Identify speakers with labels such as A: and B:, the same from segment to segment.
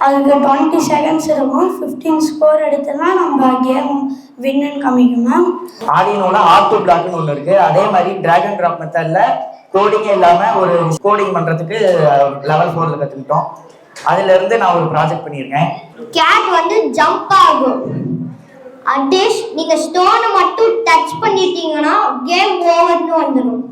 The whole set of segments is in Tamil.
A: அதுக்கு 20 செகண்ட்ஸ் இருக்கும். 15 ஸ்கோர் எடுத்தோம்னா நம்ம கேம் வின்னு காமிக்கும் மேம்.
B: ஆர்டினோல R2 பிளாக்னு ஒன்று இருக்குது. அதே மாதிரி ட்ராக் அண்ட் ட்ராப் மெத்தடில் கோடிங்கே இல்லாமல் ஒரு கோடிங் பண்ணுறதுக்கு லெவல் 4ல் கற்றுக்கிட்டோம். அதிலிருந்து நான் ஒரு ப்ராஜெக்ட் பண்ணியிருக்கேன்.
C: கேட் வந்து ஜம்ப் ஆகும். அட்லீஸ்ட் நீங்க ஸ்டோனை மட்டும் டச் பண்ணிட்டீங்கன்னா கேம் ஓவர்னு வந்துடும்.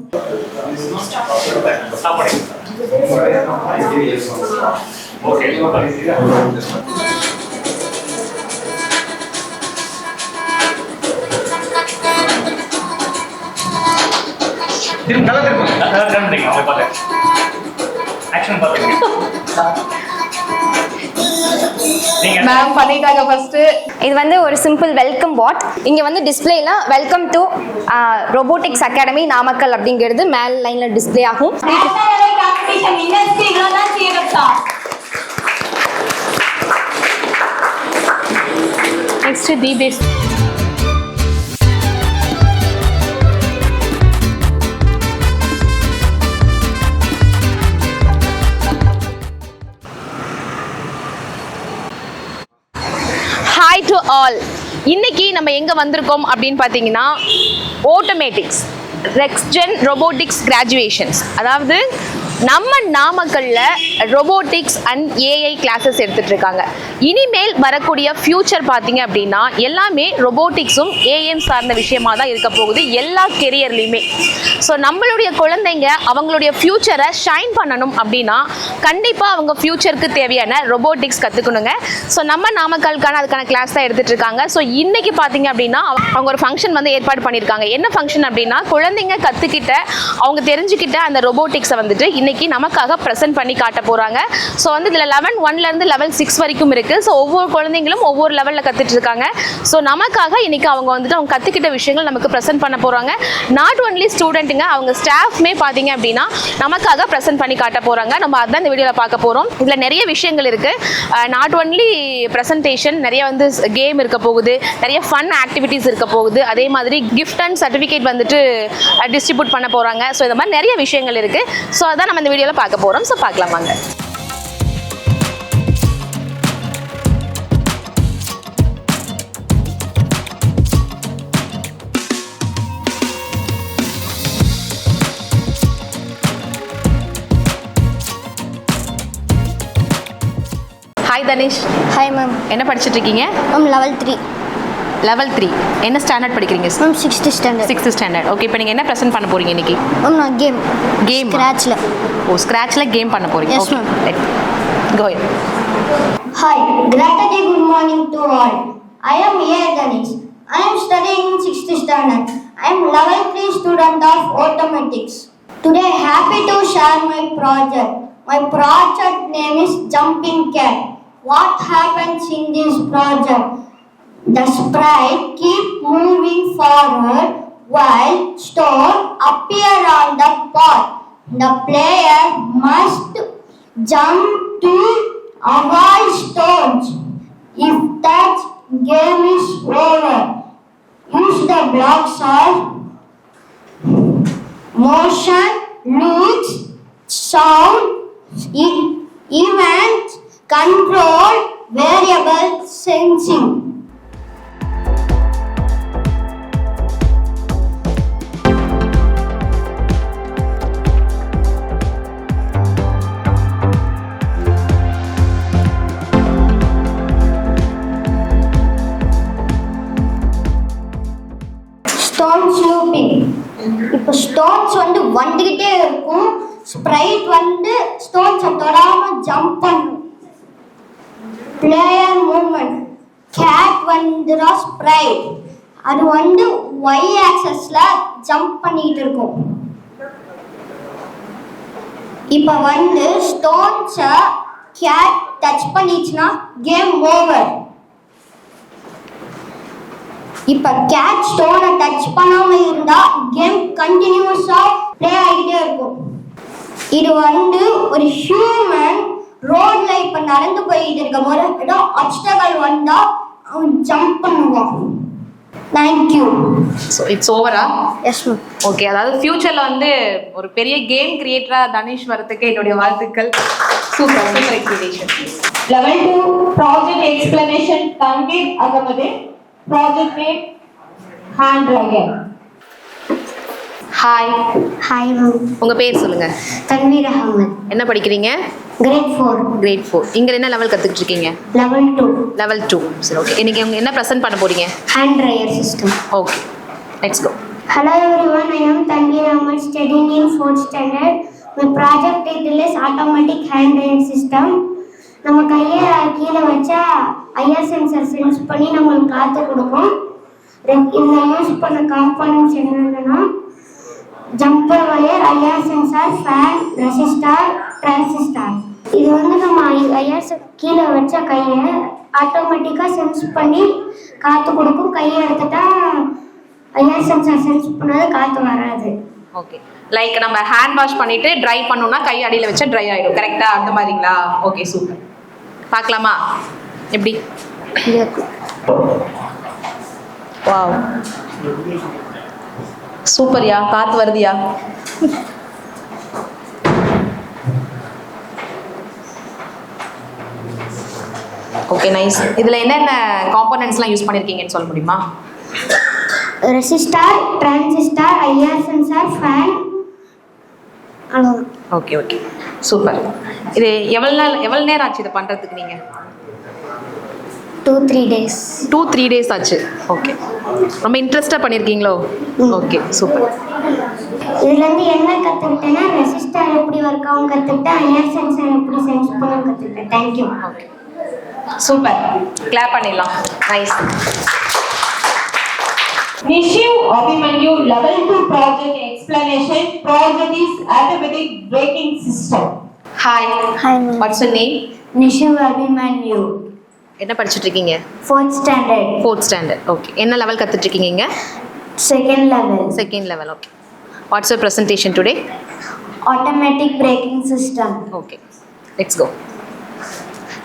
D: மேம் பண்ணிட்டாங்க ஃபர்ஸ்ட்.
E: இது வந்து ஒரு சிம்பிள் வெல்கம் பாட். இங்க வந்து டிஸ்பிளேல welcome to robotics academy Namakkal அப்படிங்கிறது மேல் லைன்ல டிஸ்பிளே ஆகும்.
D: Next the face. Hi to all. இன்னைக்கு நம்ம எங்க வந்திருக்கோம் அப்படின்னு பார்த்தீங்கன்னா automatics next gen robotics graduations. அதாவது நம்ம நாமக்கல்ல ரோபோட்டிக்ஸ் அண்ட் ஏஐ கிளாஸஸ் எடுத்துட்டு இருக்காங்க. இனிமேல் வரக்கூடிய ஃபியூச்சர் பார்த்தீங்க அப்படின்னா எல்லாமே ரோபோட்டிக்ஸும் ஏஎம் சார்ந்த விஷயமா தான் இருக்க போகுது எல்லா கெரியர்லையுமே. ஸோ நம்மளுடைய குழந்தைங்க அவங்களுடைய ஃபியூச்சரை ஷைன் பண்ணணும் அப்படின்னா கண்டிப்பாக அவங்க ஃபியூச்சருக்கு தேவையான ரோபோட்டிக்ஸ் கற்றுக்கணுங்க. ஸோ நம்ம நாமக்கலுக்கான அதுக்கான கிளாஸ் தான் எடுத்துட்டு இருக்காங்க. ஸோ இன்னைக்கு பார்த்தீங்க அப்படின்னா அவங்க ஒரு ஃபங்க்ஷன் வந்து ஏற்பாடு பண்ணியிருக்காங்க. என்ன ஃபங்க்ஷன் அப்படின்னா குழந்தைங்க கற்றுக்கிட்ட அவங்க தெரிஞ்சுக்கிட்ட அந்த ரோபோட்டிக்ஸை வந்துட்டு இன்னைக்கு நமக்காக ப்ரெசென்ட் பண்ணி காட்ட போகிறாங்க. ஸோ வந்து இதில் லெவல் 1லேருந்து லெவல் 6 வரைக்கும் இருக்குது. ஸோ ஒவ்வொரு குழந்தைங்களும் ஒவ்வொரு லெவலில் கற்றுட்டு இருக்காங்க. ஸோ நமக்காக இன்னைக்கு அவங்க வந்துட்டு அவங்க கற்றுக்கிட்ட விஷயங்கள் நமக்கு ப்ரெசென்ட் பண்ண போகிறாங்க. நாட் ஒன்லி ஸ்டூடெண்ட்டுங்க, அவங்க ஸ்டாஃப்மே பார்த்தீங்க அப்படின்னா நமக்காக ப்ரெசென்ட் பண்ணி காட்ட போகிறாங்க. நம்ம அதான் இந்த வீடியோவில் பார்க்க போகிறோம். இதில் நிறைய விஷயங்கள் இருக்குது. நாட் ஒன்லி ப்ரெசன்டேஷன், நிறைய வந்து கேம் இருக்க போகுது, நிறைய ஃபன் ஆக்டிவிட்டீஸ் இருக்க போகுது. அதே மாதிரி கிஃப்ட் அண்ட் சர்டிஃபிகேட் வந்துட்டு டிஸ்ட்ரிபியூட் பண்ண போகிறாங்க. ஸோ இந்த மாதிரி நிறைய விஷயங்கள் இருக்குது. ஸோ அதான் நம்ம இந்த வீடியோவில் பார்க்க போகிறோம். ஸோ பார்க்கலாம் வாங்க. ஹாய் தனிஷ்.
C: Hi ma'am.
E: என்ன படிச்சுட்டு இருக்கீங்க?
C: Ma'am level 3.
E: லெவல் 3 என்ன ஸ்டாண்டர்ட் படிக்கிறீங்க?
C: Ma'am 6th standard.
E: 6th standard. Okay, இப்போ நீங்கள் என்ன ப்ரெசென்ட் பண்ண போகிறீங்க இன்னைக்கு?
C: மேம் நான் கேம் ஸ்க்ராட்ச்ல.
E: ஓ, ஸ்க்ராட்ச்ல கேம் பண்ண போகிறீங்க.
C: Yes ma'am.
E: Go ahead.
C: Hi, Gratitude, good morning to all. I am A. Danish. I am studying in 6th standard. I am level 3 student of automatics. Today happy to share my project. My project name is Jumping Cat. What happens in this project? The sprite keep moving forward while stone appear on the pot. The player must jump to avoid stones. If that game is over, use the blocks of motion, looks, sound, event, control, variable, sensing. Stones looping. இப்போ ஸ்டோன்ஸ் வந்து வந்துக்கிட்டே இருக்கும். ஸ்ப்ரைட் வந்து ஸ்டோன்ஸை தொடாமல் ஜம்ப் பண்ணும். Player movement. கேட் வந்துடா ஸ்ப்ரைட் அது வந்து ஒய் ஆக்சஸ்ல ஜம்ப் பண்ணிட்டு இருக்கும். இப்போ வந்து ஸ்டோன்ஸை கேட் டச் பண்ணிச்சுன்னா கேம் ஓவர். இப்ப கேட் ஸ்டோனை டச் பண்ணாம இருந்தா கேம் கண்டினியூஸா ப்ளே ஆகிட்டே இருக்கும். இது வந்து ஒரு ஹியூமன் ரோட்ல இப்ப நடந்து போயிட்டு இருக்கும் போது ஏதோ அப்ஸ்டக்கல் வந்தா அவன் ஜம்ப் பண்ணுவான். தேங்க்யூ.
E: ஸோ இட்ஸ் ஓவரா?
C: Yes ma'am.
E: ஓகே, அதாவது ஃபியூச்சர்ல வந்து ஒரு பெரிய கேம் கிரியேட்டரா தனிஷ் வரதுக்கு என்னுடைய வாழ்த்துக்கள். Super super explanation.
F: Level 2 project explanation Tanvir Agamade. Project name hand dragon.
D: Hi,
C: hi ma'am.
D: உங்கள் பேர் சொல்லுங்கள்.
C: தன்வீர் அகமது.
D: என்ன படிக்கிறீங்க?
C: கிரேட் 4.
D: கிரேட் 4. இங்கே என்ன லெவல் கற்றுக்கிட்டு இருக்கீங்க?
C: லெவல் 2.
D: லெவல் 2. சரி, ஓகே. இன்றைக்கி உங்க என்ன ப்ரெசென்ட் பண்ண போகிறீங்க?
C: Hand dryer system.
D: Okay, let's go.
C: Hello everyone, I am Tanvir Ahmed studying in 4th standard. My project title is automatic hand dryer system. நம்ம கையை கீழே வச்சா ஐஆர் சென்சர் சென்ஸ் பண்ணி நம்மளுக்கு காற்று கொடுக்கும். இதில் யூஸ் பண்ண காம்பனன்ட்ஸ் என்னென்னா jumper wire, IR sensor, fan, resistor, transistor. இது வந்து நம்ம ஐஆர் கீழே வச்ச கையை ஆட்டோமேட்டிக்காக சென்ஸ் பண்ணி காற்று கொடுக்கும். கையை எடுத்துட்டா ஐஆர் சென்சார் சென்ஸ் பண்ணாது, காற்று வராது.
D: ஓகே, லைக் நம்ம ஹேண்ட் வாஷ் பண்ணிட்டு ட்ரை பண்ணோம்னா கை அடியில் வச்சா ட்ரை ஆகிடும். கரெக்டா? அந்த மாதிரிங்களா? Okay, super. பார்க்கலாமா எப்படி? வாவ், சூப்பர்யா. காற்று வருதுயா. Okay, nice. இதில் என்னென்ன காம்போனன்ட்ஸ்லாம் யூஸ் பண்ணியிருக்கீங்கன்னு சொல்ல முடியுமா?
C: Resistor, transistor, IR sensor, fan.
D: Okay okay, super. இது எவ்வளோ நேரம் ஆச்சு இதை பண்ணுறதுக்கு? நீங்கள்
C: 2-3 days.
D: 2-3 days ஆச்சு. ஓகே, ரொம்ப இன்ட்ரெஸ்டாக பண்ணியிருக்கீங்களோ? Okay, super.
C: இதுலேருந்து என்ன கற்றுக்கிட்டேன்னா ரெசிஸ்டார் எப்படி ஒர்க் ஆகும் கற்றுக்கிட்டேன், ஐஆர் சென்சார் எப்படி சென்ஸ் பண்ண கற்றுக்கிட்டேன். தேங்க்யூ.
D: Okay, super. கிளாப் பண்ணிடலாம். Nice.
F: Nishiv Abhimanyu level 2 project explanation. Project is automatic braking system.
D: Hi.
C: Hi ma'am.
D: What's your name?
C: Nishiv Abhimanyu.
D: என்ன படிச்சுட்டு இருக்கீங்க?
C: 4th standard.
D: 4th standard. Okay, என்ன லெவல் கற்றுட்டு இருக்கீங்க இங்கே?
C: 2nd level.
D: Second level. Okay, what's your presentation today?
C: Automatic braking system.
D: Okay, let's go.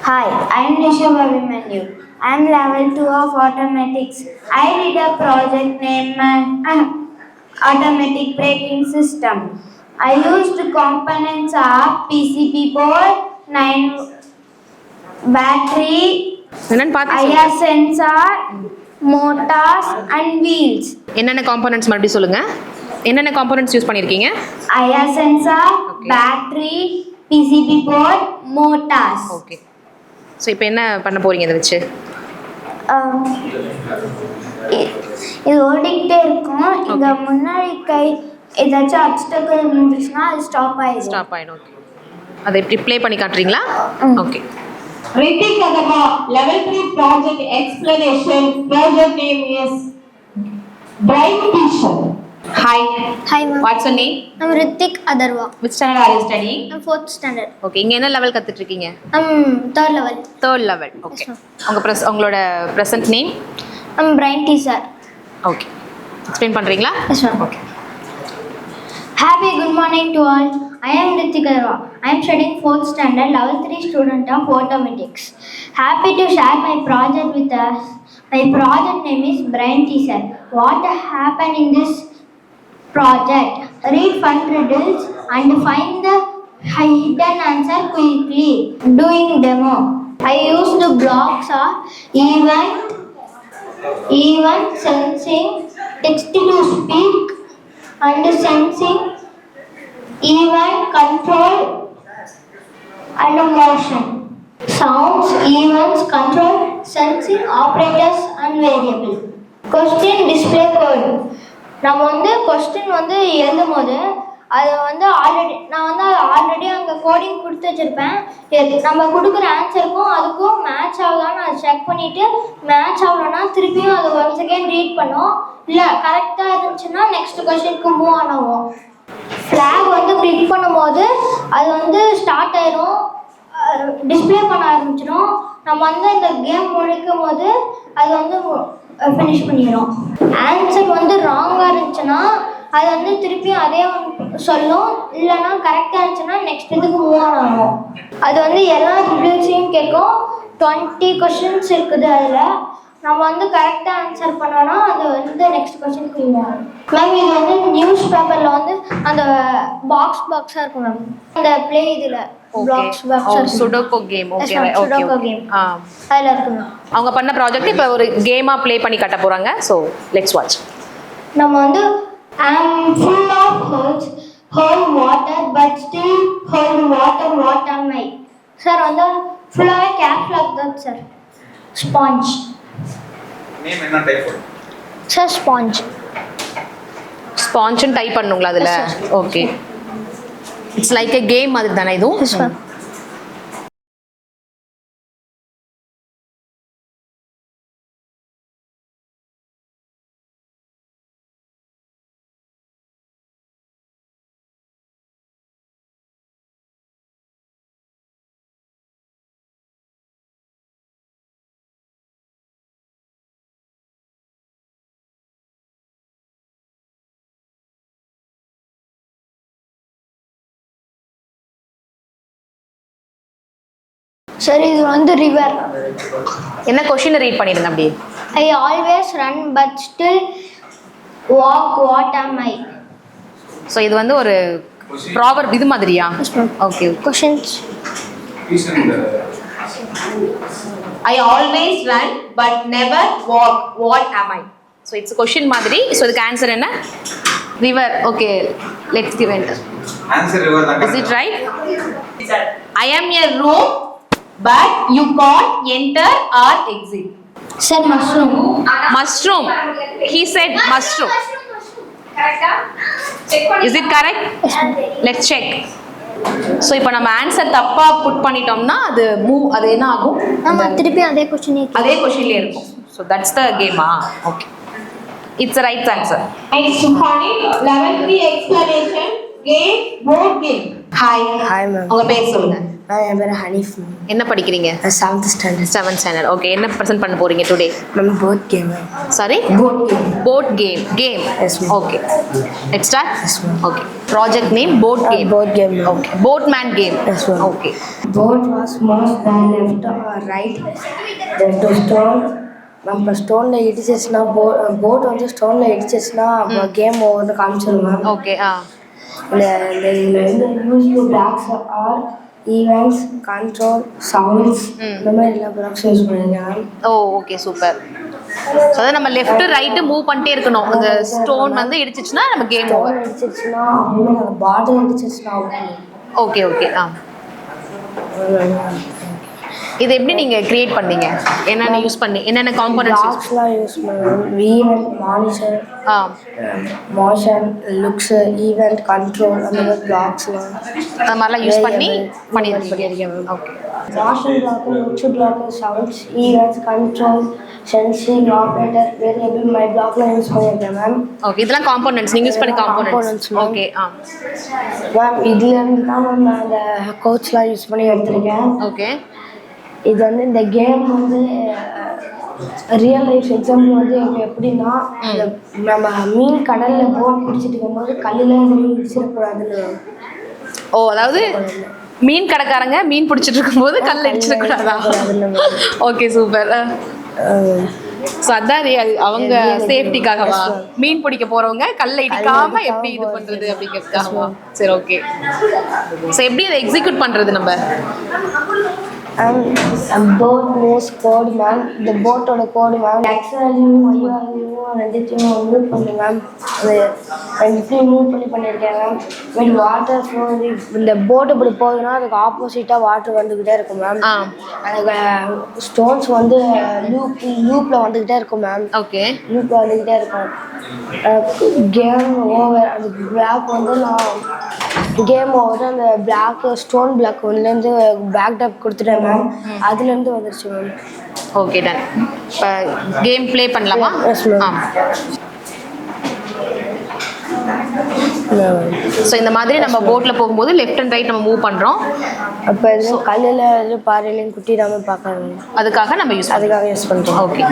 C: Hi, I am Nishiv Abhimanyu. I am level 2 of automatics. I did a project named automatic braking system. I used components of PCB board, 9 battery,
D: என்னன்னு பார்த்து
C: IR sensor, motors and wheels.
D: என்னென்ன காம்போனன்ட்ஸ் மறுபடியும் சொல்லுங்கள். என்னென்ன காம்போனன்ட்ஸ் யூஸ் பண்ணியிருக்கீங்க?
C: IR sensor,
D: Okay.
C: battery, PCB board, motors.
D: Okay, so இப்போ என்ன பண்ண போகிறீங்க இதை வச்சு?
C: இது ஓடிக்கிட்டே இருக்கும். இந்த முன்னாடி கை ஏதாச்சும் அப்டக்கிள் இருந்துச்சுன்னா அது ஸ்டாப் ஆயிடும்.
D: ஸ்டாப் ஆகிடும். ஓகே, அதை எப்படி ப்ளே பண்ணி காட்டுறீங்களா? Okay.
F: Ritik Adama level 3 project explanation. Project name is Bright Vision.
D: Hi.
C: Hi ma'am.
D: What's your name?
C: I'm Ritik Adarwa.
D: Which standard are you studying?
C: I'm 4th standard.
D: Okay, இங்கே என்ன லெவல் கற்றுட்டு இருக்கீங்க?
C: I'm 3rd level.
D: Third level. Okay, உங்களோட present name?
C: I'm Brian Teaser.
D: Okay, explain பண்ணுறீங்களா?
C: Yes ma'am. Okay. Happy good morning to all. I am Ritik Adarwa. I am studying 4th standard, level 3 student of automatics. Happy to share my project with us. My project name is Brian Teaser. What happened in this project? Read fun riddles and find the hidden answer quickly. Doing demo. I used blocks of event sensing, text to speak, and sensing, event control and motion. Sounds, events, control, sensing, operators and variable. Question display code. நம்ம வந்து கொஸ்டின் வந்து எழுதும் போது அதை வந்து ஆல்ரெடி அங்கே கோடிங் கொடுத்து வச்சுருப்பேன். நம்ம கொடுக்குற ஆன்சருக்கும் அதுக்கும் மேட்ச் ஆகுதான்னு அதை செக் பண்ணிவிட்டு மேட்ச் ஆகலன்னா திருப்பியும் அதை 1 செகண்ட் ரீட் பண்ணோம். இல்லை கரெக்டாக இருந்துச்சுன்னா நெக்ஸ்ட் கொஸ்டினுக்கு மூவ் ஆனோம். ஃப்ளாக் வந்து கிளிக் பண்ணும்போது அது வந்து ஸ்டார்ட் ஆயிரும், டிஸ்பிளே பண்ண ஆரம்பிச்சிடும். நம்ம வந்து இந்த கேம் முடிக்கும் போது அது வந்து ஃபினிஷ் பண்ணிடும். ஆன்சர் வந்து ராங்காக இருந்துச்சுன்னா அது வந்து திருப்பியும் அதே சொல்லும், இல்லைன்னா கரெக்டாக இருந்துச்சுன்னா நெக்ஸ்ட் இதுக்கு மூவ் ஆகும். அது வந்து எல்லா ரிடல்ஸையும் கேட்கும். 20 கொஸ்டின்ஸ் இருக்குது. அதில் நம்ம வந்து கரெக்டாக ஆன்சர் பண்ணோன்னா அது வந்து நெக்ஸ்ட் கொஸ்டினுக்கு மூவ் ஆகும். மேம் இது வந்து நியூஸ் பேப்பரில் வந்து அந்த பாக்ஸாக இருக்கும் மேம். அந்த ப்ளே இதில் blocks, blocks.
D: Sudoku game.
C: Yes,
D: okay
C: ma'am.
D: Okay
C: Sudoku
D: okay.
C: game. அதில் இருக்கு மேம்.
D: அவங்க பண்ண ப்ராஜெக்ட் இப்போ ஒரு கேமா ப்ளே பண்ணி காட்ட போறாங்க. So let's watch.
C: நம்ம வந்து I'm full of hold water but still hold water, what am I? Sir வந்து ஃபுல்லாகவே கேப் லாக் தான் சார். ஸ்பாஞ்ச்.
G: நேம் என்ன டைப் பண்ணு
C: சார் ஸ்பாஞ்ச்.
D: ஸ்பாஞ்சுன்னு டைப் பண்ணுங்களா அதில்? Okay. It's like a game மாதிரி தானே இதுவும்?
C: Yes ma'am. சார் இது வந்து ரிவர்.
D: என்ன கொஷினை ரீட் பண்ணிடுங்க அப்படியே.
C: I always run but still walk, what am I?
D: So இது வந்து ஒரு ப்ராவர்ப் இது மாதிரியா? Okay.
C: Questions.
D: I always run but never walk, what am I? So it's question மாதிரி. ஸோ இதுக்கு ஆன்சர் என்ன? River. Okay, let's give enter.
G: Answer river தான்.
D: Is it right? I am a room but you can't enter or exit.
C: Sir, mushroom.
D: Mushroom. He said mushroom. Is it correct? Let's check. So இப்போ நம்ம ஆன்சர் தப்பா புட் பண்ணிட்டோம்னா அது மூவ், அது என்ன ஆகும்?
C: நம்ம திருப்பி அதே கொஸ்டினே
D: அதே கொஸ்டின்லேயே இருக்கும். ஸோ தட்ஸ் த கேமா? Okay, it's right answer.
F: Next, Honey, level 3 explanation. Game, board game.
D: Hi.
H: Hi ma'am.
D: உங்க பேர் சொல்லுங்க.
H: என் பேர் ஹனீஃப் மேம்.
D: என்ன படிக்கிறீங்க?
H: 7th standard.
D: 7th standard. Okay, என்ன ப்ரெசென்ட் பண்ண போறீங்க today?
H: Ma'am boat game ma'am.
D: Sorry? Boat game. Game.
H: Yes, ma'am.
D: Okay, let's start.
H: Yes, ma'am.
D: Okay, project name boat game.
H: Boat game, ma'am.
D: Okay, boat man game.
H: Yes, ma'am.
D: Okay.
A: Boat was moved from left or right. Then to stone.
H: நம்ம ஸ்டோனில் இடிச்சிச்சுன்னா போட் வந்து ஸ்டோனில் இடிச்சிச்சுன்னா கேம் ஓவர்னு காமிச்சிடும் மேம்.
D: ஓகே.
H: இதில் வந்து use to blocks are events control sounds இந்த மாதிரி எல்லா ப்ராக்ஸ் யூஸ் பண்ணியிருக்கேன்.
D: ஓ ஓகே, சூப்பர். ஸோ அதை நம்ம லெஃப்ட் ரைட்டு மூவ் பண்ணிட்டே இருக்கணும். அந்த ஸ்டோன் வந்து இடிச்சிச்சுன்னா நம்ம கேம் ஓவர்.
H: ஸ்டோன் இடிச்சிச்சுன்னா அப்படின்னு நம்ம பாட்டில் இடிச்சிச்சுன்னா
D: ஓகே ஓகே. இது எப்படி நீங்க கிரியேட் பண்ணீங்க? என்னென்ன யூஸ் பண்ணி, என்னென்ன காம்போனன்ட்ஸ் யூஸ்?
H: பிளாக்ஸ்லாம் யூஸ் பண்ணுவோம். Event monitor, motion, looks, event control அந்த மாதிரி பிளாக்ஸ்லாம்
D: அந்த மாதிரிலாம் யூஸ் பண்ணி பண்ணியிருக்கேன். Okay.
H: Motion block, looks block, sounds, events control, sensing, operator, variable my பிளாக்லாம் யூஸ் பண்ணியிருக்கேன் மேம்.
D: ஓகே, இதெல்லாம் காம்போனன்ட்ஸ் நீங்க யூஸ் பண்ணி காம்போனன்ட்ஸ். ஓகே.
H: மேம் இதுலேருந்து தான் மேம் நான் அந்த கோச்லாம் யூஸ் பண்ணி எடுத்திருக்கேன்.
D: ஓகே.
H: இது வந்து இந்த கேம் வந்து ரியல் லைஃப் எக்ஸாம்பிள் வந்து எப்படின்னா நம்ம மீன் கடலில் போட் பிடிச்சிட்டு இருக்கும்போது கல்லில் மீன் பிடிச்சிடக்கூடாதுன்னு.
D: ஓ, அதாவது மீன் கடைக்காரங்க மீன் பிடிச்சிட்டு இருக்கும்போது கல் அடிச்சிடக்கூடாதா? Okay, super. ஸோ அதான் அவங்க சேஃப்டிக்காகவா? மீன் பிடிக்க போறவங்க கல்லை இடிக்காம எப்படி இது பண்றது அப்படிங்கிறதுக்காகவா? சரி, ஓகே. ஸோ எப்படி அதை எக்ஸிக்யூட் பண்றது நம்ம?
H: போட் மூவ்ஸ் கோடு மேம். இந்த போட்டோட கோடு மேம் எக்ஸாலையும் ஒய்யாலையும் ரெண்டுத்தையும் மூவ் பண்ணி மேம் அது ரெண்டுத்தையும் மூவ் பண்ணியிருக்கேன் மேம். மீன் வாட்டர் ஃப்ளோ இந்த போட்டு இப்படி போகுதுன்னா அதுக்கு ஆப்போசிட்டாக வாட்டர் வந்துக்கிட்டே இருக்கும் மேம். அதுக்கு ஸ்டோன்ஸ் வந்து லூப்பில் வந்துக்கிட்டே இருக்கும் மேம்.
D: ஓகே,
H: லூப்பில் வந்துக்கிட்டே இருக்கும். கேம் ஓவர் அந்த பிளாக் வந்து நான் கேம் ஓவர் அந்த பிளாக் ஸ்டோன் பிளாக் ஒன்றுலேருந்து பேக் டாப் கொடுத்துட்டேன் மேம். அதுலேருந்து வந்துருச்சு மேம்.
D: Okay, done. இப்போ கேம் ப்ளே பண்ணலாமா?
H: Yes ma'am.
D: ஸோ இந்த மாதிரி நம்ம போட்டில் போகும்போது லெஃப்ட் அண்ட் ரைட் நம்ம மூவ் பண்ணுறோம்.
H: அப்போ இது கல்லில் இது பாறையிலையும் குட்டிடாமல் பார்க்கணும்.
D: அதுக்காக நம்ம
H: அதுக்காக யூஸ் பண்ணுறோம்.
D: ஓகே.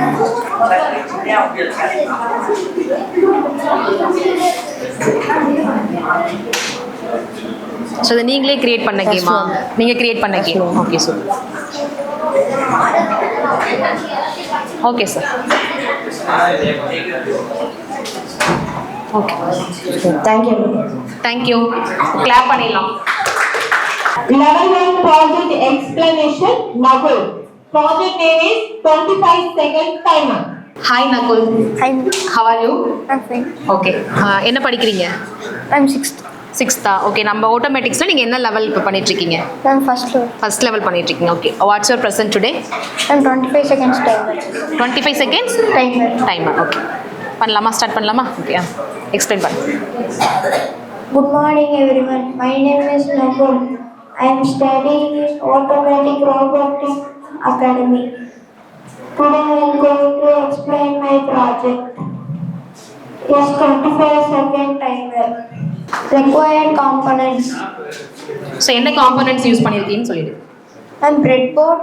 D: ஸோ இதை நீங்களே கிரியேட் பண்ண கேமா? நீங்கள் கிரியேட் பண்ண game. Okay, sir. Okay sir. Okay,
H: thank you.
D: Thank you. Clap பண்ணிடலாம்.
F: Level 1 project explanation, Nakul. Project name is 25-second timer.
D: Hi Nakul.
H: Hi.
D: How are you?
H: I'm fine.
D: Okay என்ன படிக்கிறீங்க?
H: I'm 6th.
D: 6th. ஓகே, நம்ம ஆட்டோமேட்டிக்ஸில் நீங்கள் என்ன லெவல் இப்போ பண்ணிட்டு இருக்கீங்க?
H: I'm first level.
D: First level பண்ணிட்டு இருக்கீங்க. Okay, what's your present today?
H: I'm 25 seconds timer.
D: 25 seconds timer. Okay, பண்ணலாமா? ஸ்டார்ட் பண்ணலாமா? ஓகே, எக்ஸ்பிளைன் பண்ணு.
C: Good morning everyone. My name is Nakul. I am studying in Automatic Robotics Academy. Today I am going to explain my project. Yes, 25-second timer. Required components.
D: So என்ன காம்பனன்ட்ஸ் யூஸ் பண்ணியிருக்கீங்கன்னு சொல்லிடு.
C: And breadboard,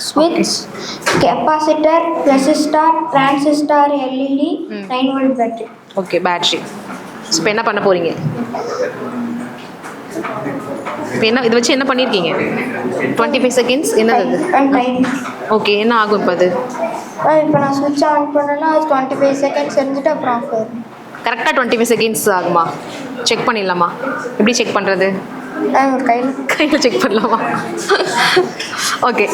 C: switch, capacitor, resistor, transistor, LED, 9-volt battery.
D: Okay, battery. So இப்போ என்ன பண்ண போகிறீங்க? இப்போ என்ன இதை வச்சு என்ன பண்ணியிருக்கீங்க? 25 செகண்ட்ஸ் என்னது அது?
C: And time.
D: ஓகே, என்ன ஆகும் இப்போ அது?
C: இப்போ நான் switch ஆன் பண்ணேன்னா அது 25 seconds இருந்துட்டு அப்புறம் ஆஃப் ஆகும்.
D: கரெக்டாக 25 செகண்ட்ஸ் ஆகுமா? செக் பண்ணிடலாமா? எப்படி செக் பண்ணுறது?
C: நான்
D: கையில் செக் பண்ணலாமா? ஓகே.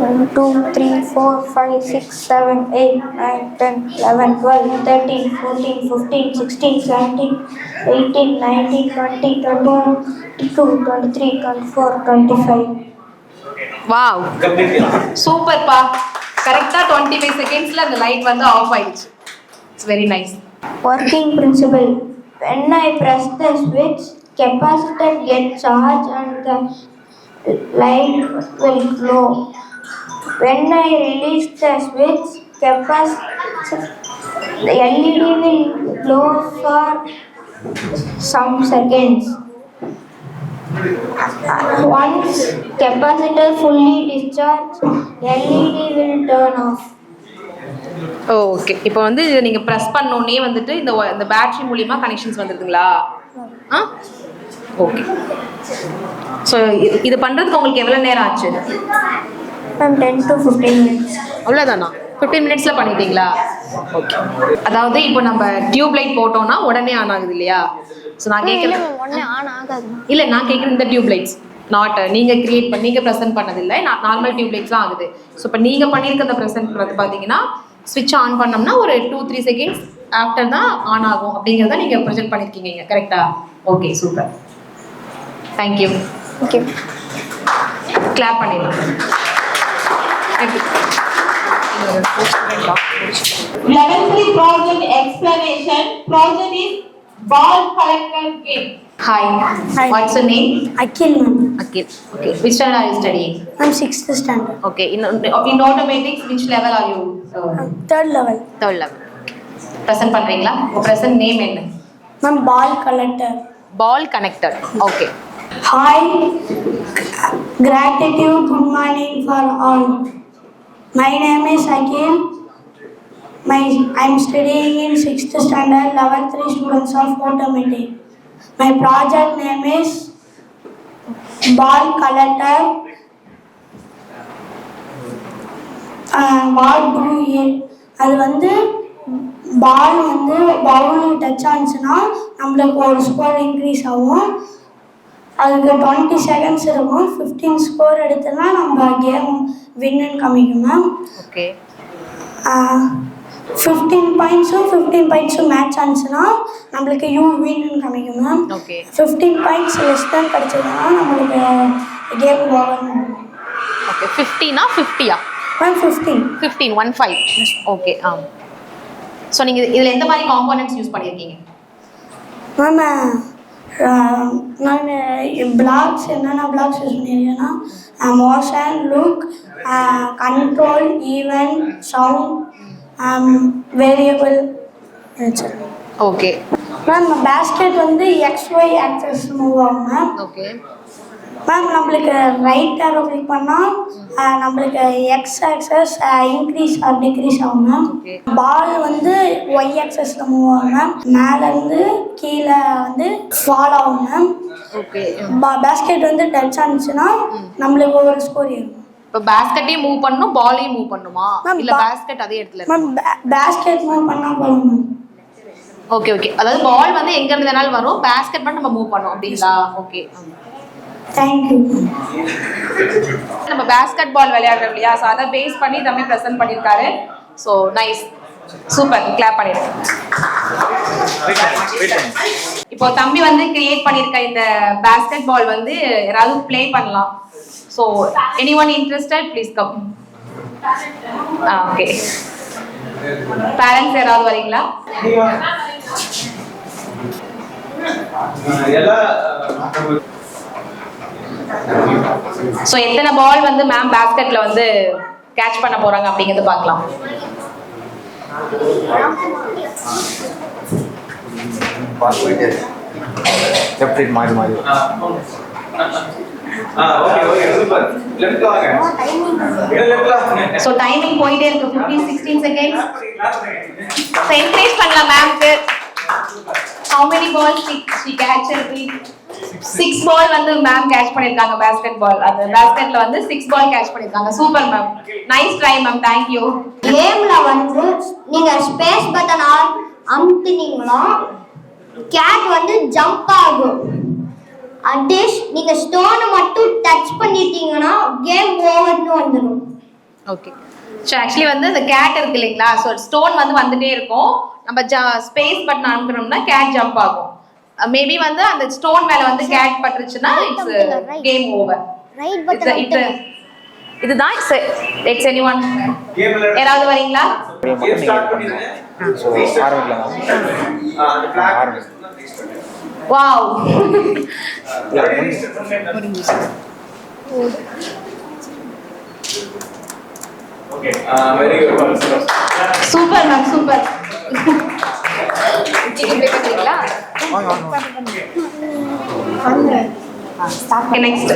C: 1 2 3 4 5 6 7 8 9 10 11 12 13 14 15 16 17 18 19 20 21 22 23 24 25.
D: வாவ், சூப்பர்ப்பா. கரெக்டாக 25 செகண்ட்ஸில் அந்த லைட் வந்து ஆஃப் ஆயிடுச்சு. It's very nice.
C: Working principle: when I press the switch, capacitor gets charged and the light will glow. When I release the switch, the LED will glow for some seconds. Once capacitor fully discharged, LED will turn off.
D: Okay, இப்போ வந்து நீங்கள் ப்ரெஸ் பண்ணோன்னே வந்துட்டு இந்த பேட்ரி மூலிமா கனெக்ஷன்ஸ் வந்துருதுங்களா? ஆ, ஓகே. ஸோ இது பண்ணுறதுக்கு உங்களுக்கு எவ்வளோ நேரம் ஆச்சு?
C: 10 to 15 minutes.
D: அவ்வளோதானா? 15 மினிட்ஸில் பண்ணிட்டீங்களா? ஓகே. அதாவது இப்போ நம்ம டியூப் லைட் போட்டோம்னா உடனே ஆன் ஆகுது இல்லையா? ஸோ நான் கேட்குறேன்.
H: உடனே ஆன் ஆகாது.
D: இல்லை, நான் கேட்குறேன் இந்த டியூப் லைட்ஸ் நாட் நீங்கள் கிரியேட் பண்ணி நீங்கள் ப்ரெசென்ட் பண்ணதில்லை, நான் நார்மல் டியூப் லைட்ஸ்லாம் ஆகுது. ஸோ இப்போ நீங்கள் பண்ணியிருக்க அந்த ப்ரெசென்ட் வந்து பார்த்தீங்கன்னா ஸ்விட்ச் ஆன் பண்ணோம்னா ஒரு 2-3 செகண்ட்ஸ் ஆஃப்டர் தான் ஆன் ஆகும் அப்படிங்கிறத நீங்கள் ப்ரெசென்ட் பண்ணியிருக்கீங்க. கரெக்டா? Okay, super. Thank you.
H: Okay,
D: clap பண்ணிடலாம்.
F: Level 3 project explanation. Project is ball collector game.
D: Hi.
A: Hi.
D: What's your name?
A: Akhil ma'am.
D: Akhil. Okay. Which standard are you studying?
A: I'm 6th standard.
D: Okay. In automatics, which level are you?
A: 3rd level.
D: Third level. Present பண்றீங்களா? உங்க present name என்ன?
A: Ma'am, ball collector.
D: Ball connector. Okay.
A: Hi, gratitude, good morning for all. My name is Akhil. I'm studying in 6th standard, level 3 students of automatic. My project name is ball collector. What do you? அது வந்து பால் வந்து பவுல் டச் ஆனிச்சுன்னா நம்மளுக்கு ஒரு ஸ்கோர் இன்க்ரீஸ் ஆகும். அதுக்கு 20 செகண்ட்ஸ் இருக்கும். 15 ஸ்கோர் எடுத்தோம்னா நம்ம கேம் வின்னு காமிக்கும் மேம்.
D: ஓகே.
A: 15 பாயிண்ட்ஸும் மேட்ச் ஆனிச்சுன்னா நம்மளுக்கு யூ வின்னு காமிக்கும் மேம்.
D: ஓகே. 15
A: பாயிண்ட்ஸ் லெஸ் தான் கிடைச்சதுன்னா நம்மளுக்கு game over.
D: Okay. 15 50
A: ma'am 15
D: 15. Okay. So நீங்கள் இதில் எந்த மாதிரி காம்போனன்ட்ஸ் யூஸ் பண்ணியிருக்கீங்க?
A: மேம் நான் பிளாக்ஸ் என்னென்ன பிளாக்ஸ் யூஸ் பண்ணியிருக்கேன்னா motion, look, control, event, sound, variable.
D: Okay
A: ma'am basket வந்து XY ஆக்சஸ் மூவ் ஆகும் மேம்.
D: ஓகே
A: மேம் நம்மளுக்கு ரைட் ஆரோ கிளிக் பண்ணால் நம்மளுக்கு X axis increase or decrease ஆகும் மேம். பால் வந்து ஒய் ஆக்சஸில் மூவ் ஆகும் மேம். மேலேருந்து கீழே வந்து ஃபால் ஆகும் மேம்.
D: ஓகே.
A: பேஸ்கெட் வந்து டச் ஆனிச்சுன்னா நம்மளுக்கு ஒரு ஸ்கோர் ஏறும்.
D: இப்போ பேஸ்கெட்டையும் மூவ் பண்ணணும், பாலையும் மூவ் பண்ணுமா? இல்லை பேஸ்கெட் அதே இடத்துல
A: மேம் பேஸ்கெட் மூவ் பண்ணால் போதும் மேம்.
D: Okay okay. அதாவது பால் வந்து எங்க இருந்து வேணாலும் வரும், பேஸ்கெட் மட்டும் நம்ம மூவ் பண்ணோம் அப்படிங்களா? ஓகே.
A: தேங்க்யூ.
D: நம்ம பேஸ்கெட் பால் விளையாடுறோம் இல்லையா, ஸோ அதை பேஸ் பண்ணி தம்பி ப்ரெசென்ட் பண்ணியிருக்காரு. ஸோ நைஸ், சூப்பர், கிளாப் பண்ணிடுங்க. இப்போ தம்பி வந்து கிரியேட் பண்ணியிருக்க இந்த பேஸ்கெட் பால் வந்து யாராவது ப்ளே பண்ணலாம். So any one interested please come. Okay, parents யாராவது வரீங்களா? ஸோ எத்தனை பால் வந்து மேம் பேஸ்கெட்ல வந்து கேட்ச் பண்ண போறாங்க அப்படிங்கிறது பார்க்கலாம். So timing போயிட்டே இருக்கு, 15-16 seconds. So encourage பண்ணலாம் மேம்க்கு. How many balls she catch? 6 ball வந்து மேம் கேட்ச் பண்ணிருக்காங்க basket ball. அந்த basketல வந்து 6 ball கேட்ச் பண்ணிருக்காங்க. Super ma'am, nice try ma'am, thank you.
C: கேம்ல வந்து நீங்க ஸ்பேஸ் பட்டன் அமுத்துனீங்களா கேட் வந்து ஜம்ப் ஆகும். அட்லீஸ்ட் நீங்க ஸ்டோனை மட்டும் டச் பண்ணிட்டீங்கன்னா கேம் ஓவர்னு வந்துடும்.
D: ஓகே, ஸோ ஆக்சுவலி வந்து இந்த கேட் இருக்கு இல்லைங்களா, ஸோ ஸ்டோன் வந்து வந்துட்டே இருக்கும். நம்ம ஸ்பேஸ் பட்டன் அனுப்புனோம்னா கேட் ஜம்ப் ஆகும். மேபி வந்து அந்த ஸ்டோன் மேல வந்து கேட் பட்டுருச்சுன்னா it's game over.
C: Right button
D: இதுதான் இட்ஸ் எனிவன். யாராவது வரீங்களா? Wow, super ma'am, super. Next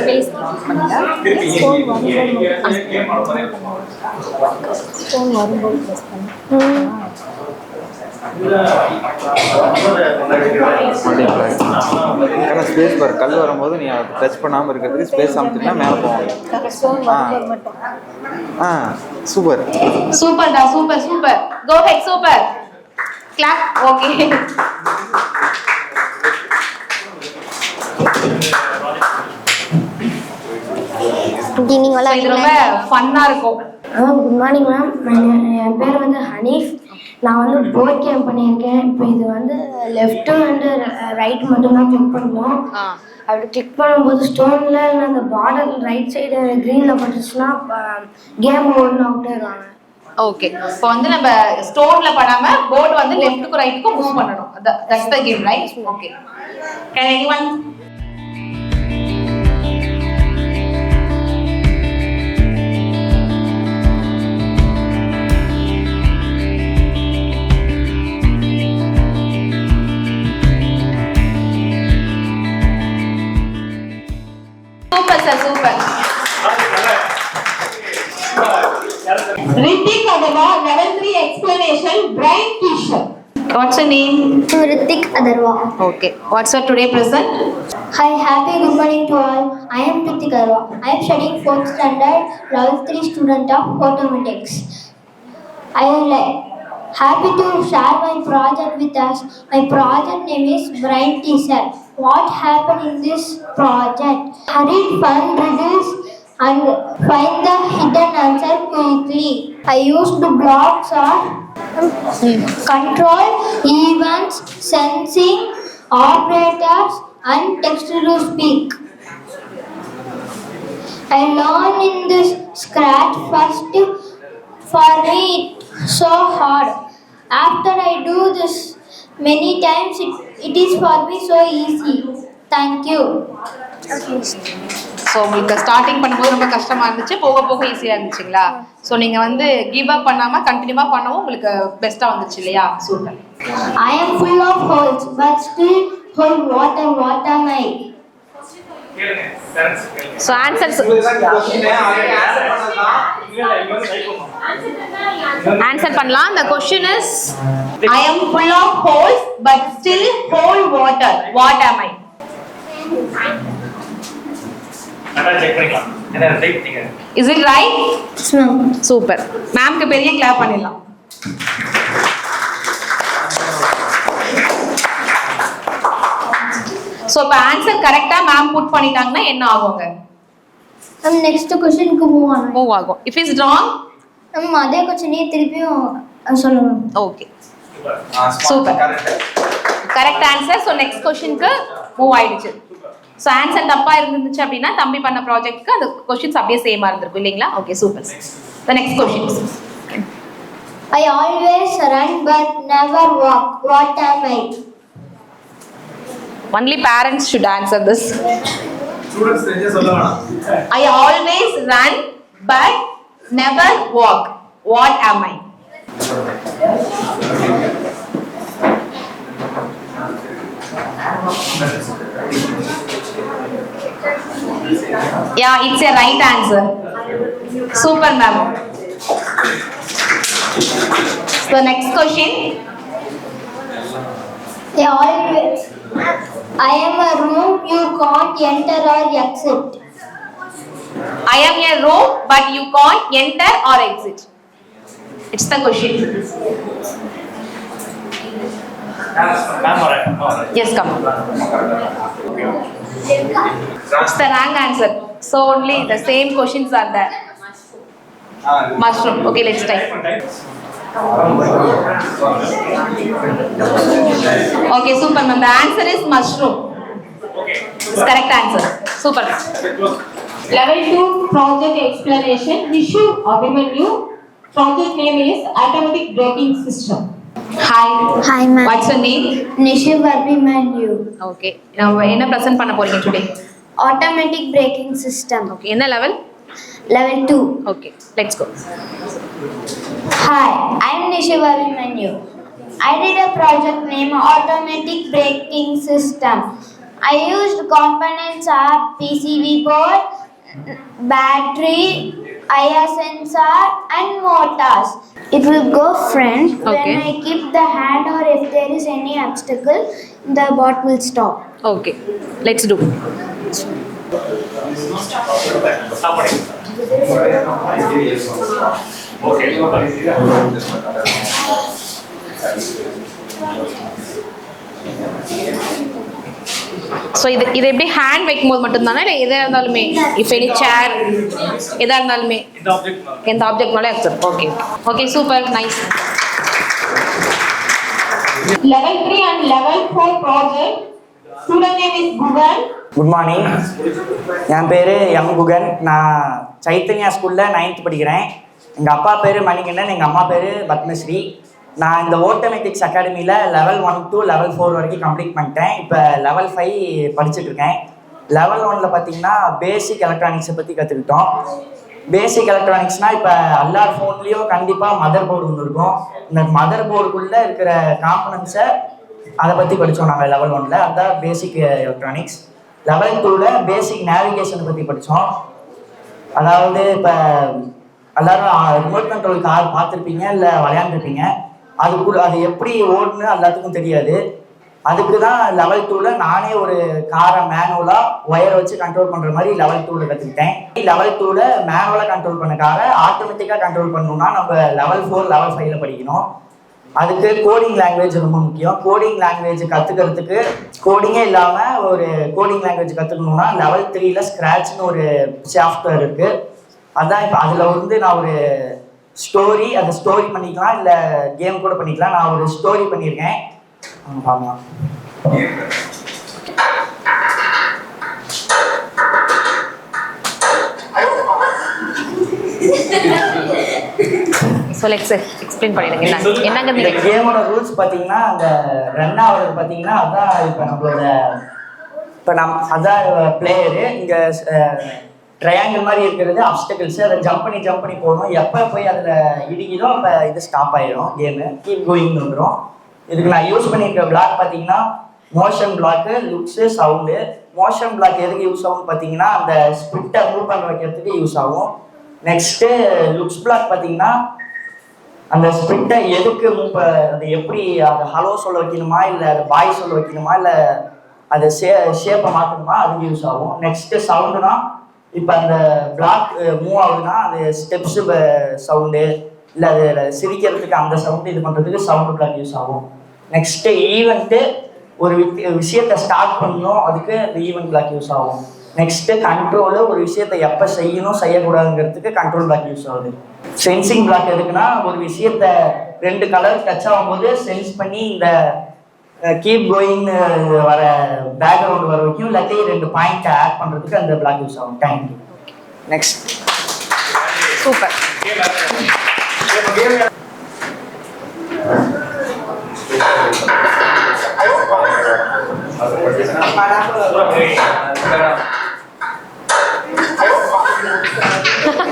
G: space bar, கல் வரும்போது நீ டச் பண்ணாம இருக்கிறதுக்கு ஸ்பேஸ் அமுத்தினா மேலே போவாங்க. சூப்பர்
D: சூப்பர்டா, சூப்பர் சூப்பர், கோ ஹெட், சூப்பர், கிளாப். ஓகே, இது ரொம்ப ஃபன்னா இருக்கும்.
H: குட் மார்னிங் மேம், என் பேர் வந்து ஹனீஃப். நான் வந்து போர்ட் கேம் பண்ணியிருக்கேன். இப்போ இது வந்து லெஃப்ட் அண்டு ரைட் மட்டும்தான் கிளிக் பண்ணுவோம். அப்படி கிளிக் பண்ணும்போது ஸ்டோனில் இல்லை அந்த பார்டர் ரைட் சைடு க்ரீனில் பட்டுச்சுன்னா கேம் ஓவர்னு அவுட் ஆயிடுவாங்க.
D: ஓகே, இப்போ வந்து நம்ம ஸ்டோன்ல பண்ணாம போர்டு வந்து லெஃப்ட்டுக்கு ரைட்டுக்கு மூவ் பண்ணணும். That's the game, right? Okay, can anyone? Super sir, super.
F: Ritik Agarwa, level 3 explanation, brain tissue.
D: What's your name?
C: Ritik Agarwa.
D: Okay, what's your today present?
C: Hi, happy good morning to all. I am Ritik Agarwa. I am studying 4th standard, level 3 student of automatics. I am happy to share my project with us. My project name is Brain Teaser. What happened in this project? Read fun riddles and find the hidden answer quickly. I used blocks or control events, sensing operators and text to speak. I learned in this scratch first. For me it's so hard. After I do this many times it is for me so easy. Thank you.
D: So உங்களுக்கு ஸ்டார்டிங் பண்ணும்போது ரொம்ப கஷ்டமா இருந்துச்சு, போக போக ஈஸியாக இருந்துச்சுங்களா? ஸோ நீங்கள் வந்து கிவ் அப் பண்ணாமல் கண்டினியூவாக பண்ணவும் உங்களுக்கு பெஸ்ட்டாக வந்துச்சு இல்லையா? Super.
C: I am full of holes but still whole. What am I?
D: So answers answer பண்ணலாம். The question is, I am full of holes but still hold water. What am I? Is it right? Super. மேம்க்கு பெரிய கிளாப் பண்ணிடலாம். ஸோ இப்போ ஆன்சர் கரெக்டா மேம் புட் பண்ணிட்டாங்கன்னா என்ன ஆகுங்க?
C: மேம் நெக்ஸ்ட் கொஸ்டினுக்கு மூவ் ஆகணும்.
D: மூவ் ஆகும். இஃப் இஸ் ராங்
C: மேம் அதே கொஸ்டினே திருப்பியும் சொல்லுங்க.
D: Okay super, correct answer. So next கொஸ்டினுக்கு மூவ் ஆயிடுச்சு. ஸோ ஆன்சர் தப்பா இருந்துச்சு அப்படின்னா தம்பி பண்ண ப்ராஜெக்ட்க்கு அந்த கொஸ்டின்ஸ் அப்படியே சேமா இருந்திருக்கும் இல்லைங்களா? Okay super. The next questions.
C: I always run but never walk. What am I?
D: Only parents should answer this. I always run but never walk. What am I? Yeah, it's a right answer. Super, ma'am. So next question.
C: I am a room you can't enter or exit.
D: I am a room but you can't enter or exit. It's the question. Yes, come on. It's the wrong answer. So only the same questions are there. Mushroom. Okay, let's try. Okay, super ma'am. The answer is mushroom. It's correct answer. Super.
F: Level 2 project explanation. Nishu Abhimanyu. Project name is Automatic Braking System.
D: Hi.
C: Hi ma'am.
D: What's your name?
C: Nishu Abhimanyu.
D: Okay. Now என்ன present பண்ண போறீங்க today?
C: Automatic braking system.
D: Okay. என்ன level?
C: Level 2.
D: Okay. Let's go.
C: Hi, I'm Nishu Abhimanyu. I did a project named Automatic Braking System. I used components of PCB board, battery, IR sensor and motors. It will go front
D: Okay.
C: when I keep the hand or if there is any obstacle, the bot will stop.
D: Okay. Let's do. So இது எப்படி ஹேண்ட் வைக்கும்போது மட்டும்தானே இல்லை எதாக இருந்தாலுமே இஃப் எனி சேர் எதாக இருந்தாலுமே எந்த ஆப்ஜெக்ட்னாலே accept. Okay okay super nice.
F: Level 3 and level 4 project. Student name is Gugan.
B: Good morning. என் பேர் எம் குகன். நான் சைத்தன்யா ஸ்கூலில் 9th படிக்கிறேன். எங்கள் அப்பா பேர் மணிகண்டன், எங்கள் அம்மா பேர் பத்மஸ்ரீ. நான் இந்த ஓட்டோமேட்டிக்ஸ் அகாடமியில் லெவல் 1 to லெவல் 4 வரைக்கும் கம்ப்ளீட் பண்ணிட்டேன். இப்போ லெவல் 5 படிச்சுட்ருக்கேன். லெவல் 1ல் பார்த்தீங்கன்னா பேசிக் எலக்ட்ரானிக்ஸை பற்றி கற்றுக்கிட்டோம். பேசிக் எலக்ட்ரானிக்ஸ்னால் இப்போ எல்லார் ஃபோன்லேயும் கண்டிப்பாக மதர் போர்டு ஒன்று இருக்கும். இந்த மதர் போர்டுக்குள்ளே இருக்கிற காம்பனன்ட்ஸை அதை பற்றி படித்தோம் நாங்கள் லெவல் 1ல். அதுதான் பேசிக் எலக்ட்ரானிக்ஸ். லெவல் 2ல் பேசிக் நேவிகேஷனை பற்றி படித்தோம். அதாவது இப்போ எல்லோரும் ரிமோட் கண்ட்ரோல் கார் பார்த்துருப்பீங்க, இல்லை விளையாண்டுருப்பீங்க. அது எப்படி ஓடுன்னு எல்லாத்துக்கும் தெரியாது. அதுக்கு தான் லெவல் 2ல் நானே ஒரு காரை மேனுவலாக ஒயரை வச்சு கண்ட்ரோல் பண்ணுற மாதிரி லெவல் 2ல் கற்றுக்கிட்டேன். லெவல் 2ல் மேனுவலாக கண்ட்ரோல் பண்ண காரை ஆட்டோமேட்டிக்காக கண்ட்ரோல் பண்ணணும்னா நம்ம லெவல் 4 லெவல் 5ல் படிக்கணும். அதுக்கு கோடிங் லாங்குவேஜ் ரொம்ப முக்கியம். கோடிங் லாங்குவேஜ் கற்றுக்கிறதுக்கு கோடிங்கே இல்லாமல் ஒரு கோடிங் லாங்குவேஜ் கற்றுக்கணுன்னா லெவல் 3ல் ஸ்க்ராட்ச்னு ஒரு சாஃப்ட்வேர் இருக்குது. அதான் இப்போ அதில் வந்து நான் ஒரு ஸ்டோரி, அதை ஸ்டோரி பண்ணிக்கலாம், இல்லை கேம் கூட பண்ணிக்கலாம். நான் ஒரு ஸ்டோரி பண்ணியிருக்கேன். ஆமாம்.
D: ஸோ லெட்ஸ் எக்ஸ்பிளைன் பண்ணிடுங்க என்னங்க
B: இந்த கேமோட ரூல்ஸ் பார்த்தீங்கன்னா அந்த ரன் ஆகிறது பார்த்தீங்கன்னா அதான் இப்போ நம்மளோட அதான் பிளேயரு. இங்கே ட்ரையாங்கிள் மாதிரி இருக்கிறது அப்டக்கிள்ஸு. அதை ஜம்ப் பண்ணி போகணும். எப்போ போய் அதில் இடிக்குதோ அப்போ இது ஸ்டாப் ஆகிடும், கேமு கீப் கோயிங்னு வந்துடும். இதுக்கு நான் யூஸ் பண்ணியிருக்க பிளாக் பார்த்தீங்கன்னா motion block, looks, sound. Motion block எதுக்கு யூஸ் ஆகும்னு பார்த்தீங்கன்னா அந்த ஸ்பிரிட்டை மூவ் பண்ண வைக்கிறதுக்கு யூஸ் ஆகும். நெக்ஸ்ட்டு லுக்ஸ் பிளாக் பார்த்தீங்கன்னா அந்த ஸ்பிரிட்டை எதுக்கு அது எப்படி அதை ஹலோ சொல்ல வைக்கணுமா, இல்லை அது பாய் சொல்ல வைக்கணுமா, இல்லை அதை ஷேப்பை மாற்றணுமா, அதுக்கு யூஸ் ஆகும். நெக்ஸ்ட்டு சவுண்டுனா இப்போ அந்த பிளாக் மூவ் ஆகுதுன்னா அது ஸ்டெப்ஸு சவுண்டு, இல்லை அது சிரிக்கிறதுக்கு அந்த சவுண்டு இது பண்ணுறதுக்கு சவுண்டு பிளாக் யூஸ் ஆகும். நெக்ஸ்ட்டு ஈவெண்ட்டு ஒரு விஷயத்தை ஸ்டார்ட் பண்ணணும், அதுக்கு இந்த ஈவென்ட் பிளாக் யூஸ் ஆகும். நெக்ஸ்ட்டு கண்ட்ரோலு, ஒரு விஷயத்தை எப்போ செய்யணும் செய்யக்கூடாதுங்கிறதுக்கு கண்ட்ரோல் பிளாக் யூஸ் ஆகுது. சென்சிங் பிளாக் எதுக்குன்னா, ஒரு விஷயத்தை 2 கலர் டச் ஆகும்போது சென்ஸ் பண்ணி இந்த கீப் கோயிங்னு வர பேக்ரவுண்ட் வர வரைக்கும் இல்லாட்டி 2 பாயிண்ட் ஆட் பண்ணுறதுக்கு அந்த பிளாக் யூஸ் ஆகும். Thank you. Next.
D: Super.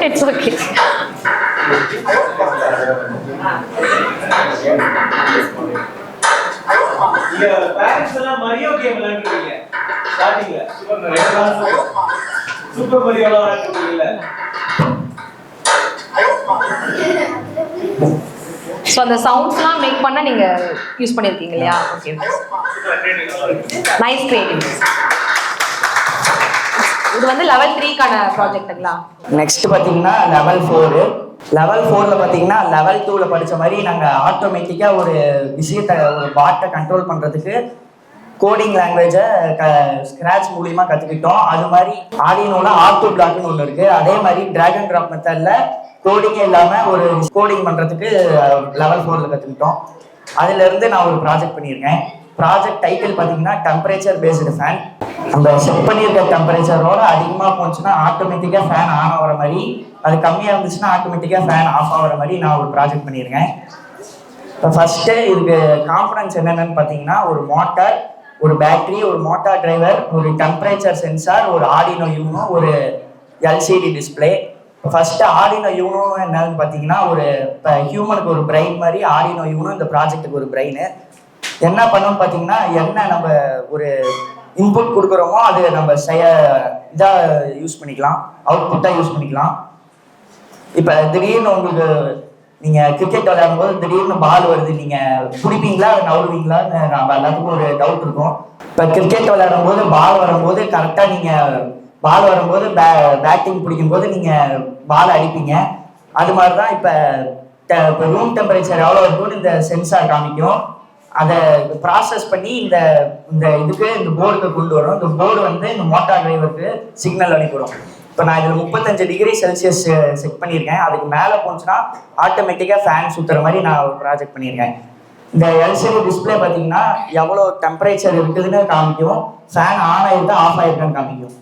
D: It's okay.
I: Parents எல்லாம் மரியோ கேம் விளையாடுறீங்க ஸ்டார்டிங்ல சூப்பர் மரியோ விளையாடுறீங்கல்ல.
D: ஸோ அந்த சவுண்ட்ஸ்லாம் மேக் பண்ண நீங்க யூஸ் பண்ணியிருக்கீங்க இல்லையா? Okay, nice creative. இது வந்து லெவல் 3க்கான ப்ராஜெக்ட்டுங்களா?
B: நெக்ஸ்ட் பார்த்தீங்கன்னா லெவல் 4. லெவல் 4ல் பார்த்தீங்கன்னா லெவல் 2ல் படித்த மாதிரி நாங்கள் ஆட்டோமேட்டிக்காக ஒரு விஷயத்தை, ஒரு பாட்டை கண்ட்ரோல் பண்ணுறதுக்கு கோடிங் லாங்குவேஜை ஸ்க்ராட்ச் மூலியமாக கற்றுக்கிட்டோம். அது மாதிரி ஆர்டினோல R2 பிளாக்னு ஒன்று இருக்குது. அதே மாதிரி டிராகன் ட்ராப் மெத்தடில் கோடிங்கே இல்லாமல் ஒரு கோடிங் பண்ணுறதுக்கு லெவல் 4ல் கற்றுக்கிட்டோம். அதிலிருந்து நான் ஒரு ப்ராஜெக்ட் பண்ணியிருக்கேன். ப்ராஜெக்ட் டைட்டில் பார்த்தீங்கன்னா டெம்பரேச்சர் பேஸ்டு ஃபேன். நம்ம செட் பண்ணியிருக்க டெம்பரேச்சரோட அதிகமாக போச்சுன்னா ஆட்டோமேட்டிக்காக ஃபேன் ஆன் ஆகிற மாதிரி, அது கம்மியாக இருந்துச்சுன்னா ஆட்டோமேட்டிக்காக ஃபேன் ஆஃப் ஆகிற மாதிரி நான் ஒரு ப்ராஜெக்ட் பண்ணியிருக்கேன். இப்போ ஃபஸ்ட்டு இதுக்கு காம்பனன்ட்ஸ் என்னென்னு பார்த்தீங்கன்னா, ஒரு மோட்டார், ஒரு பேட்டரி, ஒரு மோட்டார் டிரைவர், ஒரு டெம்பரேச்சர் சென்சார், ஒரு ஆர்டினோ யூனோ, ஒரு LCD display. First Arduino you know என்னன்னு பார்த்தீங்கன்னா, ஒரு இப்போ ஹியூமனுக்கு ஒரு பிரெயின் மாதிரி ஆர்டினோ யூனோ இந்த ப்ராஜெக்ட்டுக்கு ஒரு பிரெயின். என்ன பண்ணணும்னு பார்த்தீங்கன்னா, என்ன நம்ம ஒரு இன்புட் கொடுக்குறோமோ அது நம்ம இதாக யூஸ் பண்ணிக்கலாம், அவுட்புட்டாக யூஸ் பண்ணிக்கலாம். இப்போ திடீர்னு உங்களுக்கு நீங்கள் கிரிக்கெட் விளையாடும்போது திடீர்னு பால் வருது, நீங்கள் பிடிப்பீங்களா நவுடுவீங்களான்னு நம்ம எல்லாத்துக்கும் ஒரு டவுட் இருக்கும். இப்போ கிரிக்கெட் விளையாடும் போது பால் வரும்போது கரெக்டாக நீங்கள் பால் வரும்போது பேட்டிங் பிடிக்கும்போது நீங்கள் பால் அடிப்பீங்க. அது மாதிரி தான் இப்போ ரூம் டெம்பரேச்சர் எவ்வளோ இருக்குன்னு இந்த சென்சார் காமிக்கும். அதை ப்ராசஸ் பண்ணி இந்த இதுக்கு இந்த போர்டுக்கு கொண்டு வரும். இந்த போர்டு வந்து இந்த மோட்டார் டிரைவருக்கு சிக்னல் அனுப்பிவிடும். இப்போ நான் இதில் 35 டிகிரி செல்சியஸ் செட் பண்ணியிருக்கேன். அதுக்கு மேலே போச்சுன்னா ஆட்டோமேட்டிக்காக ஃபேன் சுற்றுற மாதிரி நான் ஒரு ப்ராஜெக்ட் பண்ணியிருக்கேன். இந்த எல்சிடி டிஸ்பிளே பார்த்தீங்கன்னா எவ்வளோ டெம்பரேச்சர் இருக்குதுன்னு காமிக்கும், ஃபேன் ஆன் ஆகிருக்கா ஆஃப் ஆகிருக்கான்னு காமிக்கும்.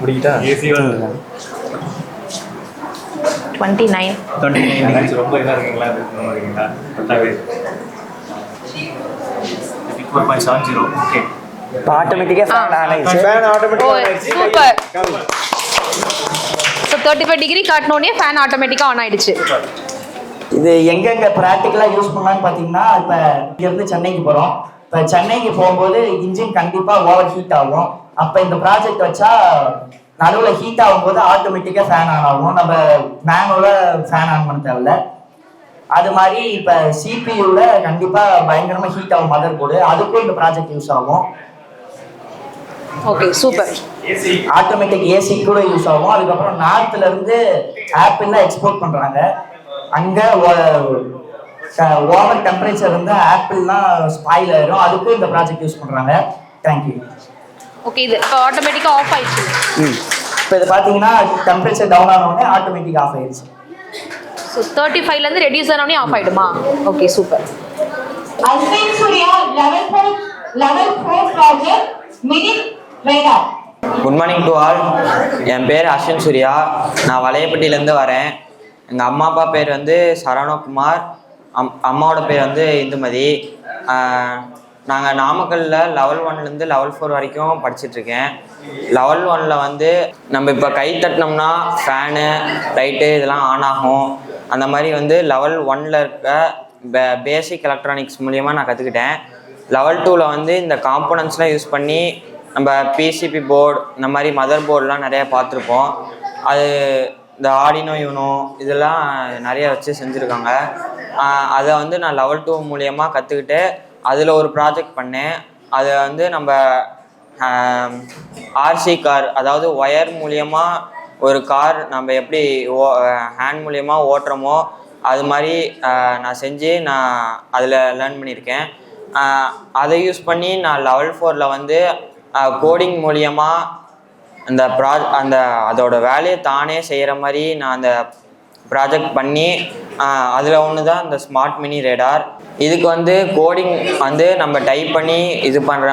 G: பிடிக்கிட்டா
D: 29
I: ரொம்ப இதா இருக்குங்களா? இருக்கீங்களா? பத்தாவே 4.70. ஓகே,
B: இப்போ ஆட்டோமேட்டிக்காக ஃபேன் ஆன் ஆயிடுச்சு.
G: ஃபேன் ஆட்டோமேட்டிக்கா
D: சூப்பர். ஸோ 35 டிகிரி காட்டினோடனே ஃபேன் ஆட்டோமேட்டிக்காக ஆன் ஆயிடுச்சு.
B: இது எங்கெங்கே ப்ராக்டிக்கலாக யூஸ் பண்ணலான்னு பார்த்தீங்கன்னா, இப்போ இங்கேருந்து சென்னைக்கு போகிறோம். இப்போ சென்னைக்கு போகும்போது இன்ஜின் கண்டிப்பாக ஓவர் ஹீட் ஆகும். அப்போ இந்த ப்ராஜெக்ட் வச்சா நடுவில் ஹீட் ஆகும்போது ஆட்டோமேட்டிக்காக ஃபேன் ஆன் ஆகும். நம்ம மேனுவலாக ஃபேன் ஆன் பண்ண தேவையில்ல. அது மாதிரி இப்போ சிபியூவில் கண்டிப்பாக பயங்கரமாக ஹீட் ஆகும் மதர் போர்டு, அதுக்கும் இந்த ப்ராஜெக்ட் யூஸ் ஆகும்.
D: Okay, super.
B: ஆட்டோமேட்டிக் ஏசி கூட யூஸ் ஆகும். அதுக்கப்புறம் நார்த்லேருந்து ஆப்பிள்லாம் எக்ஸ்போர்ட் பண்ணுறாங்க. அங்கே ஓவர் டெம்பரேச்சர் வந்து ஆப்பிள்லாம் ஸ்பாயில் ஆயிடும், அதுக்கும் இந்த ப்ராஜெக்ட் யூஸ் பண்ணுறாங்க. தேங்க்யூ.
D: ஓகே, இது இப்போ ஆட்டோமேட்டிக்காக ஆஃப் ஆயிடுச்சு.
B: இப்போ இது பார்த்தீங்கன்னா டெம்பரேச்சர் டவுன் ஆனோடனே ஆட்டோமேட்டிக் ஆஃப் ஆயிடுச்சு.
D: ஸோ 35லேருந்து ரெடியூஸ் ஆனோடனே ஆஃப் ஆயிடுமா? Okay, super.
F: Ashwin Surya level 4 project mini radar.
J: Good morning to all. என் பேர் அஸ்வின் சூர்யா. நான் வலையப்பட்டியிலேருந்து வரேன். எங்கள் அம்மா அப்பா பேர் வந்து சரவணகுமார், அம்மாவோட பேர் வந்து இந்துமதி. நாங்கள் நாமக்கல்லில் லெவல் 1லேருந்து லெவல் 4 வரைக்கும் படிச்சுட்ருக்கேன். லெவல் 1ல் வந்து நம்ம இப்போ கை தட்டினோம்னா ஃபேனு லைட்டு இதெல்லாம் ஆன் ஆகும். அந்த மாதிரி வந்து லெவல் 1ல் இருக்க பேசிக் எலக்ட்ரானிக்ஸ் மூலியமாக நான் கற்றுக்கிட்டேன். லெவல் 2ல் வந்து இந்த காம்போனன்ட்ஸ்லாம் யூஸ் பண்ணி நம்ம பிசிபி போர்டு இந்த மாதிரி மதர் போர்டெலாம் நிறையா பார்த்துருப்போம். அது இந்த ஆர்டினோ யூனோ இதெல்லாம் நிறைய வச்சு செஞ்சுருக்காங்க. அதை வந்து நான் லெவல் 2 மூலியமாக கற்றுக்கிட்டு அதில் ஒரு ப்ராஜெக்ட் பண்ணேன். அதை வந்து நம்ம ஆர்சி கார், அதாவது ஒயர் மூலியமாக ஒரு கார் நம்ம எப்படி ஹேண்ட் மூலியமாக ஓட்டுறோமோ அது மாதிரி நான் செஞ்சு நான் அதில் லேர்ன் பண்ணியிருக்கேன். அதை யூஸ் பண்ணி நான் லெவல் 4ல் வந்து கோடிங் மூலியமாக அதோட வேலையை தானே செய்கிற மாதிரி நான் அந்த ப்ராஜெக்ட் பண்ணி அதில் ஒன்று தான் இந்த ஸ்மார்ட் மினி ரேடார். இதுக்கு வந்து கோடிங் வந்து நம்ம டைப் பண்ணி இது பண்ணுற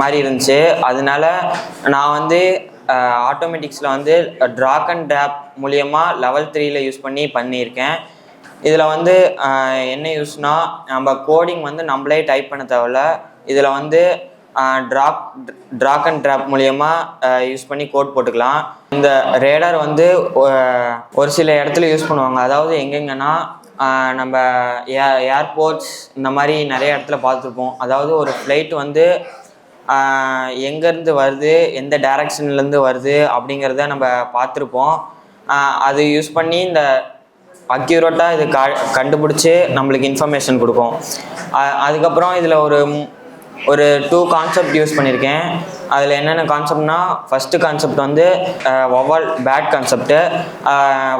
J: மாதிரி இருந்துச்சு. அதனால நான் வந்து ஆட்டோமேட்டிக்ஸில் வந்து ட்ராக் அண்ட் ட்ராப் மூலியமாக லெவல் 3ல் யூஸ் பண்ணி பண்ணியிருக்கேன். இதில் வந்து என்ன யூஸ்னால், நம்ம கோடிங் வந்து நம்மளே டைப் பண்ண தேவையில்ல. இதில் வந்து ட்ராக் அண்ட் ட்ராப் மூலியமாக யூஸ் பண்ணி கோட் போட்டுக்கலாம். இந்த ரேடார் வந்து ஒரு சில இடத்துல யூஸ் பண்ணுவாங்க. அதாவது எங்கெங்கன்னா நம்ம ஏர்போர்ட்ஸ் இந்த மாதிரி நிறைய இடத்துல பார்த்துருப்போம். அதாவது ஒரு ஃப்ளைட் வந்து எங்கேருந்து வருது, எந்த டைரக்ஷன்லேருந்து வருது அப்படிங்கிறத நம்ம பார்த்துருப்போம். அது யூஸ் பண்ணி இந்த அக்யூரேட்டாக இது கண்டுபிடிச்சி நம்மளுக்கு இன்ஃபர்மேஷன் கொடுக்கும். அதுக்கப்புறம் இதில் ஒரு 2 கான்செப்ட் யூஸ் பண்ணியிருக்கேன். அதில் என்னென்ன கான்செப்ட்னா, ஃபஸ்ட்டு கான்செப்ட் வந்து வவ்வால் பேட் கான்செப்ட்டு.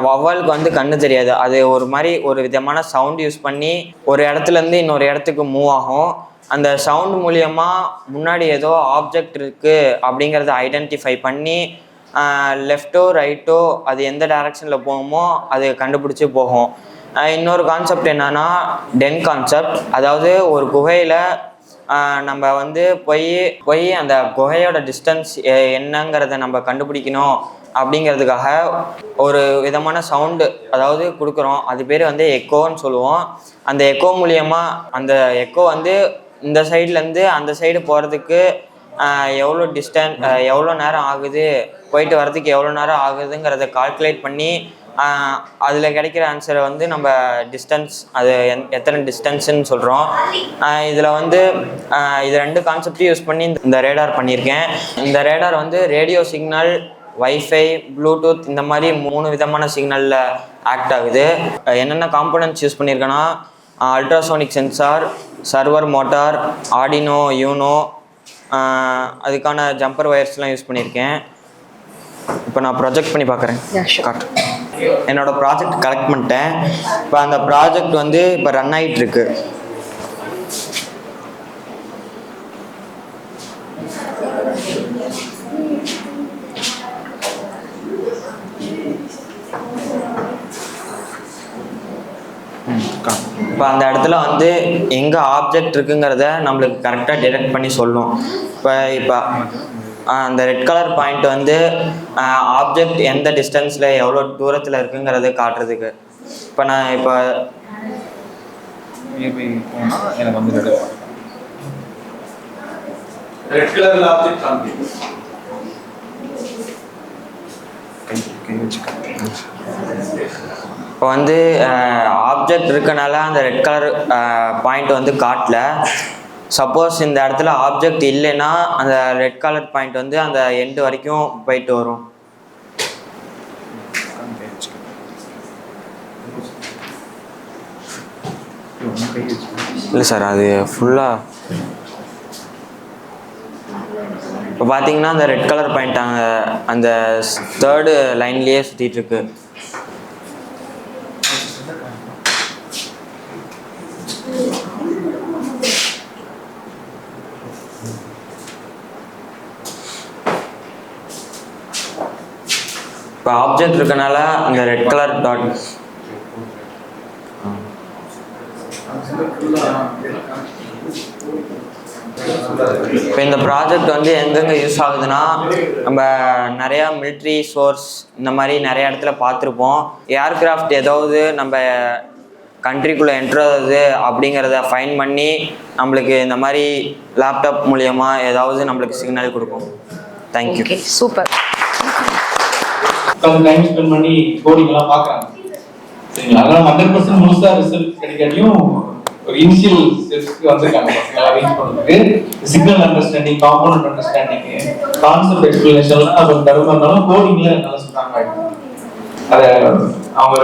J: வவ்வாலுக்கு வந்து கண்ணு தெரியாது. அது ஒரு மாதிரி ஒரு விதமான சவுண்ட் யூஸ் பண்ணி ஒரு இடத்துலேருந்து இன்னொரு இடத்துக்கு மூவ் ஆகும். அந்த சவுண்ட் மூலியமாக முன்னாடி ஏதோ ஆப்ஜெக்ட் இருக்குது அப்படிங்கிறத ஐடென்டிஃபை பண்ணி லெஃப்ட்டோ ரைட்டோ அது எந்த டைரக்ஷனில் போகுமோ அது கண்டுபிடிச்சி போகும். இன்னொரு கான்செப்ட் என்னன்னா டென் கான்செப்ட். அதாவது ஒரு குகையில் நம்ம வந்து போய் அந்த குகையோட டிஸ்டன்ஸ் என்னங்கிறத நம்ம கண்டுபிடிக்கணும் அப்படிங்கிறதுக்காக ஒரு விதமான சவுண்டு அதாவது கொடுக்குறோம். அது பேர் வந்து எக்கோன்னு சொல்லுவோம். அந்த எக்கோ மூலியமாக அந்த எக்கோ வந்து இந்த சைட்லேருந்து அந்த சைடு போகிறதுக்கு எவ்வளோ நேரம் ஆகுது, போயிட்டு வர்றதுக்கு எவ்வளோ நேரம் ஆகுதுங்கிறத கால்குலேட் பண்ணி அதில் கிடைக்கிற ஆன்சரை வந்து நம்ம டிஸ்டன்ஸ், அது எத்தனை டிஸ்டன்ஸுன்னு சொல்கிறோம். இதில் வந்து இது 2 கான்செப்டையும் யூஸ் பண்ணி இந்த ரேடார் பண்ணியிருக்கேன். இந்த ரேடார் வந்து ரேடியோ சிக்னல், வைஃபை, ப்ளூடூத் இந்த மாதிரி 3 விதமான சிக்னலில் ஆக்ட் ஆகுது. என்னென்ன காம்போனன்ட்ஸ் யூஸ் பண்ணியிருக்கேன்னா, ultrasonic sensor, server motor, Arduino Uno, அதுக்கான ஜம்பர் ஒயர்ஸ்லாம் யூஸ் பண்ணியிருக்கேன். இப்போ நான் ப்ராஜெக்ட் பண்ணி பார்க்குறேன். காட்டு. என்னோடய ப்ராஜெக்ட் கலெக்ட் பண்ணிட்டேன். இப்போ அந்த ப்ராஜெக்ட் வந்து இப்போ ரன் ஆகிட்டுருக்கு. இப்போ அந்த இடத்துல வந்து எங்கே ஆப்ஜெக்ட் இருக்குங்கிறத நம்மளுக்கு கரெக்டாக டிடெக்ட் பண்ணி சொல்லும். இப்போ அந்த ரெட் கலர் பாயிண்ட் வந்து ஆப்ஜெக்ட் எந்த டிஸ்டன்ஸில் எவ்வளோ தூரத்தில் இருக்குங்கிறது காட்டுறதுக்கு. இப்போ நான் இப்போ
G: எனக்கு வந்து
I: ரெட் கலர்ல ஆப்ஜெக்ட் காமிக்குது.
J: இப்போ வந்து ஆப்ஜெக்ட் இருக்கனால அந்த ரெட் கலர் பாயிண்ட் வந்து காட்டல. சப்போஸ் இந்த இடத்துல ஆப்ஜெக்ட் இல்லைன்னா அந்த ரெட் கலர் பாயிண்ட் வந்து அந்த எண்டு வரைக்கும் போயிட்டு வரும். இல்லை சார், அது ஃபுல்லாக இப்போ பார்த்தீங்கன்னா அந்த ரெட் கலர் பாயிண்ட் அந்த 3rd லைன்லேயே சுற்றிட்டுருக்கு. இப்போ ஆப்ஜெக்ட் இருக்கனால அந்த ரெட் கலர் டாட். இப்போ இந்த ப்ராஜெக்ட் வந்து எங்கெங்கே யூஸ் ஆகுதுன்னா, நம்ம நிறையா மிலிட்ரி சோர்ஸ் இந்த மாதிரி நிறைய இடத்துல பார்த்துருப்போம். ஏர்கிராஃப்ட் ஏதாவது நம்ம கண்ட்ரிக்குள்ளே என்ட்ராது அப்படிங்கிறத ஃபைன் பண்ணி நம்மளுக்கு இந்த மாதிரி லேப்டாப் மூலயமா ஏதாவது நம்மளுக்கு சிக்னல் கொடுக்கும். தேங்க்யூ.
D: சூப்பர்.
I: டைம் ஸ்பெண்ட் பண்ணி கோடிங்லாம் பார்க்குறாங்க. சரிங்களா? அதனால 100% முழுசாக ரிசல்ட் கிடைக்காட்டியும் ஒரு இனிஷியல் ஸ்டெப்ஸ்க்கு வந்திருக்காங்க பசங்களை அரேஞ்ச் பண்ணுறதுக்கு. Signal understanding, component understanding, concept எக்ஸ்பிளனேஷன்லாம் கொஞ்சம் தருமா இருந்தாலும் கோடிங்கில் நல்லா சொல்கிறாங்க. அதை அவங்க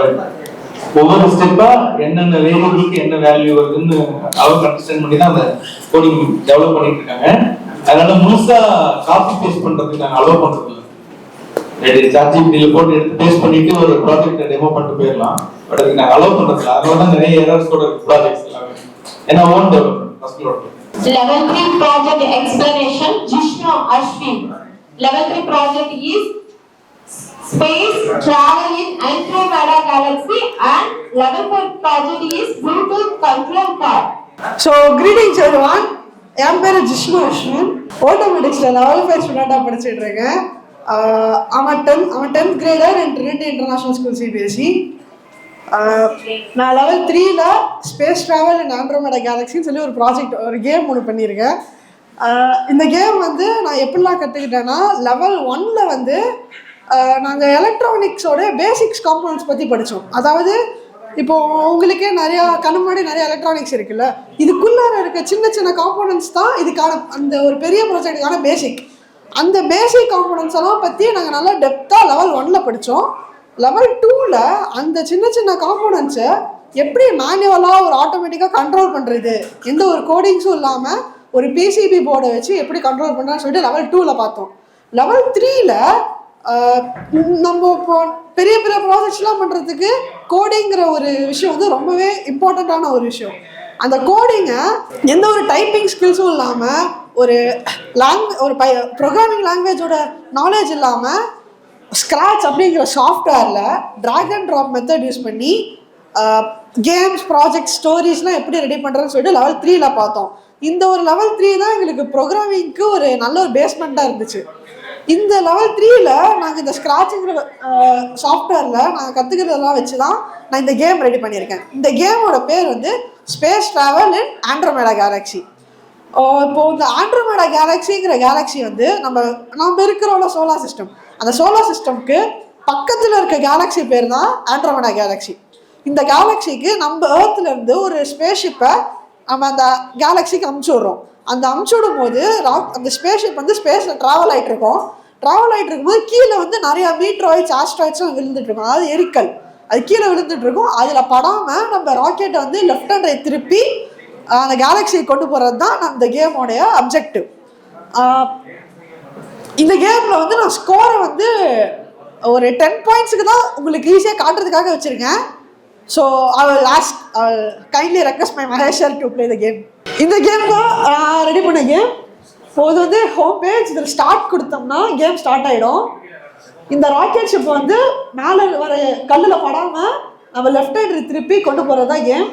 I: ஒவ்வொரு ஸ்டெப்பா என்னென்ன வேரியபிளுக்கு என்ன வேல்யூ வருதுன்னு அளவுக்கு அண்டர்ஸ்டாண்ட் பண்ணி தான் அந்த கோடிங் டெவலப் பண்ணிட்டு இருக்காங்க. அதனால முழுசா காப்பி பேஸ்ட் பண்றதுக்கு நாங்கள் அலோவ் பண்றது இல்லை. சாட்ஜிபிடியில் போட்டு எடுத்து பேஸ்ட் பண்ணிட்டு ஒரு ப்ராஜெக்ட் டெமோ பண்ணிட்டு போயிடலாம். பட் அதுக்கு நாங்கள் அலோவ் பண்றது இல்லை. அதனால தான் நிறைய எரர்ஸோட ப்ராஜெக்ட்ஸ் எல்லாமே ஏன்னா own development first
F: Level 3 project explanation, Jishnu Ashwin. Level 3 project is space travel in Andromeda galaxy, and level 4 project is Bluetooth control card.
K: So greetings everyone. என் பேர் ஜிஷ்ணு அஸ்வின். ஆட்டோமேட்டிக்ஸில் லெவல் 5 ஸ்டூடெண்ட்டாக படிச்சுட்டு இருக்கேன். அவன் 10th grader in Trinity International School CBSE. நான் லெவல் 3ல ஸ்பேஸ் ட்ராவல் இன் ஆண்ட்ரோமேடா கேலக்ஸின்னு சொல்லி ஒரு கேம் ஒன்று பண்ணியிருக்கேன். இந்த கேம் வந்து நான் எப்படிலாம் கற்றுக்கிட்டேன்னா, லெவல் 1ல வந்து நாங்கள் எலக்ட்ரானிக்ஸோட பேசிக்ஸ் காம்போனன்ட்ஸ் பற்றி படித்தோம். அதாவது இப்போது உங்களுக்கே நிறையா கண்ணு முன்னாடி நிறைய எலக்ட்ரானிக்ஸ் இருக்குல்ல, இதுக்குள்ளார இருக்க சின்ன சின்ன காம்போனன்ட்ஸ் தான் இதுக்கான அந்த ஒரு பெரிய ப்ராஜெக்டுக்கான பேசிக். அந்த பேசிக் காம்போனன்ட்ஸ் எல்லாம் பற்றி நாங்கள் நல்லா டெப்த்தாக லெவல் 1ல படித்தோம். லெவல் 2ல அந்த சின்ன சின்ன காம்போனன்ட்ஸை எப்படி மேனுவலாக ஒரு ஆட்டோமேட்டிக்காக கண்ட்ரோல் பண்ணுறது, எந்த ஒரு கோடிங்ஸும் இல்லாமல் ஒரு பிசிபி போர்டை வச்சு எப்படி கண்ட்ரோல் பண்ணுறான்னு சொல்லிட்டு லெவல் 2ல பார்த்தோம். லெவல் 3ல நம்ம இப்போ பெரிய பெரிய ப்ராஜெக்ட்ஸ்லாம் பண்ணுறதுக்கு கோடிங்கிற ஒரு விஷயம் வந்து ரொம்பவே இம்பார்ட்டண்ட்டான ஒரு விஷயம். அந்த கோடிங்கை எந்த ஒரு டைப்பிங் ஸ்கில்ஸும் இல்லாமல் ஒரு ப்ரோக்ராமிங் லாங்குவேஜோட நாலேஜ் இல்லாமல் ஸ்க்ராட்ச் அப்படிங்கிற சாஃப்ட்வேரில் drag and drop method use பண்ணி கேம்ஸ், ப்ராஜெக்ட், ஸ்டோரிஸ்லாம் எப்படி ரெடி பண்ணுறதுன்னு சொல்லிட்டு லெவல் 3ல பார்த்தோம். இந்த ஒரு லெவல் 3 தான் எங்களுக்கு ப்ரோக்ராமிங்க்கு ஒரு நல்ல ஒரு பேஸ்மெண்ட்டாக இருந்துச்சு. இந்த லெவல் 3ல நாங்கள் இந்த ஸ்க்ராட்சுங்கிற சாஃப்ட்வேரில் நாங்கள் கற்றுக்கிறதெல்லாம் வச்சு தான் நான் இந்த கேம் ரெடி பண்ணியிருக்கேன். இந்த கேமோட பேர் வந்து space travel in Andromeda Galaxy. இப்போது இந்த ஆண்ட்ரோமேடா கேலக்ஸிங்கிற கேலக்ஸி வந்து நம்ம இருக்கிறோட சோலார் சிஸ்டம், அந்த சோலார் சிஸ்டம்க்கு பக்கத்தில் இருக்க கேலக்ஸி பேர் தான் ஆண்ட்ரோமேடா கேலக்ஸி. இந்த கேலக்ஸிக்கு நம்ம ஏர்த்லேருந்து ஒரு ஸ்பேஸ்ஷிப்பை நம்ம அந்த கேலக்ஸிக்கு அமுச்சு விட்றோம். அந்த அமுச்சு விடும் போது அந்த ஸ்பேஸ்ஷிப் வந்து ஸ்பேஸில் ட்ராவல் ஆகிட்டு இருக்கும். ட்ராவல் ஆகிட்டு இருக்கும்போது கீழே வந்து நிறையா மீட்ராய்ட்ஸ், ஆஸ்ட்ராய்ட்ஸும் விழுந்துட்டு இருக்கும். அதாவது எரிக்கல் அது கீழே விழுந்துட்டு இருக்கும். அதில் படாமல் நம்ம ராக்கெட்டை வந்து லெஃப்ட் ஹேண்ட் ரைட் திருப்பி அந்த கேலக்ஸியை கொண்டு போகிறது தான் இந்த கேமோடைய அப்ஜெக்டிவ். இந்த கேமில் வந்து நான் ஸ்கோரை வந்து ஒரு 10 பாயிண்ட்ஸுக்கு தான் உங்களுக்கு ஈஸியாக காட்டுறதுக்காக வச்சுருக்கேன். So I will kindly request my மகேஷர் டு ப்ளே த கேம். இந்த கேம் தான் ரெடி பண்ண கேம். ஸோ இது வந்து ஹோம் பேஜ். இதில் ஸ்டார்ட் கொடுத்தோம்னா கேம் ஸ்டார்ட் ஆகிடும். இந்த ராக்கெட் ஷிப் வந்து மேலே வர கல்லில் படாமல் நம்ம லெஃப்ட் ஹேண்ட் திருப்பி கொண்டு போகிறது தான் கேம்.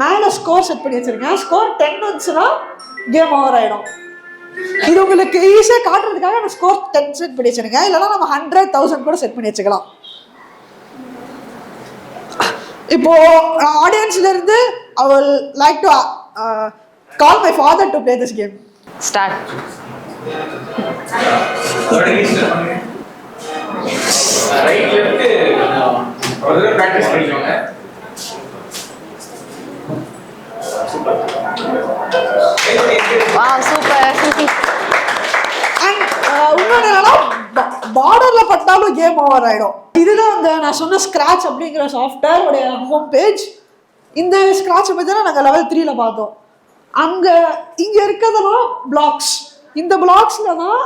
K: மேலே ஸ்கோர் செட் பண்ணி வச்சுருக்கேன். ஸ்கோர் 10 வந்துச்சுன்னா கேம் ஓவர் ஆகிடும். இது உங்களுக்கு ஈஸியாக காட்டுறதுக்காக நம்ம ஸ்கோர் 10 செட் பண்ணி வச்சுருக்கேன். இல்லைனா நம்ம 100,000 கூட செட் பண்ணி வச்சுக்கலாம். இப்போ ஆடியன்ஸ்லேருந்து I will like to call my father to play this game.
D: Start.
I: Right left ஒரு தடவை பிராக்டீஸ் பண்ணிக்கோங்க.
D: Wow, super.
K: அண்ட் இன்னொன்று என்னன்னா, பார்டர்ல பட்டாலும் கேம் ஓவர் ஆகிடும். இதுதான் அந்த நான் சொன்ன ஸ்க்ராட்ச் அப்படிங்கிற சாஃப்ட்வேர் உடைய ஹோம் பேஜ். இந்த ஸ்க்ராட்சை பற்றி தான் நாங்கள் லெவல் 3ல பார்த்தோம். இங்கே இருக்கிறதெல்லாம் பிளாக்ஸ். இந்த பிளாக்ஸில் தான்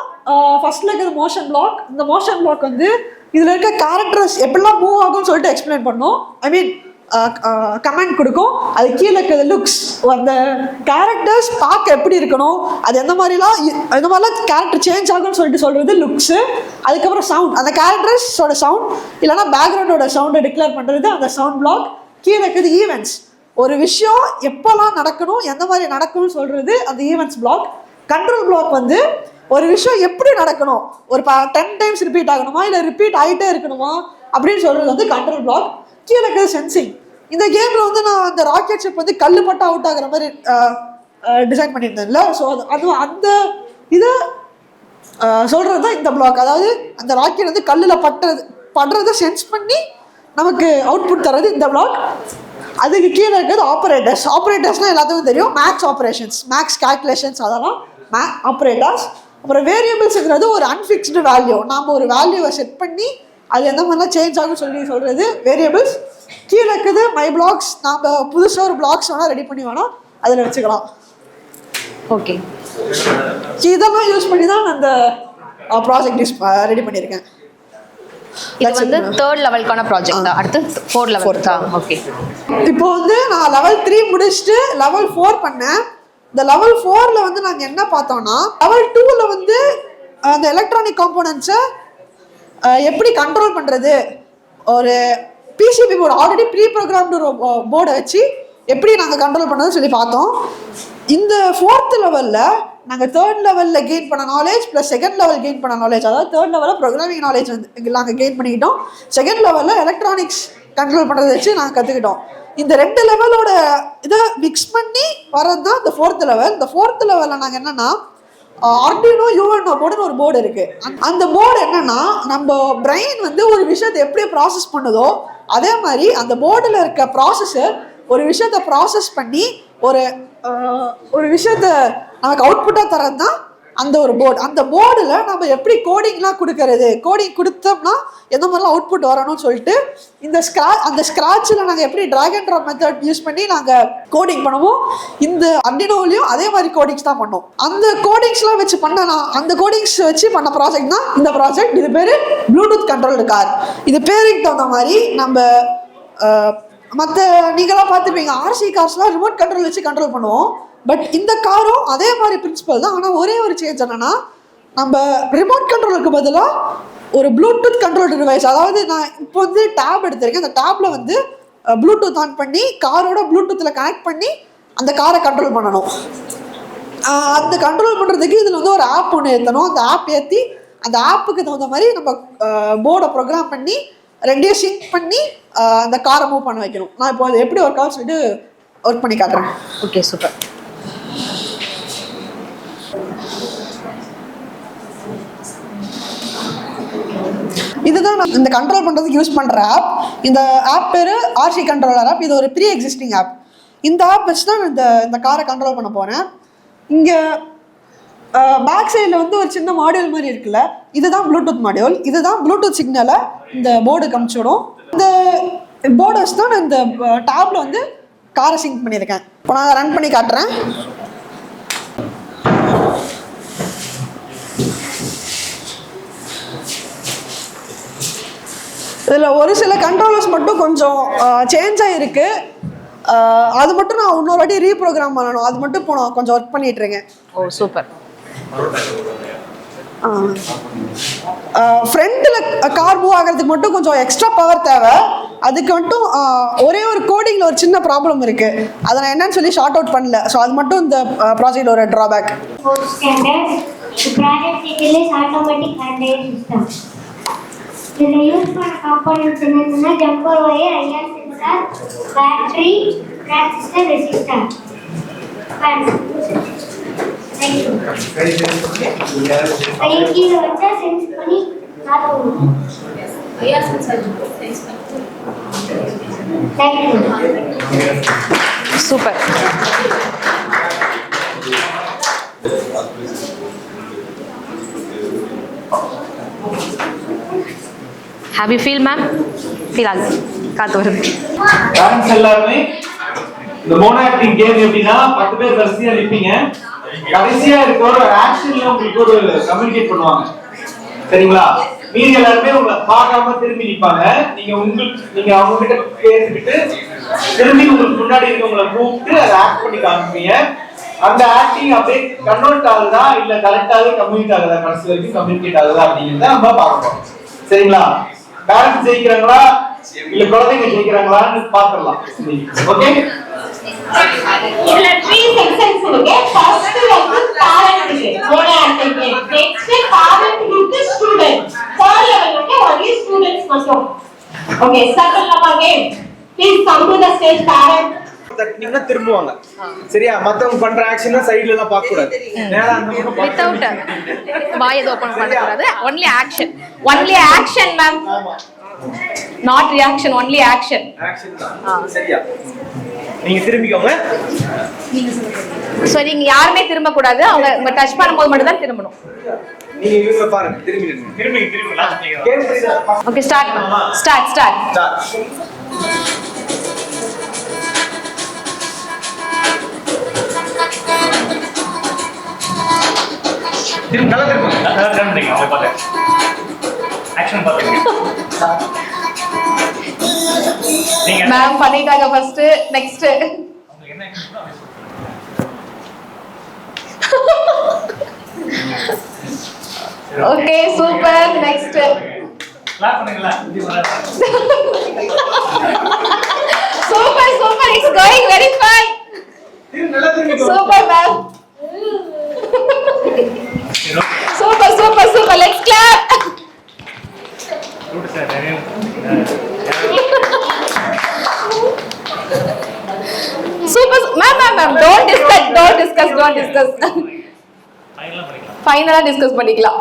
K: ஃபர்ஸ்ட்ல இருக்கிறது மோஷன் பிளாக். இந்த மோஷன் பிளாக் வந்து இதில் இருக்க கேரக்டர்ஸ் எப்படிலாம் மூவ் ஆகும்னு சொல்லிட்டு எக்ஸ்பிளைன் பண்ணோம். ஐ மீன் கமெண்ட் கொடுக்கும். அது கீழே இருக்கிறது லுக்ஸ், அந்த கேரக்டர்ஸ் பார்க்க எப்படி இருக்கணும், அது எந்த மாதிரிலாம் கேரக்டர் சேஞ்ச் ஆகும்னு சொல்லிட்டு சொல்கிறது லுக்ஸு. அதுக்கப்புறம் சவுண்ட், அந்த கேரக்டர்ஸோட சவுண்ட் இல்லைனா பேக்ரவுண்டோட சவுண்டை டிக்ளேர் பண்ணுறது அந்த சவுண்ட் பிளாக். கீழே இருக்கிறது ஈவெண்ட்ஸ், ஒரு விஷயம் எப்போல்லாம் நடக்கணும், எந்த மாதிரி நடக்கணும்னு சொல்கிறது அந்த ஈவெண்ட்ஸ் பிளாக். கண்ட்ரோல் பிளாக் வந்து ஒரு விஷயம் எப்படி நடக்கணும், ஒரு 10 டைம்ஸ் ரிப்பீட் ஆகணுமா இல்லை ரிப்பீட் ஆகிட்டே இருக்கணுமா அப்படின்னு சொல்கிறது வந்து கண்ட்ரோல் பிளாக். கீழே இருக்கிறது சென்சிங். இந்த கேமில் வந்து நான் அந்த ராக்கெட் ஷிப் வந்து கல் பட்டு அவுட் ஆகிற மாதிரி டிசைன் பண்ணியிருந்தேன்ல. ஸோ அந்த இதை சொல்கிறது தான் இந்த பிளாக். அதாவது அந்த ராக்கெட் வந்து கல்லில் படுறதை சென்ஸ் பண்ணி நமக்கு அவுட்புட் தர்றது இந்த பிளாக். அதுக்கு கீழே இருக்கிறது ஆப்ரேட்டர்ஸ். ஆப்ரேட்டர்ஸ்னால் எல்லாத்துக்கும் தெரியும், மேக்ஸ் ஆப்ரேஷன்ஸ், மேக்ஸ் கேல்குலேஷன்ஸ், அதெல்லாம் ஆப்ரேட்டர்ஸ். அப்புறம் வேரியபிள்ஸுங்கிறது ஒரு அன்ஃபிக்ஸ்டு வேல்யூ. நாம் ஒரு வேல்யூவை செட் பண்ணி அது எந்த மாதிரிலாம் சேஞ்ச் ஆகும் சொல்கிறது வேரியபிள்ஸ். கீழே இருக்குது மை பிளாக்ஸ். நாம் புதுசாக ஒரு பிளாக்ஸ் வேணால் ரெடி பண்ணி வேணால் அதில் வச்சுக்கலாம்.
D: ஓகே,
K: இதெல்லாம் யூஸ் பண்ணி தான் நான் அந்த ப்ராஜெக்ட் ரெடி பண்ணியிருக்கேன்.
D: இது வந்து 3rd லெவலுக்கான ப்ராஜெக்ட் தான். அடுத்து 4th லெவல் தான். ஓகே,
K: இப்போ வந்து நான் லெவல் 3 முடிச்சுட்டு லெவல் 4 பண்ணேன். இந்த லெவல் 4ல வந்து நாங்கள் என்ன பார்த்தோம்னா, லெவல் 2ல வந்து அந்த எலக்ட்ரானிக் காம்போனன்ட்ஸை எப்படி கண்ட்ரோல் பண்ணுறது, ஒரு PCB board already pre programmed ஒரு போர்டை வச்சு எப்படி நாங்கள் கண்ட்ரோல் பண்ணுறதுன்னு சொல்லி பார்த்தோம். இந்த 4th லெவலில் நாங்கள் 3rd லெவலில் கெயின் பண்ண knowledge plus 2nd level gain பண்ண நாலேஜ், அதாவது 3rd லெவலில் ப்ரோக்ராமிங் நாலேஜ் வந்து நாங்கள் கெயின் பண்ணிக்கிட்டோம். 2nd லெவலில் எலக்ட்ரானிக்ஸ் கண்ட்ரோல் பண்ணுறதை வச்சு நாங்கள் கற்றுக்கிட்டோம். இந்த 2 லெவலோட இதை மிக்ஸ் பண்ணி வர்றது தான் இந்த 4th லெவல். இந்த 4th லெவலில் நாங்கள் என்னென்னா ஆர்டினோ யூஎன்ஓ போர்டுன்னு ஒரு போர்டு இருக்குது. அந்த போர்டு என்னென்னா, நம்ம பிரெயின் வந்து ஒரு விஷயத்தை எப்படி ப்ராசஸ் பண்ணுதோ அதே மாதிரி அந்த போர்டில் இருக்க ப்ராசஸர் ஒரு விஷயத்தை ப்ராசஸ் பண்ணி ஒரு விஷயத்த நமக்கு அவுட்புட்டாக தரது தான் அந்த ஒரு போர்டு. அந்த போர்டில் நம்ம எப்படி கோடிங்லாம் கொடுக்கறது, கோடிங் கொடுத்தோம்னா எந்த மாதிரிலாம் அவுட்புட் வரணும்னு சொல்லிட்டு அந்த ஸ்க்ராட்சில் நாங்கள் எப்படி drag and drop method use பண்ணி நாங்கள் கோடிங் பண்ணுவோம். இந்த அர்டினோவிலையும் அதே மாதிரி கோடிங்ஸ் தான் பண்ணோம். அந்த கோடிங்ஸ்லாம் வச்சு அந்த கோடிங்ஸ் வச்சு பண்ண ப்ராஜெக்ட் தான் இந்த ப்ராஜெக்ட். இது பேர் ப்ளூடூத் கண்ட்ரோல்டு கார். இது பேருக்கு தகுந்த மாதிரி நம்ம மற்ற நீங்களாம் பார்த்துருப்பீங்க, ஆர்சி கார்ஸ்லாம் ரிமோட் கண்ட்ரோல் வச்சு கண்ட்ரோல் பண்ணுவோம். பட் இந்த காரும் அதே மாதிரி பிரின்சிபல் தான். ஆனால் ஒரே ஒரு சேஞ்ச் என்னன்னா, நம்ம ரிமோட் கண்ட்ரோலுக்கு பதிலாக ஒரு ப்ளூடூத் கண்ட்ரோல் டிவைஸ், அதாவது நான் இப்போ வந்து டேப் எடுத்திருக்கேன். அந்த டேப்பில் வந்து ப்ளூடூத் ஆன் பண்ணி காரோட ப்ளூடூத்தில் கனெக்ட் பண்ணி அந்த காரை கண்ட்ரோல் பண்ணணும். அந்த கண்ட்ரோல் பண்ணுறதுக்கு இதில் வந்து ஒரு ஆப் ஒன்று ஏற்றணும். அந்த ஆப் ஏற்றி அந்த ஆப்புக்கு தகுந்த மாதிரி நம்ம போர்டை ப்ரோக்ராம் பண்ணி ரெண்டையும் சிங்க் பண்ணி அந்த காரை மூவ் பண்ண வைக்கணும். நான் இப்போ அது எப்படி ஒர்க் ஆகும்னு சொல்லிட்டு ஒர்க் பண்ணி காட்டுறேன்.
D: Okay, super.
K: இதுதான் நான் இந்த கண்ட்ரோல் பண்ணுறதுக்கு யூஸ் பண்ணுற ஆப். இந்த ஆப் பேர் ஆர்சி கண்ட்ரோலர் ஆப். இது ஒரு ப்ரீ எக்ஸிஸ்டிங் ஆப். இந்த ஆப் வச்சு தான் இந்த காரை கண்ட்ரோல் பண்ண போகிறேன். இங்கே பேக் சைடில் வந்து ஒரு சின்ன மாடியூல் மாதிரி இருக்குல்ல, இதுதான் ப்ளூடூத் மாடியூல். இதுதான் ப்ளூடூத் சிக்னலை இந்த போர்டுக்கு அனுப்பிச்சுடும். இந்த போர்டை வச்சு தான் நான் இந்த டேப்பில் வந்து காரை சிங்க் பண்ணியிருக்கேன். இப்போ நான் ரன் பண்ணி காட்டுறேன். இதில் ஒரு சில கண்ட்ரோலர்ஸ் மட்டும் கொஞ்சம் சேஞ்ச் ஆகிருக்கு. அது மட்டும் நான் இன்னொரு வாட்டி ரீப்ரோக்ராம் பண்ணணும். அது மட்டும் இப்போ நான் கொஞ்சம் ஒர்க் பண்ணிகிட்ருக்கேன்.
D: ஓ, சூப்பர்.
K: ஃப்ரண்ட்டில் கார் மூவ் ஆகிறதுக்கு மட்டும் கொஞ்சம் எக்ஸ்ட்ரா பவர் தேவை. அதுக்கு மட்டும் ஒரே ஒரு கோடிங்கில் ஒரு சின்ன ப்ராப்ளம் இருக்குது. அதை நான் என்னன்னு சொல்லி ஷார்ட் அவுட் பண்ணல. ஸோ அது மட்டும் இந்த ப்ராஜெக்ட் ஒரு ட்ராபேக்.
C: இதில் யூஸ் பண்ண காம்போனன்ட்ஸ் என்னென்னா jumper wire, IR sensor, battery, transistor, resistor. கீழே வச்சா சென்ஸ் பண்ணி IR sensor
D: super. Have you feel, ma'am? Feel ஆகுது, காத்து வருது.
I: பேரண்ட்ஸ் எல்லாருமே இந்த மோனோ ஆக்டிங் கேம் எப்படின்னா 10 பேர் வரிசையா நிப்பீங்க. கடைசியா இருக்க ஒரு ஆக்ஷன்ல உங்களுக்கு ஒரு கம்யூனிகேட் பண்ணுவாங்க, சரிங்களா? மீதி எல்லாருமே உங்களை பார்க்காம திரும்பி நிப்பாங்க. நீங்க அவங்க கிட்ட பேசிக்கிட்டு திரும்பி உங்களுக்கு முன்னாடி இருக்கவங்களை கூப்பிட்டு அதை ஆக்ட் பண்ணி காமிப்பீங்க. அந்த ஆக்டிங் அப்படியே கன்வெர்ட் ஆகுதா இல்ல கரெக்டாவே கம்யூனிகேட் ஆகுதா, கடைசி வரைக்கும் கம்யூனிகேட் ஆகுதா அப்படிங்கிறத நம்ம பார்க்கணும், சரிங்களா? பேரண்ட்ஸ் ஜெயிக்கிறாங்களா இல்ல குழந்தைங்க ஜெயிக்கிறாங்களான்னு பாத்துடலாம். ஓகே,
F: இதுல 3 செக்ஷன்ஸ் இருக்கு. ஃபர்ஸ்ட் வந்து பேரண்ட் இருக்கு, mono acting game. Next parent with student. Third level வந்து ஒன்லி ஸ்டூடண்ட்ஸ் மட்டும். ஓகே, ஸ்டார்ட் பண்ணலாமா game? Please come to the stage parent.
G: தட்டினீங்கன்னா திரும்புவாங்க, சரியா? மத்தவங்க பண்ற ஆக்ஷன்ல சைடுல எல்லாம் பார்க்க கூடாது. நேரா அந்த பக்கம்
D: வித்அவுட் வாய் எது ஓபன் பண்ண கூடாது. Only action, only action ma'am. Not reaction, only action.
G: Action தான், சரியா? நீங்க திரும்பிக்கோங்க.
D: சோ நீங்க யாருமே திரும்ப கூடாது. அவங்க டச் பண்ணும்போது மட்டும் தான் திரும்பணும்.
G: நீங்க இவங்க பாருங்க, திரும்பிடுங்க.
I: திரும்பி லாஸ்ட் நீங்க.
D: Okay, start.
G: திரும்ப நல்லா திரும்ப அவங்க பார்த்தேன் ஆக்ஷன் பாத்துங்க நீங்க
D: மேம் பண்ணிட்டாங்க ஃபர்ஸ்ட் நெக்ஸ்ட்
G: உங்களுக்கு என்ன
D: ஓகே சூப்பர் நெக்ஸ்ட்
G: கிளாப் பண்ணுங்களா
D: super super it's going very fun
G: நல்லா திரும்ப
D: super ma'am super super super let's clap super ma'am don't discuss ஃபைனலா டிஸ்கஸ் பண்ணிக்கலாம்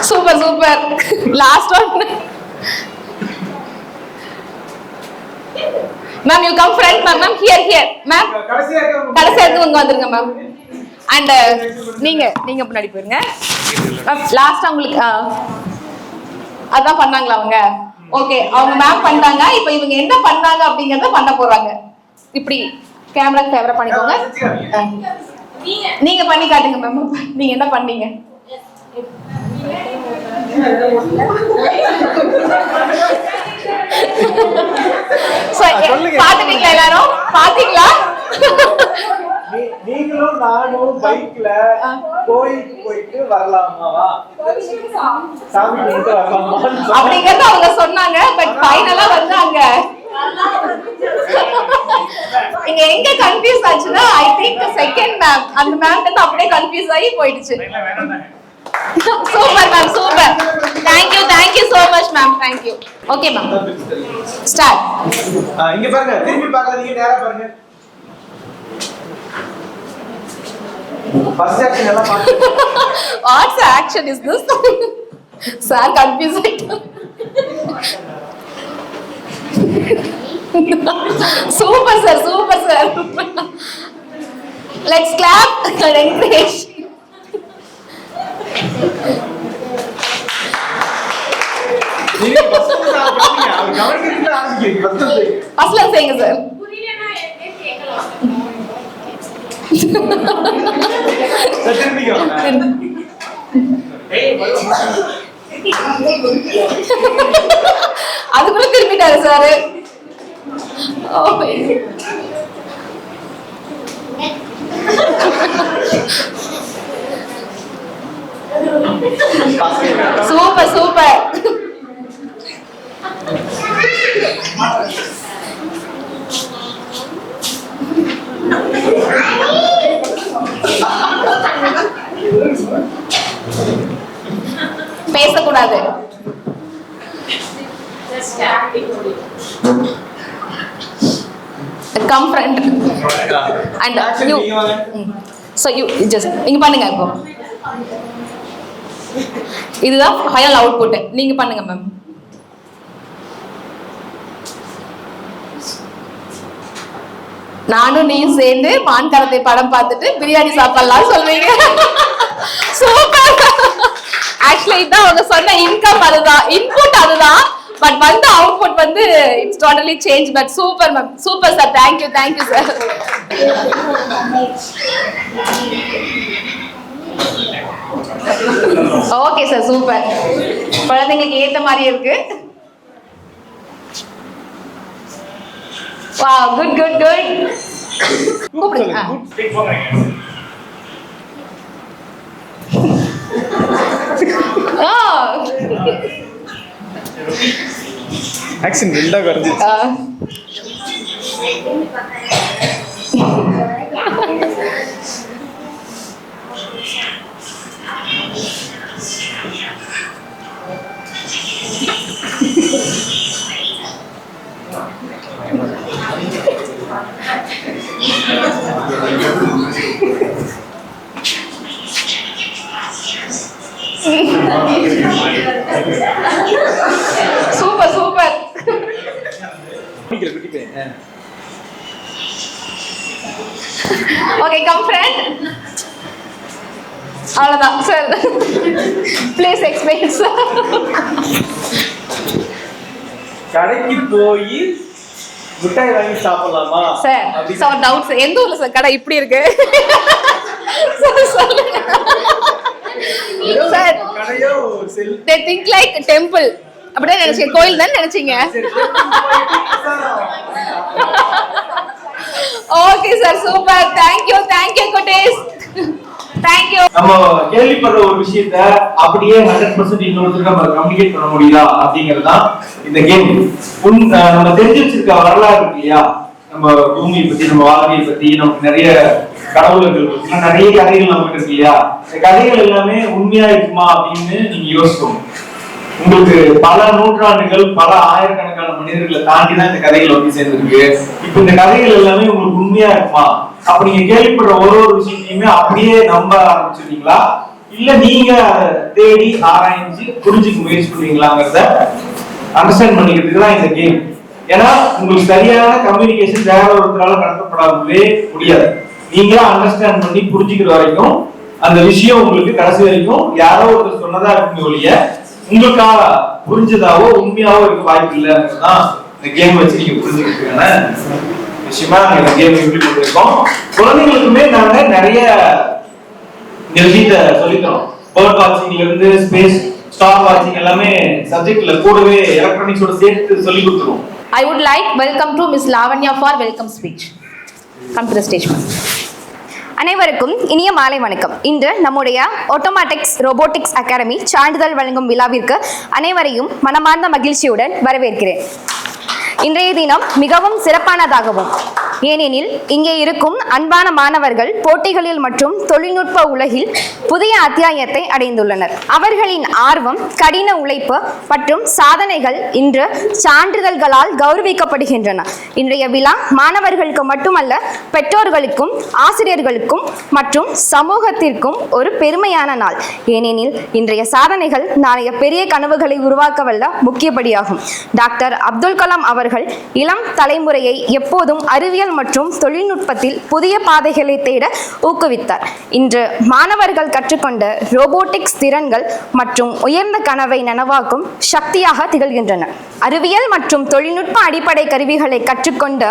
D: super super last one ma'am you come front ma'am here ma'am கடைசியா இங்க வந்துருங்க மேம் அண்ட் நீங்க முன்னாடி போயிருங்க மேம் லாஸ்டா உங்களுக்கு அதான் பண்ணாங்களா அவங்க ஓகே அவங்க மேம் பண்ணாங்க இப்போ இவங்க என்ன பண்ணாங்க அப்படிங்கறத பண்ண போறாங்க இப்படி கேமரா ஃபேவரா பண்ணிக்கோங்க நீங்க பண்ணி காட்டுங்க மேம் நீங்க என்ன பண்ணீங்க பாத்துட்டீங்களா எல்லாரும் பாத்தீங்களா
G: நீங்களும் நானும் பைக்ல கோயிலுக்கு போயிட்டு வரலாமாவா சாமி கும்பிட்டு வரலாமா
D: அப்படிங்கறத அவங்க சொன்னாங்க பட் ஃபைனலா வந்து அங்க இங்க எங்க கன்ஃபியூஸ் ஆச்சுன்னா ஐ திங்க் செகண்ட் மேம் அந்த மேம் கிட்ட அப்படியே கன்ஃபியூஸ் ஆகி போயிடுச்சு super ma'am super thank you so much ma'am thank you okay ma'am start
G: இங்க பாருங்க திருப்பி பார்க்காதீங்க நேரா பாருங்க ஃபர்ஸ்ட் ஆக்ஷன் எல்லாம் பாருங்க
D: what's action is this sir confuse ஆயிட்டாங்க super sir let's clap and encourage
G: நீங்க ஃபர்ஸ்ட் நான் பண்ணீங்க அவர் கவனிக்கிறதுல ஆரம்பிங்க
D: ஃபர்ஸ்ட்ல செய்யுங்க சார் அது கூட திரும்பிட்டாரு சார் சூப்பர் பேசக்கூடாது come friend and you so you just நீங்க பண்ணுங்க இப்போ இதுதான் ஃபைனல் அவுட்புட் நீங்க பண்ணுங்க மேம் நானும் நீயும் சேர்ந்து மான்கரத்தை படம் பார்த்துட்டு பிரியாணி சாப்பிடலாம் சொல்றீங்க சூப்பர் ஆக்சுவலி இதான் அவங்க சொன்ன இன்கம் அதுதான் இன்புட் அதுதான் பட் வந்து அவுட்புட் வந்து it's totally change but super ma'am super sir thank you sir okay sir super குழந்தைங்களுக்கு ஏத்த மாதிரி இருக்கு Wow, good. கூப்பிடுங்க.
G: ஆக்ஷன் ரெண்டா வருது.
D: சூப்பர் ஓகே கம் ஃப்ரெண்ட் அவ்வளவுதான் சார் ப்ளீஸ் எக்ஸ்பிளைன் சார்
G: கடைக்கு போய் மிட்டாய் வாங்கி சாப்பிடலாமா
D: சார் டவுட்ஸ் எந்த ஊர்ல சார் கடை இப்படி இருக்கு சார்
G: கடையோ செல்
D: they think like temple அப்படியே நினைச்சீங்க கோயில் தான் நினைச்சீங்க ஓகே சார் சூப்பர் தேங்க்யூ குட்டீஸ் தேங்க்யூ
I: நம்ம கேள்விப்படுற ஒரு விஷயத்த அப்படியே 100% இன்னொருத்தருக்கு நம்ம கம்யூனிகேட் பண்ண முடியுதா அப்படிங்கிறது தான் இந்த கேம். நம்ம தெரிஞ்சு வச்சிருக்க வரலாறு இருக்கு இல்லையா, நம்ம பூமியை பத்தி, நம்ம வாழ்க்கையை பத்தி, நமக்கு நிறைய கடவுள்கள் பத்தி நிறைய கதைகள் நமக்கு இருக்கு இல்லையா. இந்த கதைகள் எல்லாமே உண்மையா இருக்குமா அப்படின்னு நீங்க யோசிக்கணும். உங்களுக்கு பல நூற்றாண்டுகள், பல ஆயிரக்கணக்கான மனிதர்களை தாண்டி தான் இந்த கதைகள் வந்து சேர்ந்துருக்கு. இப்ப இந்த கதைகள் எல்லாமே உங்களுக்கு உண்மையா இருக்குமா? அப்ப நீங்க கேள்விப்படுற ஒரு விஷயத்தையுமே அப்படியே நம்ப ஆரம்பிச்சிருக்கீங்களா, இல்ல நீங்க தேடி ஆராய்ஞ்சு புரிஞ்சுக்க முயற்சி பண்ணுவீங்களாங்கிறத அண்டர்ஸ்டாண்ட் பண்ணிக்கிறதுக்கு தான் இந்த கேம். ஏன்னா உங்களுக்கு சரியான கம்யூனிகேஷன் வேற ஒருத்தரால நடத்தப்படாமவே முடியாது. நீங்களா அண்டர்ஸ்டாண்ட் பண்ணி புரிஞ்சுக்கிற வரைக்கும் அந்த விஷயம் உங்களுக்கு கடைசி வரைக்கும் யாரோ ஒருத்தர் சொன்னதா இருக்குமே ஒழிய உங்களுக்கா புரிஞ்சதாவோ உண்மையாவோ இருக்க வாய்ப்பு இல்லைன்றதுதான் இந்த கேம் வச்சு நீங்க புரிஞ்சுக்கிட்டுக்கான விஷயமா இந்த கேம் இம்ப்ளிமெண்ட் பண்ணிருக்கோம். குழந்தைங்களுக்குமே நாங்க நிறைய இந்த விஷயத்த சொல்லித்தரோம். பேர்ட் வாட்சிங்ல இருந்து ஸ்பேஸ் ஸ்டார் வாட்சிங் எல்லாமே சப்ஜெக்ட்ல கூடவே எலக்ட்ரானிக்ஸோட சேர்த்து சொல்லி கொடுத்துருவோம்.
D: I would like welcome to Miss Lavanya for welcome speech. Come to the stage.
E: அனைவருக்கும் இனிய மாலை வணக்கம். இன்று நம்முடைய ஆட்டோமேட்டிக்ஸ் ரோபோட்டிக்ஸ் அகாடமி சான்றிதழ் வழங்கும் விழாவிற்கு அனைவரையும் மனமார்ந்த மகிழ்ச்சியுடன் வரவேற்கிறேன். இன்றைய தினம் மிகவும் சிறப்பானதாகவும், ஏனெனில் இங்கே இருக்கும் அன்பான மாணவர்கள் போட்டிகளில் மற்றும் தொழில்நுட்ப உலகில் புதிய அத்தியாயத்தை அடைந்துள்ளனர். அவர்களின் ஆர்வம், கடின உழைப்பு மற்றும் சாதனைகள் இன்று சான்றிதழ்களால் கௌரவிக்கப்படுகின்றன. இன்றைய விழா மாணவர்களுக்கு மட்டுமல்ல, பெற்றோர்களுக்கும், ஆசிரியர்களுக்கும் மற்றும் சமூகத்திற்கும் ஒரு பெருமையான நாள். ஏனெனில் இன்றைய சாதனைகள் நாளைய பெரிய கனவுகளை உருவாக்கவல்ல முக்கியப்படியாகும். டாக்டர் அப்துல் கலாம் அவர்கள் இளம் தலைமுறையை எப்போதும் அறிவியல் மற்றும் தொழில்நுட்பத்தில் புதிய பாதைகளை தேட ஊக்குவித்தார். இன்று மாணவர்கள் கற்றுக்கொண்ட ரோபோட்டிக்ஸ் திறன்கள் மற்றும் உயர்ந்த கனவை நனவாக்கும் சக்தியாக திகழ்கின்றன. அறிவியல் மற்றும் தொழில்நுட்ப அடிப்படை கருவிகளை கற்றுக்கொண்ட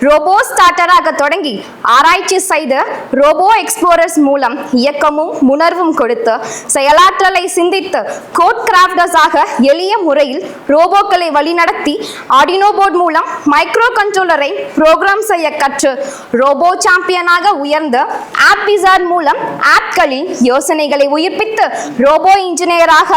E: ரோபோ ஸ்டார்டராக தொடங்கி ஆராய்ச்சி செய்த ரோபோ எக்ஸ்ப்ளோரர்ஸ் மூலம் இயக்கமும் உணர்வும் கொடுத்து செயலாற்றலை சிந்தித்து கோட் கிராஃப்டர்ஸாக எளிய முறையில் ரோபோக்களை வழிநடத்தி ஆர்டினோ போர்ட் மூலம் மைக்ரோ கண்ட்ரோலரை புரோகிராம் செய்ய கற்று ரோபோ சாம்பியனாக உயர்ந்த ஆப் விசார்ட் மூலம் ஆப்களில் யோசனைகளை உயிர்ப்பித்து ரோபோ இன்ஜினியராக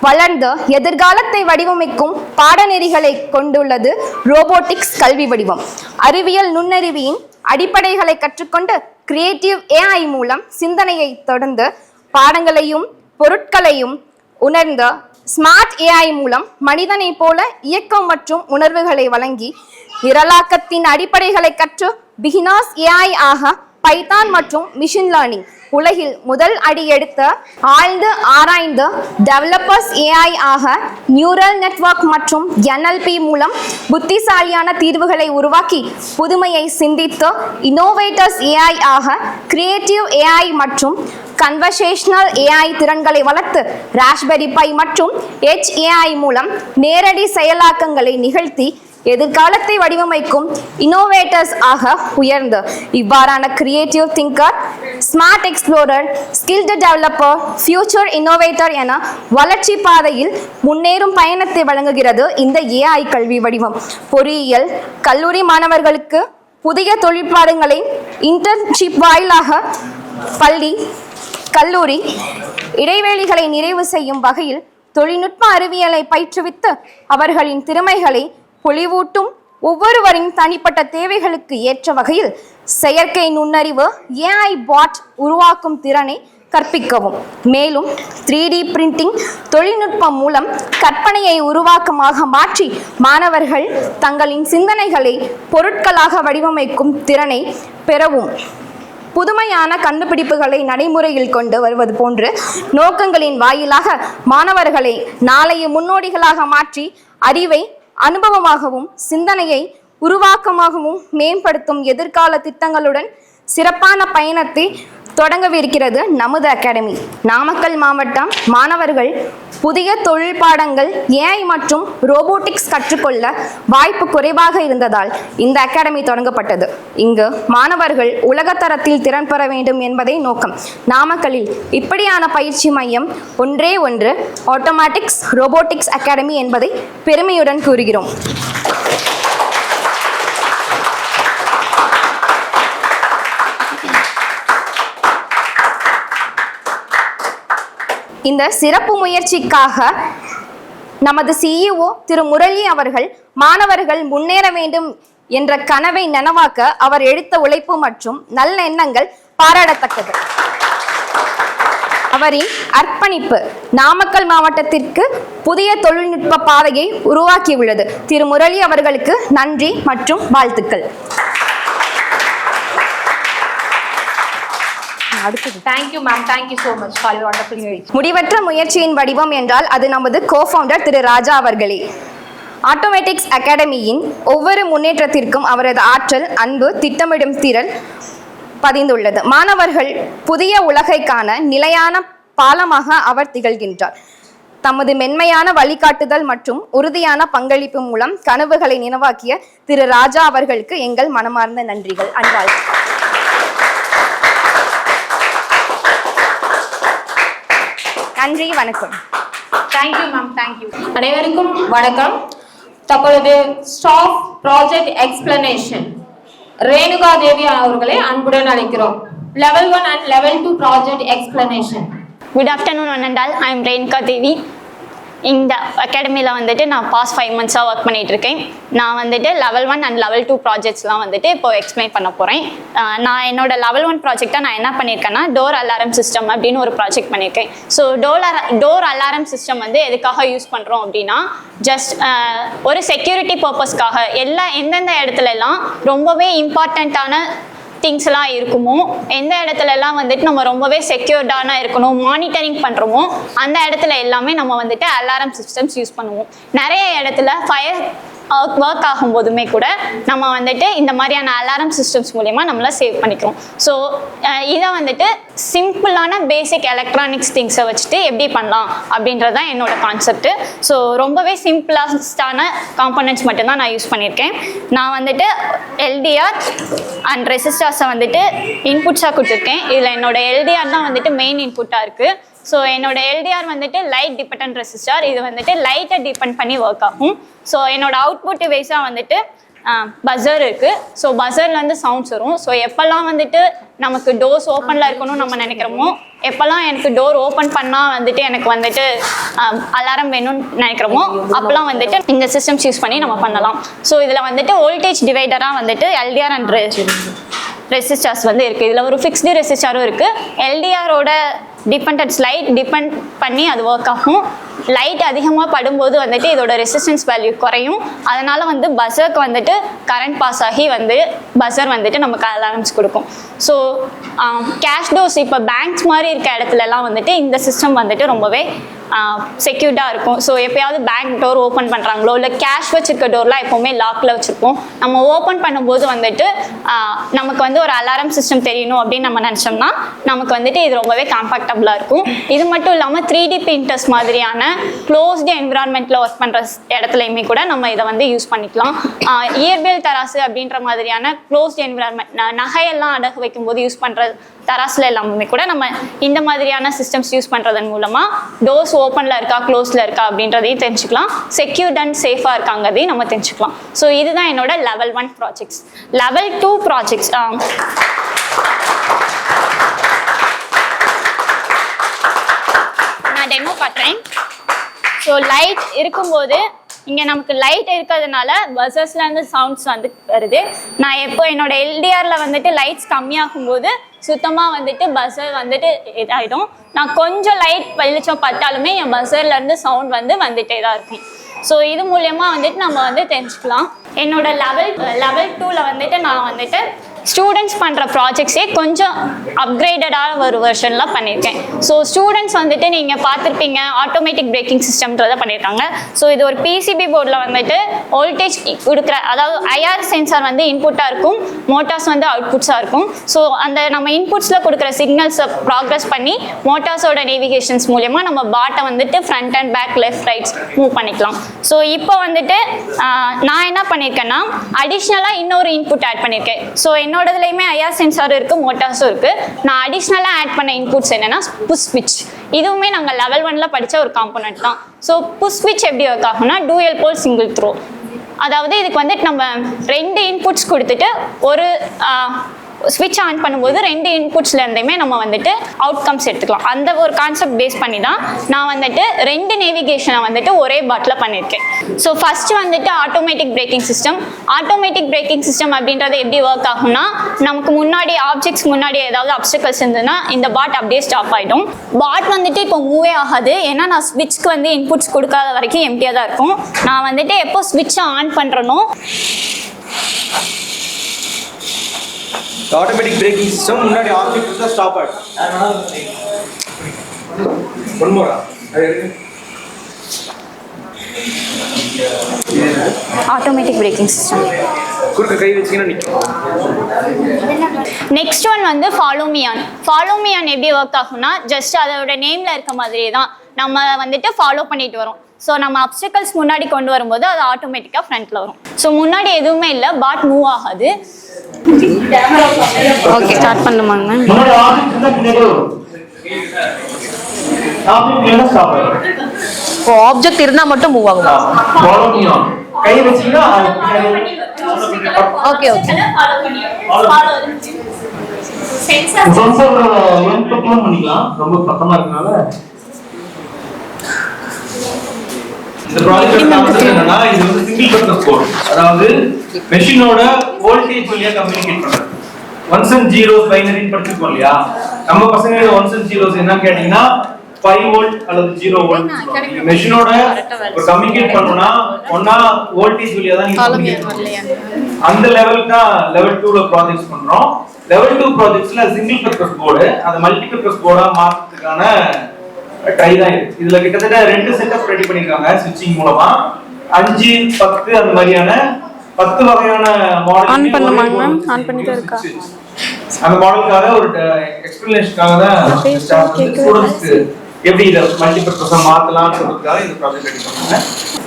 E: வளர்ந்து எதிர்காலத்தை வடிவமைக்கும் பாடநெறிகளை கொண்டுள்ளது ரோபோட்டிக்ஸ் கல்வி வடிவம். அறிவியல் நுண்ணறிவியின் அடிப்படைகளை கற்றுக்கொண்டு கிரியேட்டிவ் AI மூலம் சிந்தனையை தொடர்ந்து பாடங்களையும் பொருட்களையும் உணர்ந்த ஸ்மார்ட் AI மூலம் மனிதனை போல இயக்கம் மற்றும் உணர்வுகளை வழங்கி நிரலாக்கத்தின் அடிப்படைகளை கற்று பிகினர்ஸ் AI ஆக பைத்தான் மற்றும் மிஷின் லேர்னிங் உலகில் முதல் அடி எடுத்த ஆழ்ந்து ஆராய்ந்த டெவலப்பர்ஸ் AI ஆக நியூரல் நெட்வொர்க் மற்றும் NLP மூலம் புத்திசாலியான தீர்வுகளை உருவாக்கி புதுமையை சிந்தித்து இன்னோவேட்டர்ஸ் AI ஆக கிரியேட்டிவ் AI மற்றும் கன்வர்சேஷனல் AI திறன்களை வளர்த்து ராஸ்பெரி பை மற்றும் எட்ஜ் AI மூலம் நேரடி செயலாக்கங்களை நிகழ்த்தி எதிர்காலத்தை வடிவமைக்கும் இன்னோவேட்டர்ஸ் ஆக உயர்ந்து இவ்வாறான creative thinker, smart explorer, skilled developer, future innovator என வளர்ச்சி பாதையில் முன்னேறும் பயணத்தை வழங்குகிறது இந்த AI கல்வி வடிவம். பொறியியல் கல்லூரி மாணவர்களுக்கு புதிய தொழிற்பாடுகளை இன்டர்ன்ஷிப் வாயிலாக பள்ளி கல்லூரி இடைவெளிகளை நிறைவு செய்யும் வகையில் தொழில்நுட்ப அறிவியலை பயிற்றுவித்து அவர்களின் திறமைகளை பொலிவூட்டும் ஒவ்வொருவரின் தனிப்பட்ட தேவைகளுக்கு ஏற்ற வகையில் செயற்கை நுண்ணறிவு AI பாட் உருவாக்கும் திறனை கற்பிக்கவும், மேலும் 3D பிரிண்டிங் தொழில்நுட்பம் மூலம் கற்பனையை உருவாக்கமாக மாற்றி மாணவர்கள் தங்களின் சிந்தனைகளை பொருட்களாக வடிவமைக்கும் திறனை பெறவும், புதுமையான கண்டுபிடிப்புகளை நடைமுறையில் கொண்டு வருவது போன்ற நோக்கங்களின் வாயிலாக மாணவர்களை நாளைய முன்னோடிகளாக மாற்றி அறிவை அனுபவமாகவும் சிந்தனையை உருவாக்கமாகவும் மேம்படுத்தும் எதிர்கால திட்டங்களுடன் சிறப்பான பயணத்தை தொடங்கவிருக்கிறது நமது அகாடமி. நாமக்கல் மாவட்டம் மாணவர்கள் புதிய தொழில் பாடங்கள் ஏஐ மற்றும் ரோபோட்டிக்ஸ் கற்றுக்கொள்ள வாய்ப்பு குறைவாக இருந்ததால் இந்த அகாடமி தொடங்கப்பட்டது. இங்கு மாணவர்கள் உலகத்தரத்தில் திறன் பெற வேண்டும் என்பதே நோக்கம். நாமக்கல்லில் இப்படியான பயிற்சி மையம் ஒன்றே ஒன்று ஆட்டோமேட்டிக்ஸ் ரோபோட்டிக்ஸ் அகாடமி என்பதை பெருமையுடன் கூறுகிறோம். இந்த சிறப்பு முயற்சிக்காக நமது சிஇஓ திரு முரளி அவர்கள் மாணவர்கள் முன்னேற வேண்டும் என்ற கனவை நனவாக்க அவர் எடுத்த உழைப்பு மற்றும் நல்ல எண்ணங்கள் பாராட்டத்தக்கது. அவரின் அர்ப்பணிப்பு நாமக்கல் மாவட்டத்திற்கு புதிய தொழில்நுட்ப பாதையை உருவாக்கியுள்ளது. திரு முரளி அவர்களுக்கு நன்றி மற்றும் வாழ்த்துக்கள்.
D: Thank you ma'am, thank you so much for your wonderful speech.
E: முடிவற்ற முயற்சியின் வடிவம் என்றால் அது நமது கோஃபவுண்டர் திரு ராஜா அவர்களே. ஆட்டோமேட்டிக்ஸ் அகாடமியின் ஒவ்வொரு முன்னேற்றத்திற்கும் அவரது ஆற்றல், அன்பு, திட்டமிடும் திறன் பதிந்துள்ளது. மாணவர்கள் புதிய உலகை காண நிலையான பாலமாக அவர் திகழ்கின்றார். தமது மென்மையான வழிகாட்டுதல் மற்றும் உறுதியான பங்களிப்பு மூலம் கனவுகளை நினைவாக்கிய திரு ராஜா அவர்களுக்கு எங்கள் மனமார்ந்த நன்றிகள். அன்பால் நன்றி, வணக்கம்.
D: Thank you ma'am, thank you.
F: அனைவருக்கும் வணக்கம். தற்பொழுது ஸ்டாஃப் ப்ராஜெக்ட் எக்ஸ்பிளனேஷன் ரேணுகா தேவி அவர்களை அன்புடன் அழைக்கிறோம். Level 1 and Level 2 project explanation.
L: Good afternoon one and all. I am Renuka Devi. இந்த அகாடமியில் வந்துட்டு நான் பாஸ்ட் 5 months-ஆக ஒர்க் பண்ணிட்டு இருக்கேன். நான் வந்துட்டு லெவல் 1 அண்ட் லெவல் 2 ப்ராஜெக்ட்ஸ்லாம் வந்துட்டு இப்போ எக்ஸ்பிளைன் பண்ண போகிறேன். நான் என்னோட லெவல் 1 ப்ராஜெக்டாக நான் என்ன பண்ணியிருக்கேன்னா டோர் அலாரம் சிஸ்டம் அப்படின்னு ஒரு ப்ராஜெக்ட் பண்ணியிருக்கேன். ஸோ டோர் அலாரம் சிஸ்டம் வந்து எதுக்காக யூஸ் பண்ணுறோம் அப்படின்னா ஜஸ்ட் ஒரு செக்யூரிட்டி பர்பஸ்க்காக எந்தெந்த இடத்துலலாம் ரொம்பவே இம்பார்ட்டண்ட்டான திங்ஸ்லாம் இருக்குமோ, எந்த இடத்துலலாம் வந்துட்டு நம்ம ரொம்பவே செக்யூர்டான இருக்கணும், மானிட்டரிங் பண்ணுறோமோ அந்த இடத்துல எல்லாமே நம்ம வந்துட்டு அலாரம் சிஸ்டம்ஸ் யூஸ் பண்ணுவோம். நிறைய இடத்துல ஃபயர் ஒர்க் ஆகும்போதுமே கூட நம்ம வந்துட்டு இந்த மாதிரியான அலாரம் சிஸ்டம்ஸ் மூலமா நம்மள சேவ் பண்ணிக்கிறோம். ஸோ இதை வந்துட்டு சிம்பிளான பேசிக் எலக்ட்ரானிக்ஸ் திங்ஸை வச்சுட்டு எப்படி பண்ணலாம் அப்படின்றது தான் என்னோட கான்செப்ட். ஸோ ரொம்பவே சிம்பிளாஸ்டான காம்பனன்ட்ஸ் மட்டும்தான் நான் யூஸ் பண்ணியிருக்கேன். நான் வந்துட்டு எல்டிஆர் அண்ட் ரெசிஸ்டர்ஸை வந்துட்டு இன்புட்ஸாக கொடுத்துருக்கேன். இதில் என்னோட எல்டிஆர் தான் வந்துட்டு மெயின் இன்புட்டாக இருக்குது. ஸோ என்னோட எல்டிஆர் வந்துட்டு லைட் டிபெண்டன்ட் ரெசிஸ்டர். இது வந்துட்டு லைட்டை டிபெண்ட் பண்ணி ஒர்க் ஆகும். ஸோ என்னோட அவுட்புட் வைஸாக வந்துட்டு பஸர் இருக்குது. ஸோ பஸர்லேருந்து சவுண்ட்ஸ் வரும். ஸோ எப்போல்லாம் வந்துட்டு நமக்கு டோர்ஸ் ஓப்பனில் இருக்கணும்னு நம்ம நினைக்கிறோமோ, எப்போல்லாம் எனக்கு டோர் ஓப்பன் பண்ணால் வந்துட்டு எனக்கு வந்துட்டு அலாரம் வேணும்னு நினைக்கிறோமோ அப்போல்லாம் வந்துட்டு இந்த சிஸ்டம்ஸ் யூஸ் பண்ணி நம்ம பண்ணலாம். ஸோ இதில் வந்துட்டு வோல்டேஜ் டிவைடராக வந்துட்டு எல்டிஆர் அண்ட் ரெசிஸ்டர்ஸ் வந்து இருக்குது. இதில் ஒரு ஃபிக்ஸ்டு ரெசிஸ்டரும் இருக்குது. எல்டிஆரோட டிபெண்டன்ஸ் லைட் டிபெண்ட் பண்ணி அது ஒர்க் ஆகும். லைட் அதிகமாக படும்போது வந்துட்டு இதோட ரெசிஸ்டன்ஸ் வேல்யூ குறையும். அதனால் வந்து பஸருக்கு வந்துட்டு கரண்ட் பாஸ் ஆகி வந்து பஸர் வந்துட்டு நமக்கு அலாரம்ஸ் கொடுக்கும். ஸோ கேஷ் டோர்ஸ் இப்போ பேங்க்ஸ் மாதிரி இருக்க இடத்துலலாம் வந்துட்டு இந்த சிஸ்டம் வந்துட்டு ரொம்பவே செக்யூர்டாக இருக்கும். ஸோ எப்போயாவது பேங்க் டோர் ஓப்பன் பண்ணுறாங்களோ இல்லை கேஷ் வச்சுருக்க டோர்லாம் எப்போவுமே லாக்கில் வச்சுருப்போம். நம்ம ஓப்பன் பண்ணும்போது வந்துட்டு நமக்கு வந்து ஒரு அலாரம் சிஸ்டம் தெரியணும் அப்படின்னு நம்ம நினச்சோம்னா நமக்கு வந்துட்டு இது ரொம்பவே காம்பேக்டபுளாக இருக்கும். இது மட்டும் இல்லாமல் 3D பிரிண்டர்ஸ் மாதிரியான க்ளோஸ்டு என்விரான்மெண்ட்டில் ஒர்க் பண்ணுற இடத்துலையுமே கூட நம்ம இதை வந்து யூஸ் பண்ணிக்கலாம். இயற்பியல் தராசு அப்படின்ற மாதிரியான க்ளோஸ்டு என்விரான்மெண்ட் நகையெல்லாம் அடகு வைக்கும்போது யூஸ் பண்ணுற தராசில் எல்லாமே கூட நம்ம இந்த மாதிரியான சிஸ்டம்ஸ் யூஸ் பண்ணுறதன் மூலமாக டோர்ஸ் ஓப்பனில் இருக்கா க்ளோஸில் இருக்கா அப்படின்றதையும் தெரிஞ்சுக்கலாம். செக்யூர்ட் அண்ட் சேஃபாக இருக்காங்கிறதையும் நம்ம தெரிஞ்சுக்கலாம். ஸோ இதுதான் என்னோட லெவல் 1 ப்ராஜெக்ட்ஸ். லெவல் 2 ப்ராஜெக்ட்ஸ் நான் டெமோ காட்டுறேன். ஸோ லைட் இருக்கும்போது இங்கே நமக்கு லைட் இருக்கிறதுனால பஸர்ஸ்லேருந்து சவுண்ட்ஸ் வந்து வருது. நான் எப்போ என்னோட எல்டிஆரில் வந்துட்டு லைட்ஸ் கம்மியாகும்போது சுத்தமாக வந்துட்டு பஸர் வந்துட்டு இதாகிடும். நான் கொஞ்சம் லைட் வெளிச்சம் பட்டாலுமே என் பஸர்லேருந்து சவுண்ட் வந்துட்டே தான் இருக்கும். ஸோ இது மூலயமா வந்துட்டு நம்ம வந்து தெரிஞ்சுக்கலாம். என்னோட லெவல் 2ல் வந்துட்டு நான் வந்துட்டு ஸ்டூடெண்ட்ஸ் பண்ணுற ப்ராஜெக்ட்ஸே கொஞ்சம் அப்கிரேடடான ஒரு வெர்ஷனில் பண்ணியிருக்கேன். ஸோ ஸ்டூடெண்ட்ஸ் வந்துட்டு நீங்கள் பார்த்துருப்பீங்க ஆட்டோமேட்டிக் பிரேக்கிங் சிஸ்டம்ன்றதை பண்ணியிருக்காங்க. ஸோ இது ஒரு பிசிபி போர்டில் வந்துட்டு வோல்டேஜ் கொடுக்குற, அதாவது ஐஆர் சென்சார் வந்து இன்புட்டாக இருக்கும், மோட்டார்ஸ் வந்து அவுட்புட்ஸாக இருக்கும். ஸோ அந்த நம்ம இன்புட்ஸில் கொடுக்குற சிக்னல்ஸை ப்ராக்ரஸ் பண்ணி மோட்டார்ஸோட நேவிகேஷன்ஸ் மூலயமா நம்ம பாட்டை வந்துட்டு front and back left rights move பண்ணிக்கலாம். ஸோ இப்போ வந்துட்டு நான் என்ன பண்ணியிருக்கேன்னா அடிஷ்னலாக இன்னொரு இன்புட் ஆட் பண்ணியிருக்கேன். ஸோ என்னோடதுலையுமே ஐஆர் சென்சார் இருக்குது, மோட்டார்ஸும் இருக்குது. நான் அடிஷ்னலாக ஆட் பண்ண இன்புட்ஸ் என்னென்னா புஷ் ஸ்விட்ச். இதுவுமே நாங்கள் லெவல் 1ல் படித்த ஒரு காம்போனன்ட் தான். ஸோ புஷ் ஸ்விட்ச் எப்படி ஒர்க் ஆகும்னா டூயல் போல் சிங்கிள் த்ரோ. அதாவது இதுக்கு வந்துட்டு நம்ம 2 இன்புட்ஸ் கொடுத்துட்டு ஒரு ஸ்விட்ச் ஆன் பண்ணும்போது 2 இன்புட்ஸ்லேருந்துமே நம்ம வந்துட்டு அவுட்கம்ஸ் எடுத்துக்கலாம். அந்த ஒரு கான்செப்ட் பேஸ் பண்ணி தான் நான் வந்துட்டு 2 நேவிகேஷனை வந்துட்டு ஒரே பாட்டில் பண்ணியிருக்கேன். ஸோ ஃபஸ்ட்டு வந்துட்டு automatic braking system. Automatic braking system அப்படின்றது எப்படி ஒர்க் ஆகும்னா நமக்கு முன்னாடி ஆப்ஜெக்ட்ஸ் முன்னாடி ஏதாவது அப்ஸ்டக்கல்ஸ் இருந்ததுன்னா இந்த பாட் அப்படியே ஸ்டாப் ஆகிடும். பாட் வந்துட்டு இப்போ மூவே ஆகாது, ஏன்னா நான் ஸ்விட்ச்க்கு வந்து இன்புட்ஸ் கொடுக்காத வரைக்கும் எம்டியாக தான் இருக்கும். நான் வந்துட்டு எப்போ ஸ்விட்சை ஆன் பண்ணுறனோ
G: ஆட்டோமேட்டிக் பிரேக்கிங் சிஸ்டம் முன்னாடி ஆப்ஜெக்ட் தான் ஸ்டாப் ஆகும். One more
L: automatic braking system
G: குறுக்க கை வச்சீங்கன்னா நிற்கும்.
L: நெக்ஸ்ட் ஒன் வந்து follow me on. Follow me on எப்படி ஒர்க் ஆகும்னா ஜஸ்ட் அதோட நேமில் இருக்க மாதிரியே தான் நம்ம வந்துட்டு ஃபாலோ பண்ணிட்டு வரோம். ஸோ நம்ம அப்ஸ்டக்கல்ஸ் முன்னாடி கொண்டு வரும்போது அது ஆட்டோமேட்டிக்காக ஃப்ரண்ட்டில் வரும். ஸோ முன்னாடி எதுவுமே இல்லை, பாட் மூவ் ஆகாது. ஓகே ஸ்டார்ட் பண்ணுமாங்க.
D: ஆப்ஜெக்ட் இருந்தால் மட்டும் மூவ் ஆகும்.
G: கை வச்சீங்கன்னா
D: ஓகே ஓகே.
I: பண்ணிக்கலாம், ரொம்ப பக்கமா இருக்கனால. இந்த ப்ராஜெக்ட் என்னன்னா இது வந்து சிங்கிள் பர்பஸ் கோட். அதாவது மெஷினோட வோல்டேஜ் வழியா கம்யூனிகேட் பண்றது. ஒன்ஸ் அண்ட் ஜீரோஸ் பைனரின்னு படிச்சிருக்கோம் இல்லையா? நம்ம பசங்க ஒன்ஸ் அண்ட் ஜீரோஸ் என்ன கேட்டீங்கன்னா 5 வோல்ட் அல்லது 0 வோல்ட். மெஷினோட ஒரு கம்யூனிகேட் பண்ணனும்னா ஒண்ணா வோல்டேஜ் வழியா தான் நீங்க கம்யூனிகேட் பண்ணணும். அந்த லெவலுக்கு தான் லெவல் 2ல ப்ராஜெக்ட்ஸ் பண்றோம். லெவல் 2 ப்ராஜெக்ட்ஸ்ல சிங்கிள் பர்பஸ் போர்டு அது மல்டி பர்பஸ் போர்டா மாத்துறதுக்கான ட்ரை தான் இருக்கு. இதுல கிட்டத்தட்ட 2 செட்டப் ரெடி பண்ணிருக்காங்க ஸ்விட்சிங் மூலமா. 5, 10 அந்த மாதிரியான 10 வகையான மாடல்
L: ஆன் பண்ணுமாங்க மேம். ஆன் பண்ணிட்டு இருக்கா?
I: அந்த மாடலுக்காக ஒரு எக்ஸ்பிளனேஷனுக்காக தான் ஸ்டூடண்ட்ஸ்க்கு எப்படி இத மல்டி பர்பஸா மாத்தலாம்னு சொல்றதுக்காக இந்த ப்ராஜெக்ட் ரெடி பண்ணாங்க.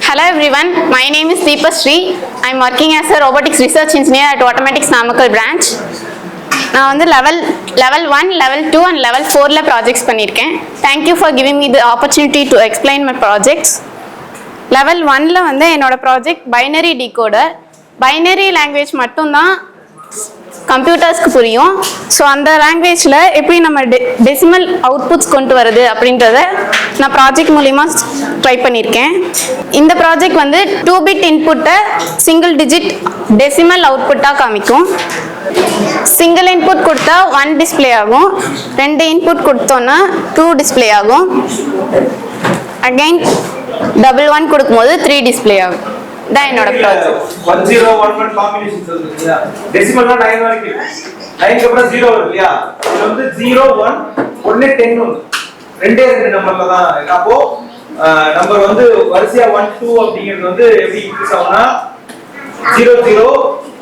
L: Hello everyone, my name is Deepa Sri. I am working as a robotics research engineer at Automatics Namakkal branch. நான் வந்து level 1, level 2 and level 4ல projects பண்ணியிருக்கேன். Thank you for giving me the opportunity to explain my projects. level 1ல வந்து என்னோட project binary decoder. Binary language மட்டும்தான் கம்ப்யூட்டர்ஸ்க்கு புரியும். ஸோ அந்த லாங்குவேஜில் எப்படி நம்ம டெசிமல் அவுட்புட்ஸ் கொண்டு வருது அப்படின்றத நான் ப்ராஜெக்ட் மூலிமா ட்ரை பண்ணியிருக்கேன். இந்த ப்ராஜெக்ட் வந்து 2 பிட் இன்புட்டை சிங்கிள் டிஜிட் டெசிமல் அவுட்புட்டாக காமிக்கும். சிங்கிள் இன்புட் கொடுத்தா 1 டிஸ்பிளே ஆகும், 2 இன்புட் கொடுத்தோன்னா 2 டிஸ்பிளே ஆகும், அகைன் 1 கொடுக்கும்போது 3 டிஸ்பிளே ஆகும். தான் என்னோட ப்ராஜெக்ட்.
I: 1011 காம்பினேஷன் சொல்லுங்க. டெசிமல்னா 9 வரைக்கும். 9க்கு அப்புறம் 0 வரும் இல்லையா? இது வந்து 0 1 1 10 ரெண்டே நம்பர்ல தான். அப்போ நம்பர் வந்து வரிசையா 1 2 அப்படிங்கிறது வந்து எப்படி இன்க்ரீஸ் ஆகும்னா 0 0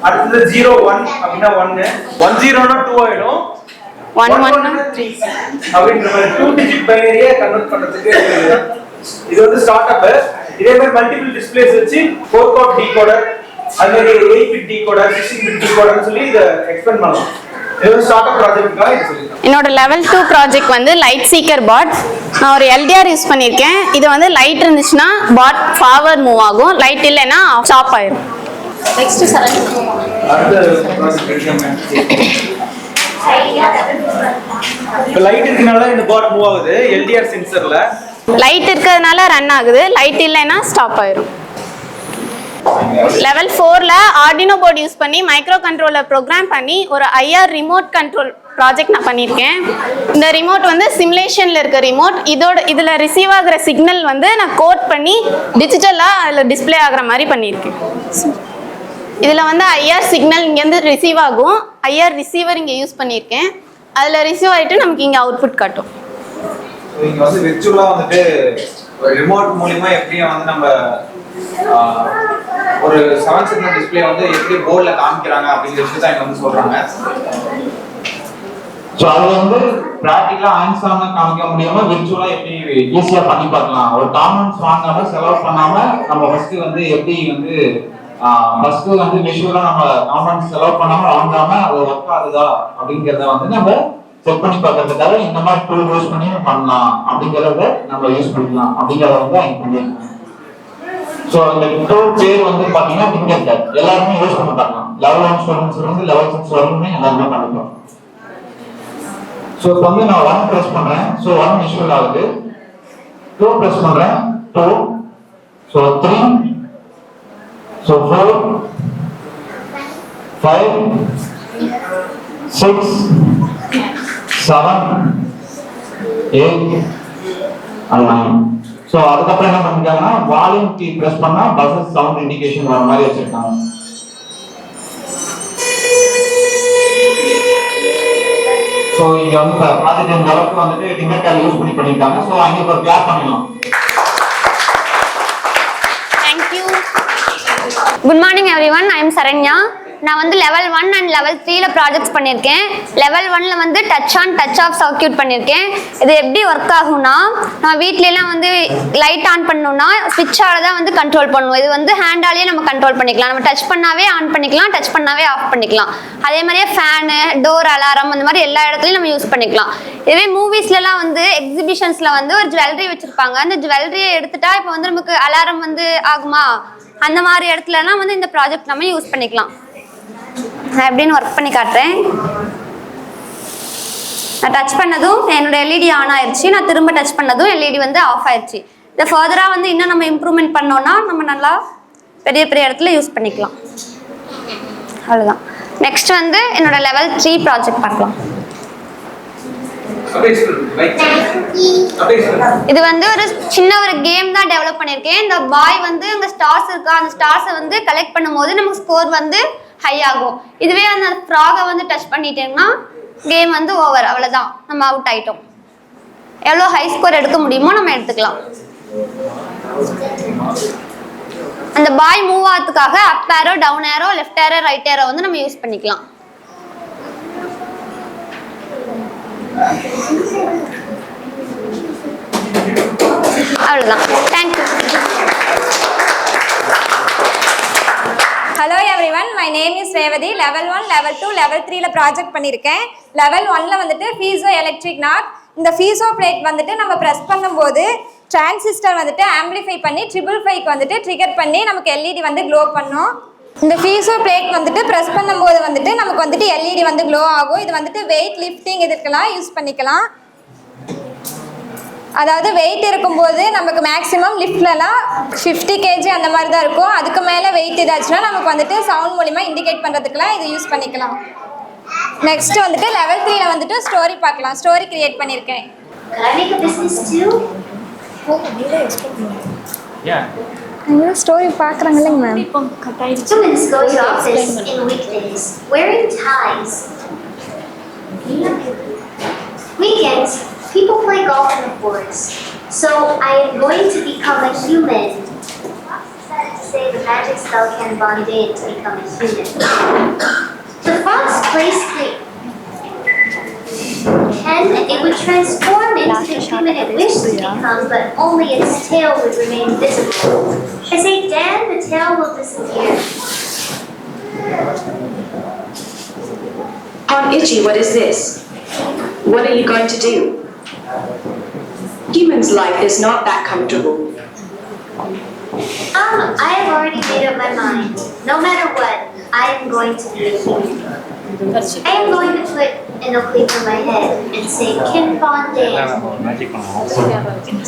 I: அடுத்து 0 1 அப்படினா 1 1 0னா 2 ஆயிடும். 1 1 னா 3 அப்படிங்கற மாதிரி 2 டிஜிட் பைனரியை கன்வர்ட் பண்றதுக்கு இது வந்து ஸ்டார்ட் அப். இதே மாதிரி மல்டிபிள் டிஸ்ப்ளேஸ் வச்சு 4 கோட் டிகோடர், அது மாதிரி 8 பிட் டிகோடர், 16 பிட் டிகோடர் சொல்லி இத எக்ஸ்பெண்ட் பண்ணலாம். இது ஒரு ஸ்டார்ட் அப் ப்ராஜெக்ட்காக இது சொல்லிருக்கேன்.
L: என்னோட level 2 ப்ராஜெக்ட் வந்து லைட் சீக்கர் பாட். நான் ஒரு எல்டிஆர் யூஸ் பண்ணியிருக்கேன். இது வந்து லைட் இருந்துச்சுன்னா பாட் ஃபார்வர்ட் மூவ் ஆகும், லைட் இல்லைன்னா ஸ்டாப் ஆயிடும். நெக்ஸ்ட் சரண்.
I: அடுத்த ப்ராஜெக்ட் எடுக்கணும். இப்போ லைட் இருக்கனால இந்த பாட் மூவ் ஆகுது எல்டிஆர் சென்சர்ல.
L: லைட் இருக்கிறதுனால ரன் ஆகுது, லைட் இல்லைன்னா ஸ்டாப் ஆயிடும். level 4ல ஆர்டினோ போர்டு யூஸ் பண்ணி மைக்ரோ கண்ட்ரோலர் ப்ரோக்ராம் பண்ணி ஒரு ஐஆர் ரிமோட் கண்ட்ரோல் ப்ராஜெக்ட் நான் பண்ணியிருக்கேன். இந்த ரிமோட் வந்து சிமுலேஷனில் இருக்க ரிமோட். இதில் ரிசீவ் ஆகிற சிக்னல் வந்து நான் கோட் பண்ணி டிஜிட்டலாக அதில் டிஸ்பிளே ஆகிற மாதிரி பண்ணியிருக்கேன். இதில் வந்து ஐஆர் சிக்னல் இங்கேருந்து ரிசீவ் ஆகும். ஐஆர் ரிசீவர் இங்கே யூஸ் பண்ணியிருக்கேன். அதில் ரிசீவ் ஆகிட்டு நமக்கு இங்கே அவுட்புட் காட்டும்.
G: இங்கே வந்து விர்ச்சுவலாக வந்துட்டு ரிமோட் மூலிமா எப்படி வந்து நம்ம ஒரு 7 சிக்னல் டிஸ்பிளே வந்து எப்படி போர்டில் காமிக்கிறாங்க அப்படிங்கிற விஷயத்தை இங்கே வந்து சொல்கிறாங்க.
I: ஸோ அது வந்து ப்ராக்டிக்கலாக ஹேண்ட்ஸ்-ஆனாக காமிக்க முடியாம விர்ச்சுவலாக எப்படி ஈஸியாக பண்ணி பார்க்கலாம். ஒரு காம்பனன்ட்ஸ் வாங்காம செலவு பண்ணாம நம்ம ஃபர்ஸ்ட் வந்து எப்படி வந்து ஃபர்ஸ்ட் வந்து விஷுவலாக நம்ம காம்பனன்ட்ஸ் செலவு பண்ணாம வாங்காம அது ஒர்க் ஆகுதா அப்படிங்கிறத வந்து நம்ம செக் பண்ணி பார்க்கறதுக்காக இந்த மாதிரி டூல் யூஸ் பண்ணி பண்ணலாம் அப்படிங்கிறத நம்ம யூஸ் பண்ணிக்கலாம் அப்படிங்கிறத வந்து அங்கே பண்ணியிருக்கோம். ஸோ இந்த டூல் பேர் வந்து பார்த்தீங்கன்னா திங்கர் எல்லாருமே யூஸ் பண்ண பார்க்கலாம். லெவல் 1 ஸ்டூடெண்ட்ஸ் இருந்து லெவல் 6 வரைக்குமே எல்லாருமே பண்ணிக்கலாம். ஸோ இப்போ வந்து நான் 1 ப்ரெஸ் பண்ணுறேன். ஸோ 1 விஷுவல் ஆகுது. 2 ப்ரெஸ் பண்ணுறேன். 2. ஸோ 3. ஸோ 4. 5. 6. 7. 8. 9. ஸோ அதுக்கப்புறம் என்ன பண்ணிருக்காங்கன்னா வால்யூம் கீ ப்ரெஸ் பண்ணா பஸ்ஸஸ் சவுண்ட் இண்டிகேஷன் வர மாதிரி வச்சிருக்காங்க. ஸோ இங்க வந்து பார்த்துட்டு இந்த அளவுக்கு வந்துட்டு டிங்கர் யூஸ் பண்ணிருக்காங்க. ஸோ அங்கே ஒரு கிளாப் பண்ணலாம்.
C: Thank you. Good morning everyone. I am Saranya. நான் வந்து லெவல் 1 அண்ட் லெவல் 3ல ப்ராஜெக்ட்ஸ் பண்ணியிருக்கேன். லெவல் 1ல வந்து touch on touch off circuit பண்ணியிருக்கேன். இது எப்படி ஒர்க் ஆகும்னா, நான் வீட்லலாம் வந்து லைட் ஆன் பண்ணணும்னா ஸ்விட்சால தான் வந்து கண்ட்ரோல் பண்ணுவோம். இது வந்து ஹேண்டாலேயே நம்ம கண்ட்ரோல் பண்ணிக்கலாம். நம்ம டச் பண்ணாவே ஆன் பண்ணிக்கலாம், டச் பண்ணாவே ஆஃப் பண்ணிக்கலாம். அதே மாதிரியே ஃபேனு, டோர் அலாரம் அந்த மாதிரி எல்லா இடத்துலையும் நம்ம யூஸ் பண்ணிக்கலாம். இதுவே மூவிஸ்லலாம் வந்து எக்ஸிபிஷன்ஸில் வந்து ஒரு ஜுவல்லரி வச்சுருப்பாங்க. அந்த ஜுவல்லரியை எடுத்துட்டா இப்போ வந்து நமக்கு அலாரம் வந்து ஆகுமா, அந்த மாதிரி இடத்துலலாம் வந்து இந்த ப்ராஜெக்ட் நம்ம யூஸ் பண்ணிக்கலாம். நான் எப்படின்னு ஒர்க் பண்ணி காட்டுறேன். நான் டச் பண்ணதும் என்னோட எல்இடி ஆன் ஆயிடுச்சு. நான் திரும்ப டச் பண்ணதும் எல்இடி வந்து ஆஃப் ஆயிடுச்சு. இதை ஃபர்தராக வந்து இன்னும் நம்ம இம்ப்ரூவ்மெண்ட் பண்ணோம்னா நம்ம நல்லா பெரிய பெரிய இடத்துல யூஸ் பண்ணிக்கலாம். அவ்வளோதான். நெக்ஸ்ட் வந்து என்னோட லெவல் 3 ப்ராஜெக்ட் பார்க்கலாம். இது வந்து ஒரு சின்ன ஒரு கேம் தான் டெவலப் பண்ணியிருக்கேன். இந்த பாய் வந்து அங்கே ஸ்டார்ஸ் இருக்கா, அந்த ஸ்டார்ஸை வந்து கலெக்ட் பண்ணும்போது நமக்கு ஸ்கோர் வந்து ஹை ஆகும். இதுவே அந்த ஃப்ராகை வந்து டச் பண்ணிட்டேங்கன்னா கேம் வந்து ஓவர், அவ்வளோதான், நம்ம அவுட் ஆகிட்டோம். எவ்வளோ ஹை ஸ்கோர் எடுக்க முடியுமோ நம்ம எடுத்துக்கலாம். அந்த பாய் மூவ் ஆகிறதுக்காக up arrow, down arrow, left arrow, right arrow வந்து நம்ம யூஸ் பண்ணிக்கலாம். அவ்வளோதான். Thank you.
E: Hello everyone, my name is Revathi. Level 1, level 2, level 3ல ப்ராஜெக்ட் பண்ணியிருக்கேன். லெவல் 1ல வந்துட்டு ஃபீஸோ எலக்ட்ரிக் நாட். இந்த ஃபீஸோ பிளேட் வந்துட்டு நம்ம ப்ரெஸ் பண்ணும்போது டிரான்சிஸ்டர் வந்துட்டு ஆம்பிளிஃபை பண்ணி 555க்கு வந்துட்டு ட்ரிகர் பண்ணி நமக்கு எல்இடி வந்து க்ளோ பண்ணும். இந்த ஃபீஸோ பிளேட் வந்துட்டு ப்ரெஸ் பண்ணும்போது வந்துட்டு நமக்கு வந்துட்டு எல்இடி வந்து க்ளோ ஆகும். இது வந்துட்டு வெயிட் லிஃப்டிங் இதுக்கெல்லாம் யூஸ் பண்ணிக்கலாம். அதாவது வெயிட் இருக்கும்போது நமக்கு மேக்ஸிமம் லிஃப்ட்லலாம் 50 kg அந்த மாதிரி தான் இருக்கும். அதுக்கு மேலே வெயிட் ஏதாச்சுன்னா நமக்கு வந்துட்டு சவுண்ட் மூலிமா இண்டிகேட் பண்ணுறதுக்குலாம் இது யூஸ் பண்ணிக்கலாம். நெக்ஸ்ட் வந்துட்டு லெவல் 3ல வந்துட்டு ஸ்டோரி பார்க்கலாம். ஸ்டோரி கிரியேட் பண்ணியிருக்கேன். ஸ்டோரி பார்க்குறாங்க இல்லைங்க ma'am.
C: Humans go to office in weekdays, wearing ties. Weekends, people play golf in the forest. So I am going to become a human. Say the magic spell can bond in to become a human. The fox placed the pen, it would transform into the human it wished to become, but only its tail would remain visible. I say, Dan, the tail will disappear.
M: Aunt Itchy, what is this? What are you going to do? Human's life is not that comfortable.
C: I have already made up my mind. No matter what, I am going to be a human. I am going to put an oak on my head and say, Kim Von Dan.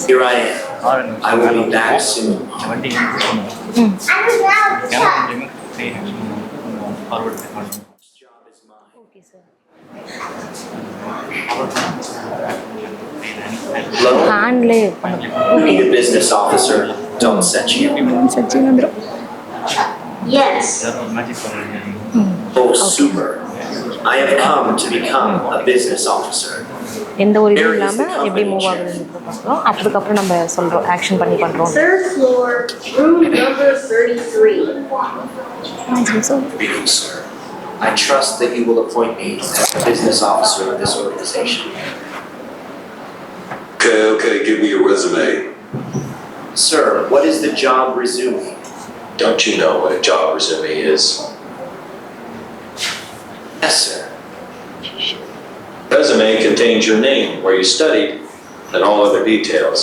N: Here I am. I will be back soon.
C: I'm allowed to touch.
N: Be a business officer. Don't set you.
M: Yes.
N: Oh, super. I have come to become a business officer.
D: எந்த ஒரு இதுவும் இல்லாமல் எப்படி மூவ் ஆகுதுன்னு பார்க்குறோம். அதுக்கப்புறம் நம்ம சொல்கிறோம் ஆக்ஷன் பண்ணி பண்ணுறோம்.
M: Third floor, room number 33.
N: Greetings, sir. I trust that you will appoint me as the business officer of this organization.
O: Okay, give me your resume.
N: Sir, what is the job resume?
O: Don't you know what a job resume is?
N: Yes, sir.
O: Resume contains your name, where you studied, and all other details.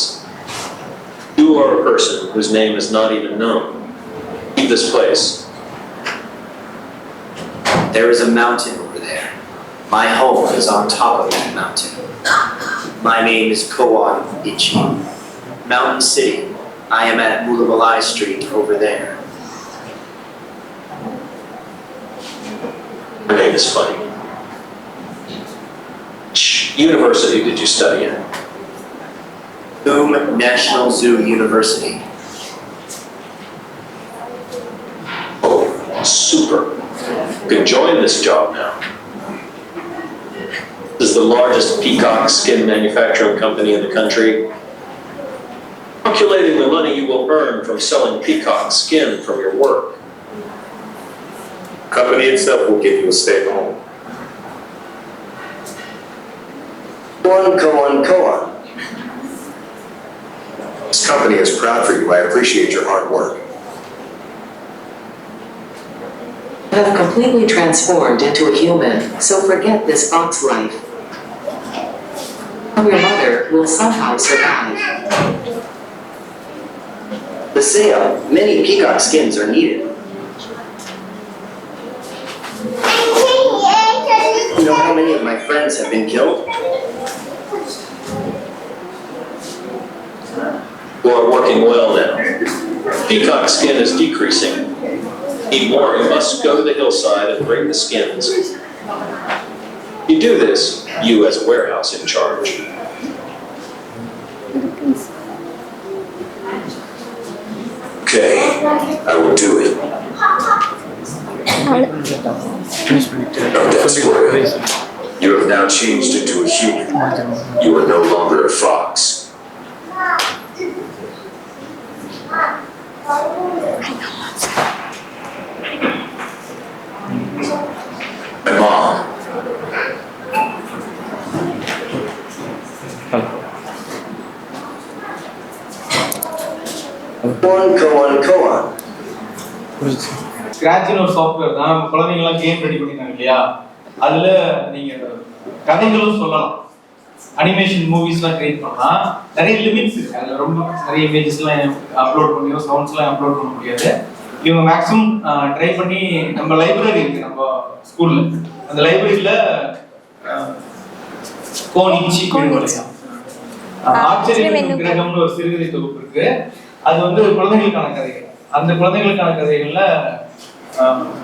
O: You are a person whose name is not even known. Leave this place.
N: There is a mountain over there. My home is on top of that mountain. My name is Koan Ichi. Mountain City. I am at Mulamalai Street over there.
O: Your name is funny. Which university did you study at?
N: National Zoo University.
O: Oh, super. You can join this job now. This is the largest peacock skin manufacturing company in the country. Calculating the money you will earn from selling peacock skin from your work. The company itself will give you a stay at home.
N: Koan.
O: This company is proud for you. I appreciate your hard work.
M: I have completely transformed into a human, so forget this box life. Your mother will somehow survive.
N: Lisea, many peacock skins are needed. You know how many of my friends have been killed?
O: You are working well now. Peacock skin is decreasing. Need more, you must go to the hillside and bring the skins. You do this, you as a warehouse in charge. Okay, I will do it. No, that's good. You have now changed into a human. You are no longer a fox. My mom.
N: Koan.
I: ஸ்கிராட்ச்னு ஒரு சாஃப்ட்வேர் தான். நம்ம குழந்தைங்கலாம் கேம் ரெடி பண்ணிருக்காங்க இல்லையா, அதுல நீங்க கதைகளும் சொல்லலாம். அனிமேஷன் மூவிஸ்லாம் கிரியேட் பண்ணலாம். நிறைய லிமிட்ஸ் இருக்கு. அதுல ரொம்ப நிறைய இமேஜஸ்லாம் அப்லோட் பண்ணியோ சவுண்ட்ஸ்லாம் அப்லோட் பண்ண முடியாது. இவங்க மேக்ஸிமம் ட்ரை பண்ணி நம்ம லைப்ரரி இருக்கு நம்ம ஸ்கூல்ல, அந்த லைப்ரரியில கோனிச்சி ஆச்சரியம் கிரகம்னு ஒரு சிறுகதை தொகுப்பு இருக்கு. அது வந்து குழந்தைகளுக்கான கதைகள். அந்த குழந்தைகளுக்கான கதைகள்ல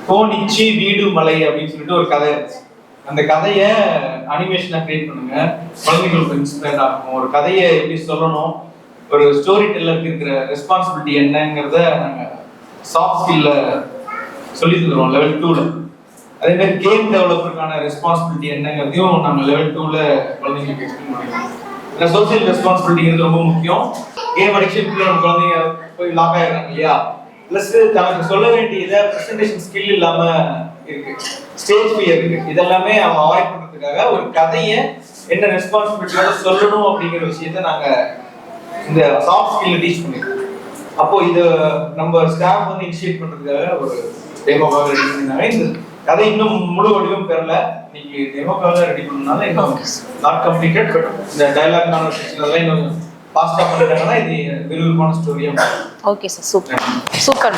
I: கோனிச்சி வீடு மலை அப்படின்னு சொல்லிட்டு ஒரு கதை இருந்துச்சு. அந்த கதையை அனிமேஷனா கிரியேட் பண்ணுங்க, குழந்தைகளுக்கு இன்ஸ்பயர் ஆகும். ஒரு கதையை எப்படி சொல்லணும், ஒரு ஸ்டோரி டெல்லருக்கு இருக்கிற ரெஸ்பான்சிபிலிட்டி என்னங்கிறத நாங்க சாஃப்ட் ஸ்கில்ல சொல்லி தருவோம் லெவல் 2ல. அதே மாதிரி கேம் டெவலப்பருக்கான ரெஸ்பான்சிபிலிட்டி என்னங்கிறதையும் நாங்கள் லெவல் 2ல குழந்தைங்களுக்கு எக்ஸ்பிளைன் பண்ணுவோம். இந்த சோசியல் ரெஸ்பான்சிபிலிட்டிங்கிறது ரொம்ப முக்கியம். கேம் அடிக்ஷனுக்குள்ள நம்ம குழந்தைங்க போய் லாக் ஆயிடுறாங்க இல்லையா, பிளஸ் தனக்கு சொல்ல வேண்டியதை ப்ரெசன்டேஷன் ஸ்கில் இல்லாம இருக்கு, ஸ்டேஜ் ஃபியர் இருக்கு. இதெல்லாமே அவங்க அவாய்ட் பண்றதுக்காக ஒரு கதையை என்ன ரெஸ்பான்சிபிலிட்டியோட சொல்லணும் அப்படிங்கிற விஷயத்த நாங்க இந்த சாஃப்ட் ஸ்கில்ல டீச் பண்ணிருக்கோம். அப்போ இது நம்ம ஸ்டாஃப் வந்து இனிஷியேட் பண்றதுக்காக ஒரு டெமோவாக ரெடி பண்ணிருந்தாங்க. இந்த கதை இன்னும் முழு வடிவம் பெறல. நீங்க டெமோக்காக ரெடி பண்ணனால இன்னும் நாட் கம்ப்ளீட்டட். பட் இந்த டயலாக் கான்வர்சேஷன் அதெல்லாம் இன்னும் ஃபாஸ்டா பண்ணிட்டாங்கன்னா இது விறுவிறுப்பான ஸ்டோரியா மாறும்.
D: Okay sir, super super.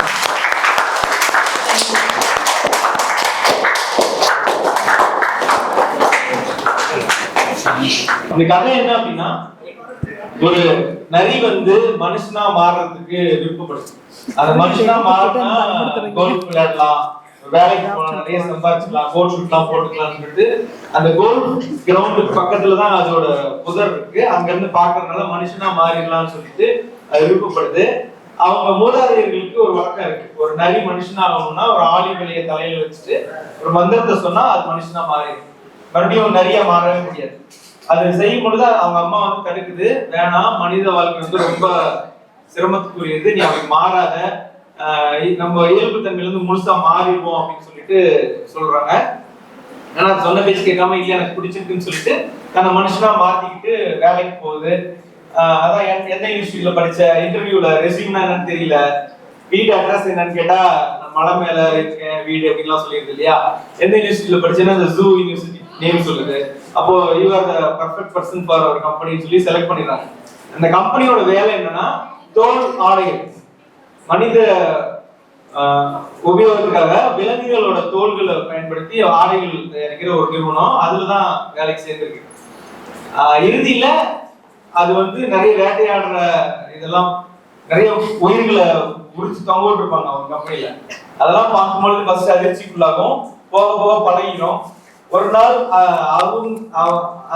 I: இந்த கதை என்ன அப்படின்னா, ஒரு நரி வந்து மனுஷனா மாறுறதுக்கு விருப்பப்படுது. அந்த மனுஷனா மாறினா கோல்ஃப் விளையாடலாம், வேலைக்கு போகலாம், நிறைய சம்பாதிச்சுக்கலாம், கோல் ஷூட்லாம் போட்டுக்கலாம்னு சொல்லிட்டு அந்த கோல்ஃப் கிரவுண்டுக்கு பக்கத்துல தான் அதோட புதர் இருக்கு. அங்க இருந்து பாக்குறதுனால மனுஷனா மாறிடலாம்னு சொல்லிட்டு அது விருப்பப்படுது.
G: அவங்க மூதாதையர்களுக்கு ஒரு வழக்கம் இருக்கு. ஒரு நரி மனுஷனா ஆகணும்னா ஒரு ஆளி வெளிய தலையில வச்சுட்டு ஒரு மந்திரத்தை சொன்னா அது மனுஷனா மாறிடும். மறுபடியும் நரியா மாறவே முடியாது. அது செய்யும் பொழுது அவங்க அம்மா வந்து தடுக்குது, வேணாம், மனித வாழ்க்கை வந்து ரொம்ப சிரமத்துக்குரியது, நீ அப்படி மாறாத, நம்ம இயல்பு தன்மையில இருந்து முழுசா மாறிடுவோம் அப்படின்னு சொல்லிட்டு சொல்றாங்க. ஆனா சொன்ன பேச்சு கேட்காம இல்ல எனக்கு பிடிச்சிருக்குன்னு சொல்லிட்டு தன்னை மனுஷனா மாத்திக்கிட்டு வேலைக்கு போகுது. அதான் எந்த யூனிவர்சிட்டியில படிச்ச, இன்டர்வியூல ரெஸ்யூம்னா என்னன்னு தெரியல, வீட்டு அட்ரஸ் என்னன்னு கேட்டா மலை மேல இருக்கேன் வீடு அப்படின்லாம் சொல்லியிருக்கு இல்லையா. எந்த யூனிவர்சிட்டியில படிச்சேன்னா அந்த ஜூ யூனிவர்சிட்டி நேம் சொல்லுது. அப்போ you are the perfect person for ஒரு கம்பெனின்னு சொல்லி செலக்ட் பண்ணிடுறாங்க. அந்த கம்பெனியோட வேலை என்னன்னா தோல் ஆடைகள், மனித உபயோகத்துக்காக விலங்குகளோட தோள்களை பயன்படுத்தி ஆடைகள் தயாரிக்கிற ஒரு நிறுவனம். அதுலதான் வேலைக்கு சேர்ந்திருக்கு. இறுதியில அது வந்து நிறைய வேட்டையாடுற இதெல்லாம் நிறைய உயிர்களை உரிச்சு தொங்க விட்டுருப்பாங்க அவங்க கம்பெனில. அதெல்லாம் பார்க்கும்பொழுது ஃபர்ஸ்ட் அதிர்ச்சிக்குள்ளாகும், போக போக பழகிடும். ஒரு நாள்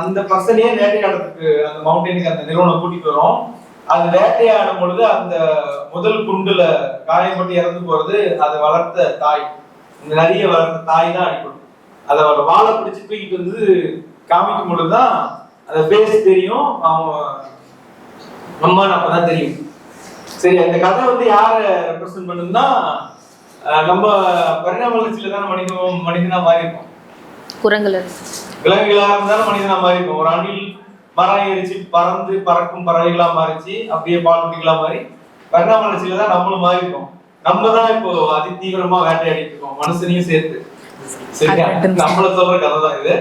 G: அந்த பர்சனையே வேட்டையாடுறதுக்கு அந்த மவுண்டனுக்கு அந்த நிறுவனம் கூட்டிட்டு வரும். அது வேட்டையாடும் பொழுது அந்த முதல் குண்டுல காயப்பட்டு இறந்து போறது அது வளர்த்த தாய், இந்த நரிய வளர்த்த தாய் தான் அடிப்படும். அதை வாழை பிடிச்சு தூக்கிட்டு வந்து காமிக்கும் பொழுதுதான் அந்த பேஸ் தெரியும், அவங்க அம்மான்னு அப்பதான் தெரியும். சரி, அந்த கதை வந்து யார ரெப்ரசென்ட் பண்ணுதுன்னா நம்ம பரிணாம வளர்ச்சியில தானே மனிதனா மாறி இருக்கும்.
D: குரங்குல
G: விலங்குகளா இருந்தாலும் மனிதனா மாறி இருக்கும். ஒரு அணில் மரம் ஏறிச்சு பறந்து பறக்கும் பறவைகளா மாறிச்சு, அப்படியே பால்குட்டிகளா மாறி பரிணாம வளர்ச்சியில தான் நம்மளும் மாறி இருக்கோம். நம்ம தான் இப்போ அதி தீவிரமா வேட்டையாடிட்டு இருக்கோம், மனுஷனையும் சேர்த்து. சரியா, நம்மள சொல்ற கதை தான் இது.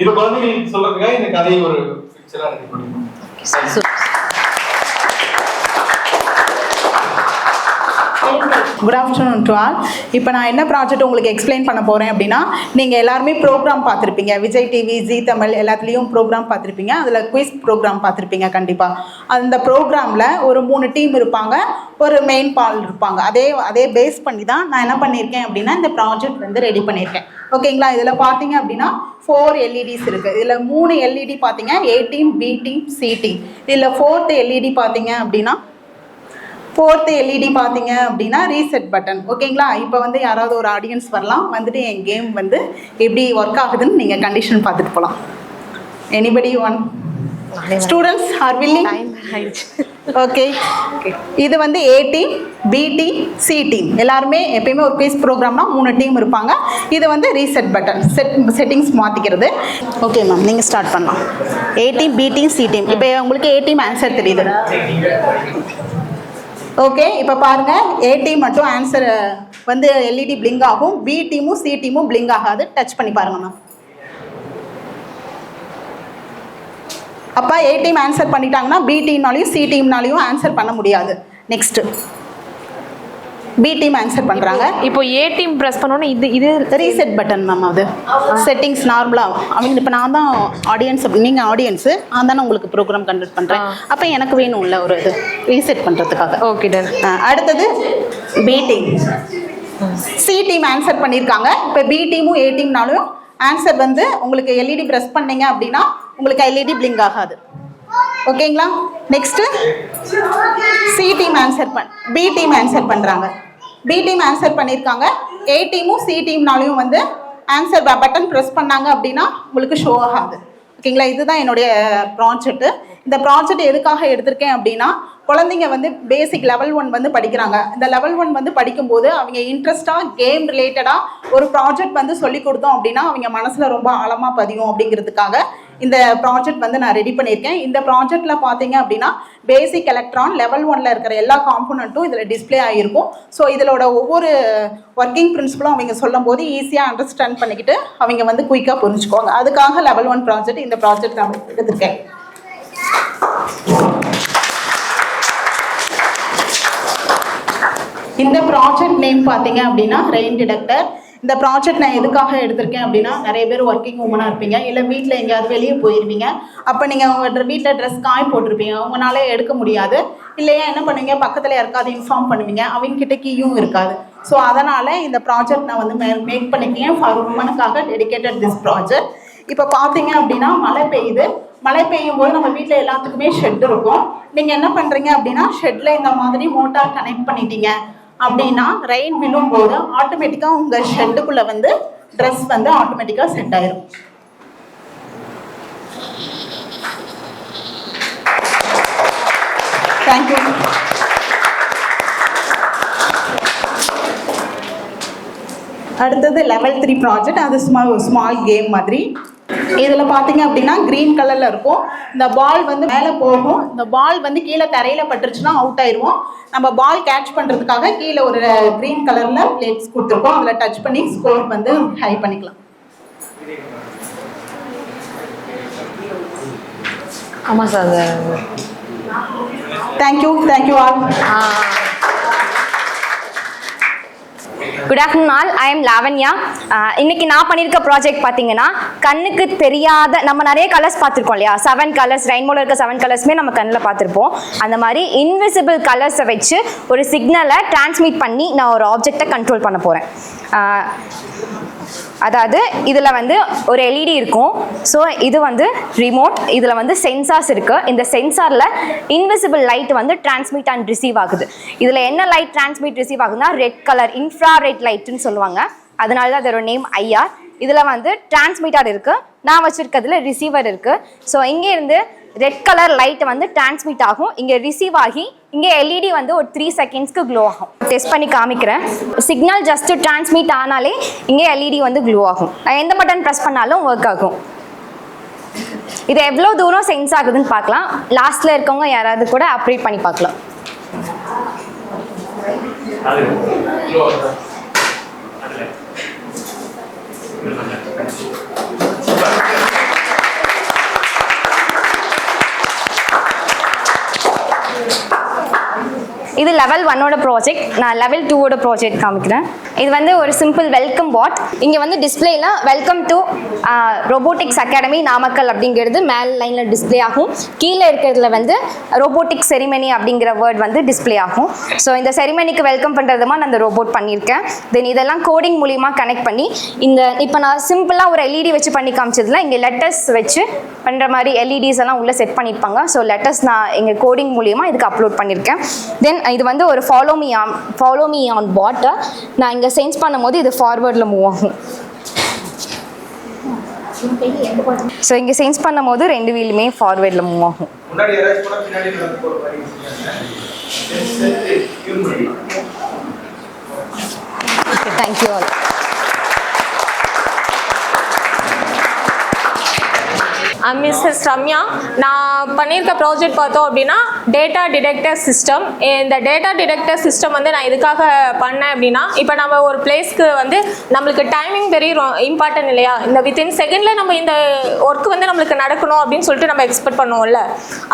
G: இது குழந்தைகளுக்கு சொல்றதுக்காக இந்த கதையை ஒரு பிக்சரா ரெடி பண்ணிருக்கோம்.
P: Good afternoon to all. இப்போ நான் என்ன ப்ராஜெக்ட் உங்களுக்கு எக்ஸ்பிளைன் பண்ண போகிறேன் அப்படின்னா, நீங்கள் எல்லாருமே ப்ரோக்ராம் பார்த்துருப்பீங்க, விஜய் டிவி, ஜி தமிழ் எல்லாத்துலேயும் ப்ரோக்ராம் பார்த்துருப்பீங்க. அதில் குவிஸ் ப்ரோக்ராம் பார்த்துருப்பீங்க கண்டிப்பாக. அந்த ப்ரோக்ராமில் ஒரு 3 டீம் இருப்பாங்க, ஒரு மெயின் பால் இருப்பாங்க. அதே பேஸ் பண்ணி தான் நான் என்ன பண்ணியிருக்கேன் அப்படின்னா இந்த ப்ராஜெக்ட் வந்து ரெடி பண்ணியிருக்கேன். ஓகேங்களா, இதில் பார்த்தீங்க அப்படின்னா 4 LEDs இருக்குது. இதில் 3 LED பார்த்தீங்க, A team, B team, C team. இதில் 4th LED பார்த்தீங்க அப்படின்னா ரீசெட் பட்டன். ஓகேங்களா, இப்போ வந்து யாராவது ஒரு ஆடியன்ஸ் வரலாம், வந்துட்டு என் கேம் வந்து எப்படி ஒர்க் ஆகுதுன்னு நீங்கள் கண்டிஷன் பார்த்துட்டு போகலாம். Anybody one students are willing? Okay, இது வந்து A team, B team, C team. எல்லாருமே எப்பயுமே ஒரு குவிஸ் ப்ரோக்ராம்னா 3 டீம் இருப்பாங்க. இது வந்து ரீசெட் பட்டன், செட்டிங்ஸ் மாற்றிக்கிறது. ஓகே மேம், நீங்கள் ஸ்டார்ட் பண்ணலாம். A team, B team, C team. இப்போ உங்களுக்கு A டீம் ஆன்சர் தெரியுது. ஓகே, இப்போ பாருங்கள், A டீம் மட்டும் ஆன்சர் வந்து LED பிளிங்க் ஆகும், B டீமும் C டீமும் பிளிங்க் ஆகாது. டச் பண்ணி பாருங்க மேம். அப்போ A டீம் ஆன்சர் பண்ணிட்டாங்கன்னா B டீம்னாலையும் C டீம்னாலையும் ஆன்சர் பண்ண முடியாது. நெக்ஸ்ட்டு B டீம் ஆன்சர் பண்ணுறாங்க.
D: இப்போ A டீம் ப்ரெஸ் பண்ணோன்னா இது
P: ரீசெட் பட்டன் மேம். அது செட்டிங்ஸ் நார்மலாக அவங்க இப்போ நான் தான் ஆடியன்ஸ், நீங்கள் ஆடியன்ஸு, நான் தானே உங்களுக்கு ப்ரோக்ராம் கண்டக்ட் பண்ணுறேன். அப்போ எனக்கு வேணும்ல ஒரு இது ரீசெட் பண்ணுறதுக்காக.
D: Okay done.
P: அடுத்தது B team, C team answer பண்ணியிருக்காங்க. இப்போ B டீமும் A டீம்னாலும் ஆன்சர் வந்து உங்களுக்கு LED ப்ரெஸ் பண்ணீங்க அப்படின்னா உங்களுக்கு LED பிளிங்க் ஆகாது. ஓகேங்களா, next C team B team answer பண்ணுறாங்க. B டீம் ஆன்சர் பண்ணியிருக்காங்க. A டீமும் C டீம்னாலையும் வந்து ஆன்சர் பட்டன் ப்ரெஸ் பண்ணாங்க அப்படின்னா உங்களுக்கு ஷோ ஆகாது. ஓகேங்களா, இதுதான் என்னுடைய ப்ராஜெக்ட்டு. இந்த ப்ராஜெக்ட் எதுக்காக எடுத்திருக்கேன் அப்படின்னா, குழந்தைங்க வந்து பேசிக் லெவல் 1 வந்து படிக்கிறாங்க. இந்த லெவல் 1 வந்து படிக்கும்போது அவங்க இன்ட்ரெஸ்டாக கேம் ரிலேட்டடாக ஒரு ப்ராஜெக்ட் வந்து சொல்லி கொடுத்தோம் அப்படின்னா அவங்க மனசில் ரொம்ப ஆழமாக பதியும். அப்படிங்கிறதுக்காக இந்த ப்ராஜெக்ட் வந்து நான் ரெடி பண்ணியிருக்கேன். இந்த ப்ராஜெக்டில் பார்த்தீங்க அப்படின்னா பேசிக் எலக்ட்ரான் லெவல் 1ல் இருக்கிற எல்லா காம்போனண்ட்டும் இதில் டிஸ்பிளே ஆகிருக்கும். ஸோ இதோட ஒவ்வொரு ஒர்க்கிங் பிரின்சிபலும் அவங்க சொல்லும் போது ஈஸியாக அண்டர்ஸ்டாண்ட் பண்ணிக்கிட்டு அவங்க வந்து குயிக்காக புரிஞ்சுக்குவாங்க. அதுக்காக லெவல் 1 ப்ராஜெக்ட், இந்த ப்ராஜெக்ட் நான் எடுத்திருக்கேன். இந்த ப்ராஜெக்ட் நேம் பார்த்தீங்க அப்படின்னா ரெயின் டிடெக்டர். இந்த ப்ராஜெக்ட் நான் எதுக்காக எடுத்திருக்கேன் அப்படின்னா, நிறைய பேர் ஒர்க்கிங் உமனாக இருப்பீங்க, இல்லை வீட்டில் எங்கேயாவது வெளியே போயிருவீங்க. அப்போ நீங்கள் உங்கள் வீட்டில் ட்ரெஸ் காய போட்டிருப்பீங்க, உங்களால் எடுக்க முடியாது. இல்லையா என்ன பண்ணுவீங்க, பக்கத்தில் யாருக்காவது இன்ஃபார்ம் பண்ணுவீங்க, அவங்ககிட்ட கீயும் இருக்காது. ஸோ அதனால் இந்த ப்ராஜெக்ட் நான் வந்து மேக் பண்ணிக்கிறேன் ஃபார் உமனுக்காக டெடிகேட்டட் திஸ் ப்ராஜெக்ட். இப்போ பார்த்தீங்க அப்படின்னா மழை பெய்யுது. மழை பெய்யும் போது நம்ம வீட்டில் எல்லாத்துக்குமே ஷெட் இருக்கும். நீங்கள் என்ன பண்ணுறீங்க அப்படின்னா ஷெட்டில் இந்த மாதிரி மோட்டார் கனெக்ட் பண்ணிட்டீங்க அப்படின்னா ரெயின் விழும்போது ஆட்டோமேட்டிக்காக உங்கள் ஷெட்டுக்குள்ளே வந்து ட்ரெஸ் வந்து ஆட்டோமேட்டிக்காக செட் ஆயிரும். தேங்க்யூ. அடுத்தது லெவல் 3 ப்ராஜெக்ட். அது ஸ்மால் கேம் மாதிரி. இதில் பார்த்தீங்க அப்படின்னா க்ரீன் கலரில் இருக்கும். இந்த பால் வந்து மேலே போகும். இந்த பால் வந்து கீழே தரையில் பட்டுருச்சுன்னா அவுட் ஆயிடுவோம். நம்ம பால் கேட்ச் பண்ணுறதுக்காக கீழே ஒரு க்ரீன் கலரில் பிளேட்ஸ் கொடுத்துருக்கோம். அதில் டச் பண்ணி ஸ்கோர் வந்து ஹை பண்ணிக்கலாம்.
D: ஆமாம் sir.
P: Thank you all.
E: Good afternoon all. I am Lavanya. இன்னைக்கு நான் பண்ணியிருக்க ப்ராஜெக்ட் பார்த்தீங்கன்னா கண்ணுக்கு தெரியாத நம்ம நிறைய கலர்ஸ் பார்த்துருக்கோம் இல்லையா, 7 கலர்ஸ், ரெயின்போவில் இருக்க 7 கலர்ஸுமே நம்ம கண்ணில் பார்த்துருப்போம். அந்த மாதிரி இன்விசிபிள் கலர்ஸை வச்சு ஒரு சிக்னலை டிரான்ஸ்மிட் பண்ணி நான் ஒரு ஆப்ஜெக்டை கண்ட்ரோல் பண்ண போகிறேன். அதாவது இதில் வந்து ஒரு எல்இடி இருக்கும். ஸோ இது வந்து ரிமோட். இதில் வந்து சென்சார்ஸ் இருக்குது. இந்த சென்சாரில் இன்விசிபிள் லைட் வந்து டிரான்ஸ்மிட் அண்ட் ரிசீவ் ஆகுது. இதில் என்ன லைட் டிரான்ஸ்மிட் ரிசீவ் ஆகுதுன்னா ரெட் கலர் இன்ஃப்ராரெட் லைட்டுன்னு சொல்லுவாங்க. அதனால தான் அதோட நேம் ஐஆர். இதில் வந்து டிரான்ஸ்மிட்டர் இருக்குது, நான் வச்சுருக்கிறதுல ரிசீவர் இருக்குது. ஸோ இங்கேருந்து ரெட் கலர் லைட் வந்து டிரான்ஸ்மிட் ஆகும், இங்கே ரிசீவ் ஆகி இங்கே எல்இடி வந்து ஒரு 3 செகண்ட்ஸ்க்கு க்ளோ ஆகும். டெஸ்ட் பண்ணி காமிக்கிறேன். சிக்னல் ஜஸ்ட் டிரான்ஸ்மிட் ஆனாலே இங்கே எல்இடி வந்து க்ளோ ஆகும். எந்த பட்டன் ப்ரெஸ் பண்ணாலும் ஒர்க் ஆகும். இது எவ்வளோ தூரம் சென்ஸ் ஆகுதுன்னு பார்க்கலாம். லாஸ்ட்டில் இருக்கவங்க யாராவது கூட ஆப்ரேட் பண்ணி பார்க்கலாம். இது லெவல் 1ஓட ப்ராஜெக்ட். நான் லெவல் 2ஓட ப்ராஜெக்ட் காமிக்கிறேன். இது வந்து ஒரு சிம்பிள் வெல்கம் பாட். இங்கே வந்து டிஸ்பிளேல welcome to robotics academy Namakkal அப்படிங்கிறது மேல் லைனில் டிஸ்பிளே ஆகும். கீழே இருக்கிறதுல வந்து ரோபோட்டிக்ஸ் செரிமனி அப்படிங்கிற வேர்ட் வந்து டிஸ்பிளே ஆகும். ஸோ இந்த செரிமனிக்கு வெல்கம் பண்ணுறதுமா நான் அந்த ரோபோட் பண்ணியிருக்கேன். தென் இதெல்லாம் கோடிங் மூலிமா கனெக்ட் பண்ணி இப்போ நான் சிம்பிளாக ஒரு எல்இடி வச்சு பண்ணி காமிச்சதுல இங்கே லெட்டர்ஸ் வச்சு பண்ணுற மாதிரி எல்இடிஸ் எல்லாம் உள்ளே செட் பண்ணியிருப்பாங்க. ஸோ லெட்டர்ஸ் நான் எங்கள் கோடிங் மூலிமா இதுக்கு அப்லோட் பண்ணியிருக்கேன். தென் இது வந்து ஒரு ஃபாலோ மீ ஆன் பாட்டை நான் இங்கே சென்ஸ் பண்ணும்போது இது ஃபார்வர்டில் மூவ் ஆகும். ஸோ இங்கே சென்ஸ் பண்ணும் போது 2 வீலுமே ஃபார்வர்டில் மூவ் ஆகும். Thank you all.
Q: மிஸ்ஸஸ் ரம்யா. நான் பண்ணியிருக்க ப்ராஜெக்ட் பார்த்தோம் அப்படின்னா டேட்டா டிடெக்டர் சிஸ்டம். இந்த டேட்டா டிடெக்டர் சிஸ்டம் வந்து நான் எதுக்காக பண்ணேன் அப்படின்னா, இப்போ நம்ம ஒரு பிளேஸ்க்கு வந்து நம்மளுக்கு டைமிங் வெரி இம்பார்ட்டன்ட் இல்லையா. இந்த வித்தின் செகண்டில் நம்ம இந்த ஒர்க் வந்து நம்மளுக்கு நடக்கணும் அப்படின்னு சொல்லிட்டு நம்ம எக்ஸ்பெக்ட் பண்ணுவோம்ல,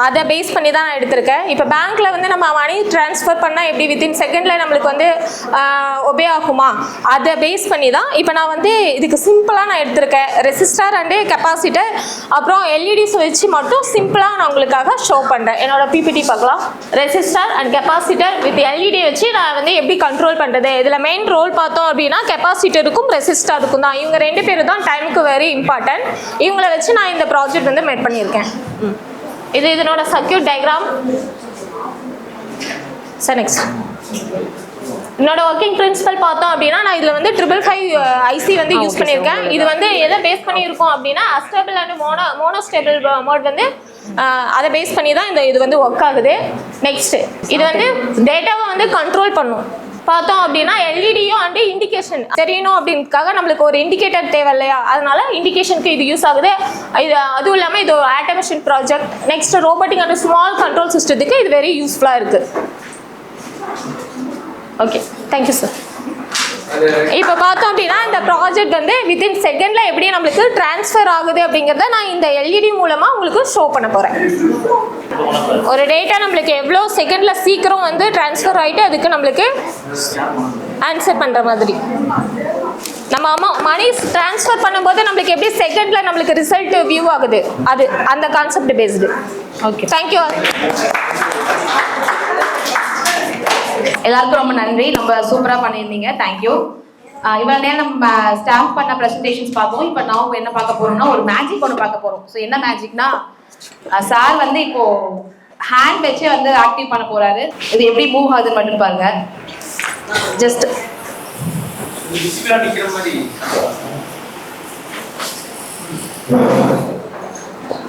Q: அதை பேஸ் பண்ணி தான் நான் எடுத்திருக்கேன். இப்போ பேங்க்கில் வந்து நம்ம மணி ட்ரான்ஸ்ஃபர் பண்ணால் எப்படி வித்தின் செகண்டில் நம்மளுக்கு வந்து ஒபே ஆகுமா, அதை பேஸ் பண்ணி தான் இப்போ நான் வந்து இதுக்கு சிம்பிளாக நான் எடுத்திருக்கேன். ரெசிஸ்டர் அண்டு கெப்பாசிட்டர் அப்புறம் எல்இடிஸ் வச்சு மட்டும் சிம்பிளாக நான் உங்களுக்காக ஷோ பண்ணுறேன். என்னோட பிபிடி பார்க்கலாம். Resistor and capacitor with LED வச்சு நான் வந்து எப்படி கண்ட்ரோல் பண்ணுறது. இதில் மெயின் ரோல் பார்த்தோம் அப்படின்னா கெப்பாசிட்டருக்கும் ரெசிஸ்டருக்கும் தான். இவங்க 2 பேரும் தான் டைமுக்கு வெரி இம்பார்ட்டன்ட். இவங்கள வச்சு நான் இந்த ப்ராஜெக்ட் வந்து மேட் பண்ணியிருக்கேன். இது இதனோட சர்க்யூட் டயக்ராம். சார் நெக்ஸ்ட் என்னோட ஒர்க்கிங் பிரின்சிபல் பார்த்தோம் அப்படின்னா நான் இதில் வந்து 555 ஐசி வந்து யூஸ் பண்ணியிருக்கேன். இது வந்து எதை பேஸ் பண்ணியிருக்கோம் அப்படின்னா அஸ்டேபிள் அண்ட் மோனோஸ்டேபிள் மோட் வந்து அதை பேஸ் பண்ணி தான் இது வந்து ஒர்க் ஆகுது. நெக்ஸ்ட் இது வந்து டேட்டாவை வந்து கண்ட்ரோல் பண்ணும். பார்த்தோம் அப்படின்னா எல்இடியும் அண்ட் இண்டிகேஷன் தெரியணும் அப்படின்றதுக்காக நம்மளுக்கு ஒரு இண்டிகேட்டர் தேவை இல்லையா, அதனால இண்டிகேஷனுக்கு இது யூஸ் ஆகுது. இது அதுவும் இல்லாமல் இது ஒரு automation project. Next robotic and small control சிஸ்டத்துக்கு இது வெரி யூஸ்ஃபுல்லாக இருக்குது. Okay, thank you sir. இப்போ பார்த்தோம் அப்படின்னா இந்த ப்ராஜெக்ட் வந்து வித்தின் செகண்டில் எப்படி நம்மளுக்கு ட்ரான்ஸ்ஃபர் ஆகுது அப்படிங்கிறத நான் இந்த எல்இடி மூலமாக உங்களுக்கு ஷோ பண்ண போகிறேன். ஒரு டேட்டா நம்மளுக்கு எவ்வளோ செகண்டில் சீக்கிரம் வந்து ட்ரான்ஸ்ஃபர் ஆகிட்டு அதுக்கு நம்மளுக்கு ஆன்சர் பண்ணுற மாதிரி நம்ம மணி ட்ரான்ஸ்ஃபர் பண்ணும்போது நம்மளுக்கு எப்படி செகண்டில் நம்மளுக்கு ரிசல்ட் வியூ ஆகுது, அது அந்த கான்செப்ட் பேஸ்டு. Okay, thank you.
R: எல்லாருக்கும் ரொம்ப நன்றி. நம்ம சூப்பராக பண்ணியிருந்தீங்க. தேங்க்யூ. இவ்வளோ நேரம் நம்ம ஸ்டாம்ப் பண்ண ப்ரெசன்டேஷன்ஸ் பார்த்தோம். இப்போ நான் என்ன பார்க்க போகிறோம்னா ஒரு மேஜிக் ஒன்று பார்க்க போகிறோம். ஸோ என்ன மேஜிக்னா சார் வந்து இப்போ ஹேண்ட் வச்சே வந்து ஆக்டிவ் பண்ண போறாரு. இது எப்படி மூவ் ஆகுதுன்னு மட்டும் பாருங்க. ஜஸ்ட்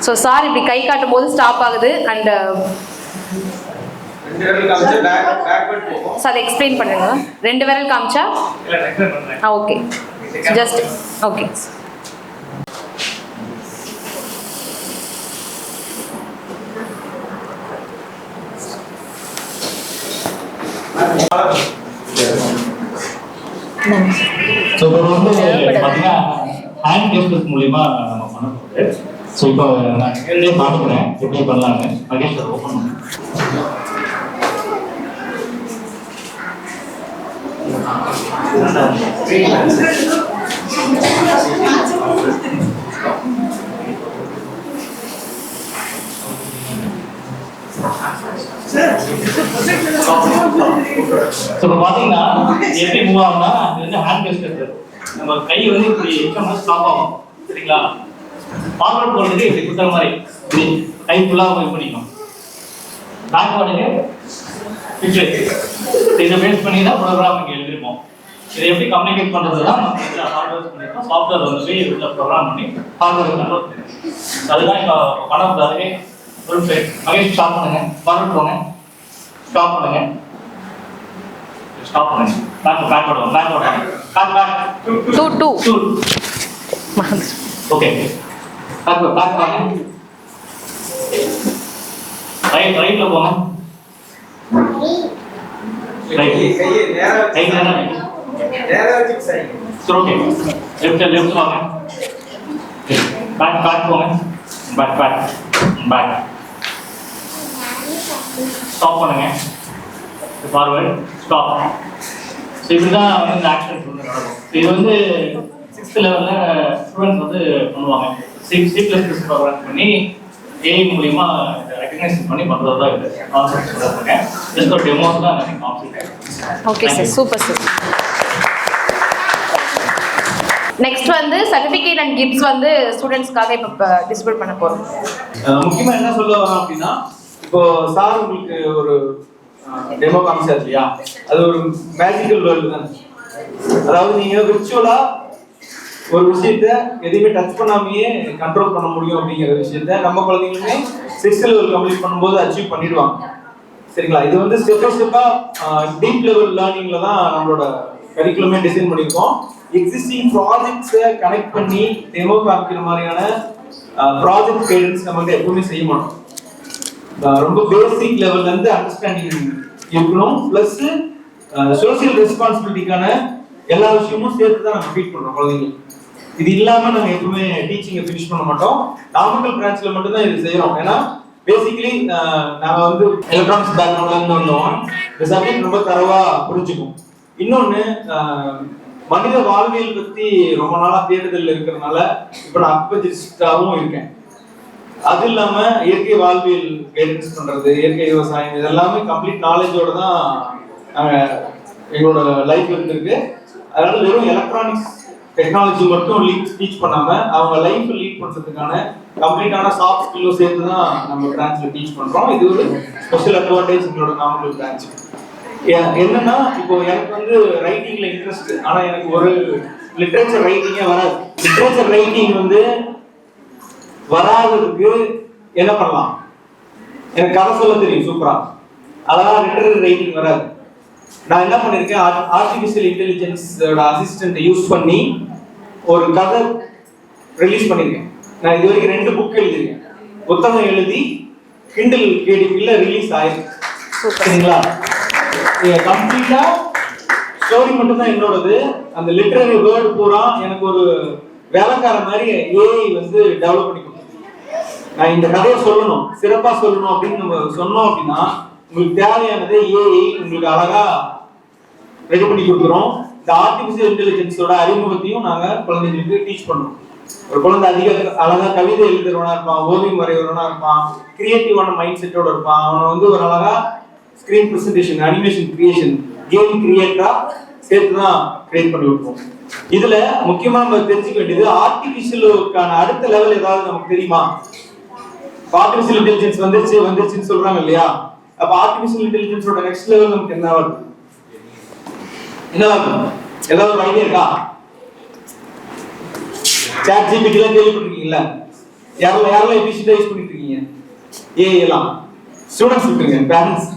R: ஸோ சார் இப்படி கை காட்டும் போது ஸ்டாப் ஆகுது. அண்ட் சார் எக்ஸ்பிளைன் பண்ணுங்க. 2 விரல் காமிச்சா ஓகே. Just okay.
I: ஸோ இப்போ வந்து பார்த்தீங்கன்னா ஹேண்ட் கெஸ்டர்ஸ் மூலியமா நம்ம பண்ண போகுது. ஸோ இப்போ நான் நேரடியாக பார்த்துக்கிறேன் எப்படி பண்ணலான்னு. மகேஷ் சார் ஓப்பன் பண்ணுங்க. இப்போ பார்த்தீங்கன்னா எப்படி மூவ் ஆகும்னா அது வந்து ஹேண்ட் கெஸ்டர். நம்ம கை வந்து இப்படி எக்ஸ்ட்ரா ஸ்டாப் ஆகும் சரிங்களா. ஃபார்வர்ட் போகிறதுக்கு இப்படி குத்துற மாதிரி இப்படி கை ஃபுல்லாக மூவ் பண்ணிக்கணும். பேக் பண்ணுங்க இதை பேஸ் பண்ணி தான் ப்ரோக்ராம் இங்கே எழுதிருப்போம். இதை எப்படி கம்யூனிகேட் பண்ணுறது தான் நம்ம ஹார்ட்வேர் பண்ணியிருக்கோம். சாஃப்ட்வேர் வந்து போய் இதில் ப்ரோக்ராம் பண்ணி ஹார்ட்வேர் கன்வெர்ட் பண்ணிருக்கோம். அதுதான் இப்போ பண்ண போதாது. ஒரு மகேஷ் ஸ்டாப் பண்ணுங்க. ஃபார்வர்ட் போங்க. ஸ்டாப் பண்ணுங்க. ஸ்டாப் பண்ணுங்க. பேக் பண்ணுவோம். பேக் பண்ணுவோம். Back
R: 2
I: okay. பேக் பண்ணுங்க. ரைட்ல போங்க. ரைட் கை நேரா வச்சு சரி. ஓகே. லெஃப்ட் வாங்க. பேக் போங்க. பேக் ஸ்டாப் பண்ணுங்க. Forward stop. ஸோ இப்படி தான் வந்து இந்த ஆக்ஷன்ஸ் வந்து நடக்கும். இது வந்து 6th லெவலில் ஸ்டூடெண்ட்ஸ் வந்து பண்ணுவாங்க. C++ ப்ரோக்ராம் பண்ணி ஏஐ மூலியமா ரெகக்னைஸ் பண்ணி பண்ணுறது தான் இது கான்செப்ட் சொல்லுவாங்க. ஜஸ்ட் ஒரு டெமோஸ் தான் எனக்கு concept.
R: Okay sir, super sir. Next வந்து சர்டிஃபிகேட் அண்ட் கிஃப்ட்ஸ் வந்து ஸ்டூடெண்ட்ஸ்க்காக இப்போ டிஸ்ட்ரிபியூட் பண்ண போகிறோம்.
G: முக்கியமாக என்ன சொல்ல வரோம் அப்படின்னா, இப்போ சார் உங்களுக்கு ஒரு டெமோ காமிச்சார் இல்லையா, அது ஒரு மேஜிக்கல் வேர்ல்டு தான். அதாவது நீங்க விர்ச்சுவலா ஒரு விஷயத்த எதையுமே டச் பண்ணாமையே கண்ட்ரோல் பண்ண முடியும் அப்படிங்கிற விஷயத்த நம்ம குழந்தைங்களுமே 6th லெவல் கம்ப்ளீட் பண்ணும்போது அச்சீவ் பண்ணிடுவாங்க. சரிங்களா? இது வந்து ஸ்டெப் பை ஸ்டெப்பா டீப் லெவல் லேர்னிங்ல தான் நம்மளோட கரிக்குலமே டிசைன் பண்ணியிருக்கோம். எக்ஸிஸ்டிங் ப்ராஜெக்ட்ஸை கனெக்ட் பண்ணி டெமோ காமிக்கிற மாதிரியான ப்ராஜெக்ட் கைடன்ஸ் நம்மகிட்ட எப்பவுமே செய்ய மாட்டோம். ரொம்ப பேசிக் லெவல்ல இருந்து அண்டர்ஸ்டாண்டிங் இருக்கணும். பிளஸ் சோசியல் ரெஸ்பான்சிபிலிட்டிக்கான எல்லா விஷயமும் சேர்த்து தான் நம்ம ஃபீட் பண்றோம் குழந்தைங்களுக்கு. இது இல்லாம நாங்க எப்பவுமே டீச்சிங்கை ஃபினிஷ் பண்ண மாட்டோம். நாமக்கல் பிரான்ச்ல மட்டும் தான் இது செய்யறோம். ஏன்னா பேசிக்கலி நாங்க வந்து எலக்ட்ரானிக்ஸ் பேக்ரவுண்ட்ல இருந்து வந்தோம். இந்த சப்ஜெக்ட் ரொம்ப தரவா புரிஞ்சுக்கும். இன்னொன்னு மனித வாழ்வியல் பத்தி ரொம்ப நாளா தேடுதல் இருக்கிறதுனால இப்ப நான் அக்வஜிஸ்டாவும் இருக்கேன். அது இல்லாம இயற்கை வாழ்வியல் கைடன்ஸ் பண்றது, இயற்கை விவசாயம், இதெல்லாமே கம்ப்ளீட் நாலேஜோட தான் எங்களோட லைஃப் இருந்திருக்கு. அதனால வெறும் எலக்ட்ரானிக்ஸ் டெக்னாலஜி மட்டும் டீச் பண்ணாம அவங்க லைஃப் லீட் பண்றதுக்கான கம்ப்ளீட்டான சாஃப்ட் ஸ்கில்லும் சேர்த்து தான் நம்ம பிரான்ச்ல டீச் பண்றோம். இது ஒரு ஸ்பெஷல் அட்வான்டேஜ் எங்களோட நாமக்கல் பிரான்ச். என்னன்னா, இப்போ எனக்கு வந்து ரைட்டிங்ல இன்ட்ரெஸ்ட், ஆனா எனக்கு ஒரு லிட்ரேச்சர் ரைட்டிங்கே வராது. லிட்ரேச்சர் ரைட்டிங் வந்து வராததுக்கு என்ன பண்ணலாம்? எனக்கு கதை சொல்ல தெரியும் சூப்பரா, அதான் லிட்டரரி ரைட்டிங் வராது. நான் என்ன பண்ணிருக்கேன், ஆர்டிஃபிஷியல் இன்டெலிஜென்ஸோட அசிஸ்டன்ட் யூஸ் பண்ணி ஒரு கதை ரிலீஸ் பண்ணிருக்கேன். நான் இது வரைக்கும் 2 புக் எழுதிருக்கேன். புத்தகம் எழுதி கிண்டல் கேடிபில ரிலீஸ் ஆயிருக்கு. சரிங்களா? கம்ப்ளீட்டா ஸ்டோரி மட்டும் தான் என்னோடது. அந்த லிட்டரரி வேர்டு பூரா எனக்கு ஒரு வேலைக்கார மாதிரி ஏஐ வந்து டெவலப் பண்ணி கொடுத்தது. நான் இந்த கதையை சொல்லணும், சிறப்பா சொல்லணும் அப்படின்னு நம்ம சொன்னோம் அப்படின்னா உங்களுக்கு தேவையானது ஏஐ உங்களுக்கு அழகா ரெடி பண்ணி கொடுக்குறோம். இந்த ஆர்டிபிஷியல் இன்டெலிஜென்ஸோட அறிமுகத்தையும் நாங்க குழந்தைங்களுக்கு டீச் பண்ணுவோம். ஒரு குழந்தை அதிக அழகா கவிதை எழுதுறவனா இருப்பான், ஓவியம் வரைகிறவனா இருப்பான், கிரியேட்டிவான மைண்ட் செட்டோட இருப்பான். அவனை வந்து ஒரு அழகா screen presentation, animation creation, game கிரியேட்டரா சேர்த்து தான் கிரியேட் பண்ணி விட்டுருவோம். இதுல முக்கியமா நம்ம தெரிஞ்சுக்க வேண்டியது, ஆர்டிபிஷியலுக்கான அடுத்த லெவல் ஏதாவது நமக்கு தெரியுமா? ஆர்டிஃபிஷியல் இன்டெலிஜென்ஸ் வந்துருச்சுன்னு சொல்றாங்க இல்லையா? அப்ப ஆர்டிஃபிஷியல் இன்டெலிஜென்ஸோட நெக்ஸ்ட் லெவல் நமக்கு என்ன வரும்? ஏதாவது ஒரு ஐடியா இருக்கா? சாட் ஜிபிடி எல்லாம் கேள்விப்பட்டிருக்கீங்களா? யாரெல்லாம் எஃபிஷியன்ட்டா யூஸ் பண்ணிட்டு இருக்கீங்க? ஏஐ எல்லாம் ஸ்டூடண்ட்ஸ் விட்டுருங்க, பேரண்ட்ஸ்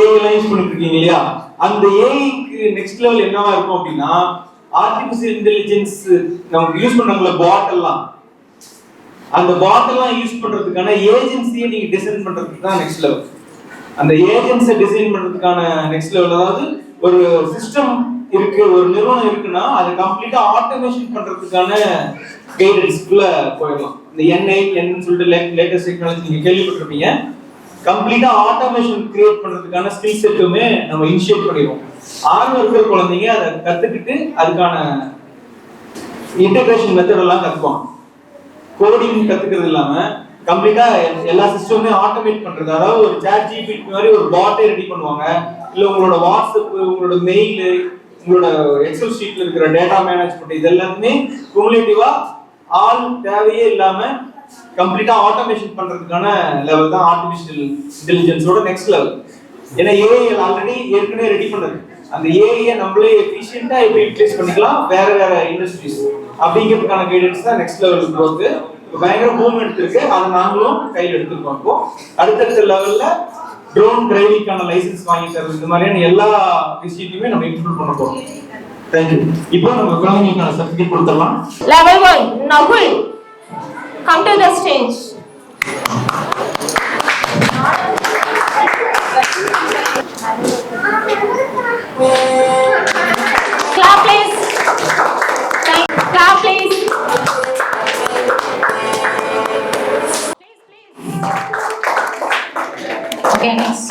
G: ஏஐ எல்லாம் யூஸ் பண்ணிட்டு இருக்கீங்க இல்லையா? அந்த ஏஐக்கு நெக்ஸ்ட் லெவல் என்னவா இருக்கும் அப்படின்னா, ஆர்டிஃபிஷியல் இன்டெலிஜென்ஸ் நமக்கு யூஸ் பண்றாங்களா பாட் எல்லாம், அந்த பாட் எல்லாம் யூஸ் பண்றதுக்கான ஏஜென்சியை நீங்க டிசைன் பண்றதுக்கு தான் நெக்ஸ்ட் லெவல். அந்த ஏஜென்சியை டிசைன் பண்றதுக்கான நெக்ஸ்ட் லெவல், அதாவது ஒரு சிஸ்டம் இருக்கு, ஒரு நிறுவனம் இருக்குன்னா அதை கம்ப்ளீட்டா ஆட்டோமேஷன் பண்றதுக்கான கைடன்ஸ்க்குள்ள போயிடலாம். இந்த N8 சொல்லிட்டு லேட்டஸ்ட் டெக்னாலஜி நீங்க கேள்விப்பட்டிருப்பீங்க. கம்ப்ளீட்டா ஆட்டோமேஷன் கிரியேட் பண்றதுக்கான ஸ்கில் செட்டுமே நம்ம இனிஷியேட் பண்ணிடுவோம். ஆர்வம் இருக்கிற குழந்தைங்க அதை கத்துக்கிட்டு அதுக்கான இன்டகிரேஷன் மெத்தட் எல்லாம் கத்துப்பாங்க. கோடிங் கத்துக்கிறது இல்லாம கம்ப்ளீட்டா எல்லா சிஸ்டமுமே ஆட்டோமேட் பண்றது, அதாவது ஒரு சாட் ஜிபிடி மாதிரி ஒரு பாட்டை ரெடி பண்ணுவாங்க. இல்ல உங்களோட வாட்ஸ்அப், உங்களோட மெயில், உங்களோட எக்ஸல் ஷீட்ல இருக்கிற டேட்டா மேனேஜ்மெண்ட், இது எல்லாமே குமுலேட்டிவா ஆல் தேவையே இல்லாம கம்ப்ளீட்டா ஆட்டோமேஷன் பண்றதுக்கான லெவல் தான் ஆர்டிஃபிஷியல் இன்டெலிஜென்ஸோட நெக்ஸ்ட் லெவல். ஏன்னா ஏஐ ஆல்ரெடி ஏற்கனவே ரெடி பண்ணது. அந்த ஏஐயை நம்மளே எஃபிஷியன்ட்டா எப்படி யூட்டிலைஸ் பண்ணிக்கலாம் வேற இண்டஸ்ட்ரீஸ் அப்படிங்கிறதுக்கான கைடன்ஸ் தான் நெக்ஸ்ட் லெவல் growth. பயங்கர மூவ்மெண்ட் இருக்கு, அதை நாங்களும் கையில் எடுத்துருக்கோம். இப்போ அடுத்தடுத்த லெவல்ல ட்ரோன் டிரைவிங்கான லைசன்ஸ் வாங்கி தரது, இந்த மாதிரியான எல்லா விஷயத்தையுமே நம்ம இம்ப்ரூவ் பண்ண போறோம். தேங்க்யூ. இப்போ நம்ம குழந்தைங்களுக்கான சர்டிஃபிகேட் கொடுத்துடலாம்.
F: Level 1, Nahul, come to the stage. Clap please. Clap please. Okay, next.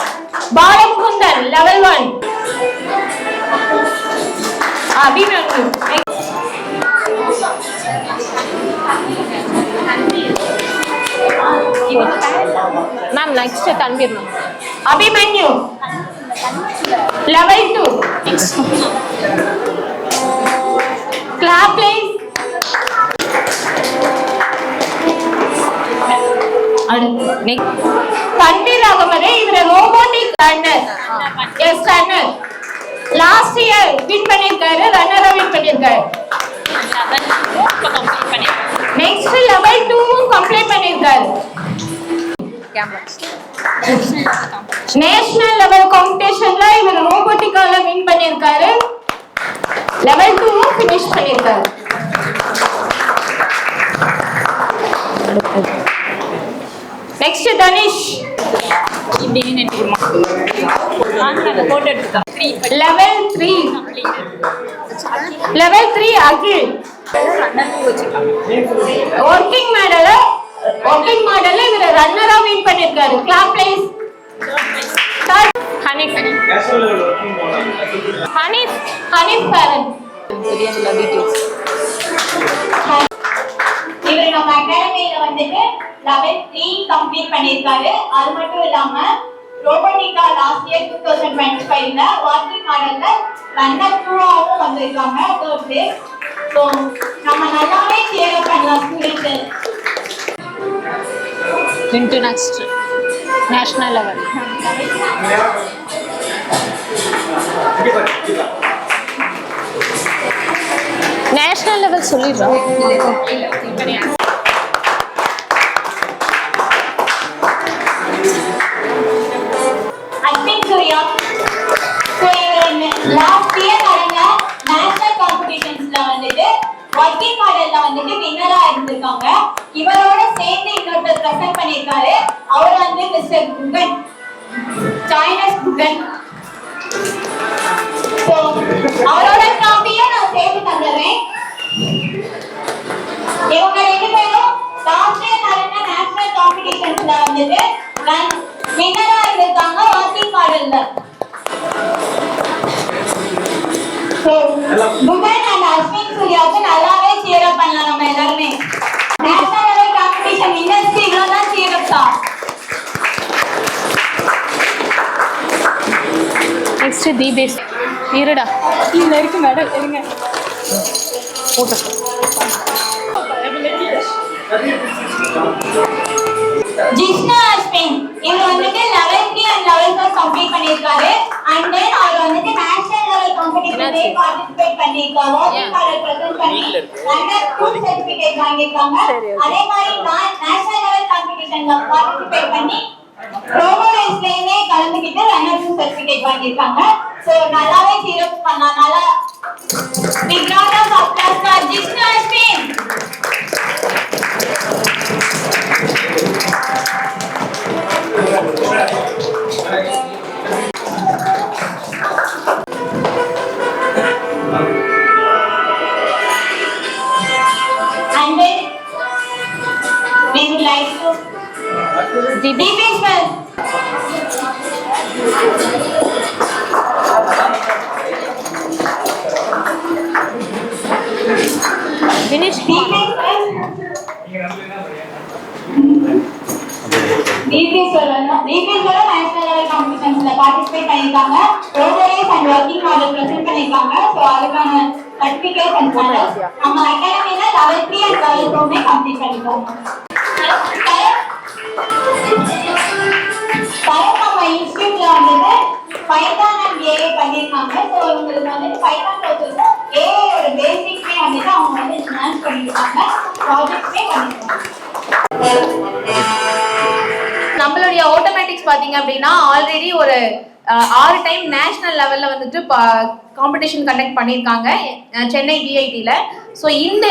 F: Balamukundan, level 1. Abhimanyu.
Q: Ma'am, next Tanvir ma'am.
F: Abhimanyu, level 2. Next. Clap please. Tanvir Agamare is a robotic runner. Yes, runner. Last year win பண்ணிருக்காரு, runner win பண்ணிருக்காரு. Next level 2 complete பண்ணிருக்காரு. நேஷனல் லெவல் காம்படிஷன்ல இவர் ரோபோட்டிக்கால வின் பண்ணிருக்காரு. லெவல் 2 finish பண்ணிருக்காரு. Next Danish. இப்படி நின்னுட்டுமா. அந்த போட்டோ எடுத்துட்டா. Level 3. Level 3 அகில். Working மாடல்ல இவர் ரன்னரா வின் பண்ணிருக்காரு. Clap please. Hanif parent. இவர் நம்ம அகாடமியில வந்துட்டு லெவல் 3 கம்ப்ளீட் பண்ணிருக்காரு. அது மட்டும் இல்லாம ரோபோட்டிக்கா லாஸ்ட் இயர் 2025ல வாக்கிங் மாடல்ல ரன்னர் 2ஆவும் வந்திருக்காங்க, third place. ஸோ நம்ம நல்லாவே சேர் பண்ணலாம் students.
Q: Into next national level. National level சொல்லிடுறோம்.
F: அஸ்வின் சூர்யா. ஸோ இவர் லாஸ்ட் இயர் நடந்த நேஷனல் காம்படிஷன்ஸ்ல வந்துட்டு ஒர்க்கிங் மாடல்ல வந்துட்டு வின்னரா இருந்திருக்காங்க. இவரோட சேர்ந்து இன்னொருத்தர் பிரசன்ட் பண்ணிருக்காரு. அவர் வந்து மிஸ்டர் குகன், சாய்னஸ் குகன். ஸோ அவரோட ட்ராஃபியை நான் சேர்த்து தந்துடுறேன். இவங்க ரெண்டு பேரும் லாஸ்ட் இயர் நடந்த நேஷனல் காம்படிஷன்ஸ்ல வந்துட்டு வின்னரா இருந்திருக்காங்க ஒர்க்கிங் மாடல்ல. குகன் அண்ட் அஸ்வின் சூர்யாவுக்கு நல்லாவே சேர் அப் பண்ணலாம் நம்ம எல்லாருமே. நேஷனல் லெவல் காம்படிஷன் வின்னர்ஸ்க்கு இவ்வளவுதான் சேர் அப் தான்.
Q: நெக்ஸ்ட் தீபேஷ். இருடா கீழ இருக்கு மேடம், இருங்க போட்டோ.
A: ஜிஷ்ணா அஸ்வின் இவர் வந்துட்டு level 3 and level 4 கம்ப்ளீட் பண்ணிருக்காரு and then அவர் வந்துட்டு நேஷனல் லெவல் காம்படிஷன்ல பார்ட்டிசிபேட் பண்ணிருக்காரு அதை பிரசன்ட் பண்ணி ரன்னர் சர்டிபிகேட் வாங்கிருக்காங்க அதே மாதிரி நேஷனல் லெவல் காம்படிஷன்ல பார்ட்டிசிபேட் பண்ணி ரோபோ ரேஸ்லயே கலந்துக்கிட்டு ரன்னர் சர்டிபிகேட் வாங்கிருக்காங்க சோ நல்லாவே சிறப்பு பண்ணனால big round of applause for Jishna Ashwin And then we would like to Deepesh first.
Q: Finish.
A: National level காம்படிஷன்ஸ்ல பார்ட்டிசிபேட் பண்ணிருக்காங்க robo race and working model present பண்ணிருக்காங்க சோ அதுக்கான சர்டிபிகேட் அண்ட் நம்ம அகாடமில லெவல் 3 அண்ட் லெவல் 4 கம்ப்ளீட் பண்ணிருக்காங்க நம்ம இன்ஸ்டிடியூட்ல வந்துட்டு பைத்தான் அண்ட் ஏஐ பண்ணிருக்காங்க சோ உங்களுக்கு வந்துட்டு பைத்தான் கோர்ஸ் ஏஐ ஓட பேசிக்ஸே வந்துட்டு அவங்க வந்து என்ஹான்ஸ் பண்ணிருக்காங்க ப்ராஜெக்ட்ஸே பண்ணிருக்காங்க
R: நம்மளுடைய ஆட்டோமேட்டிக்ஸ் பார்த்தீங்க அப்படின்னா ஆல்ரெடி ஒரு 6 டைம் நேஷனல் லெவலில் வந்துட்டு காம்படிஷன் கண்டக்ட் பண்ணியிருக்காங்க சென்னை டிஐடியில் ஸோ இந்த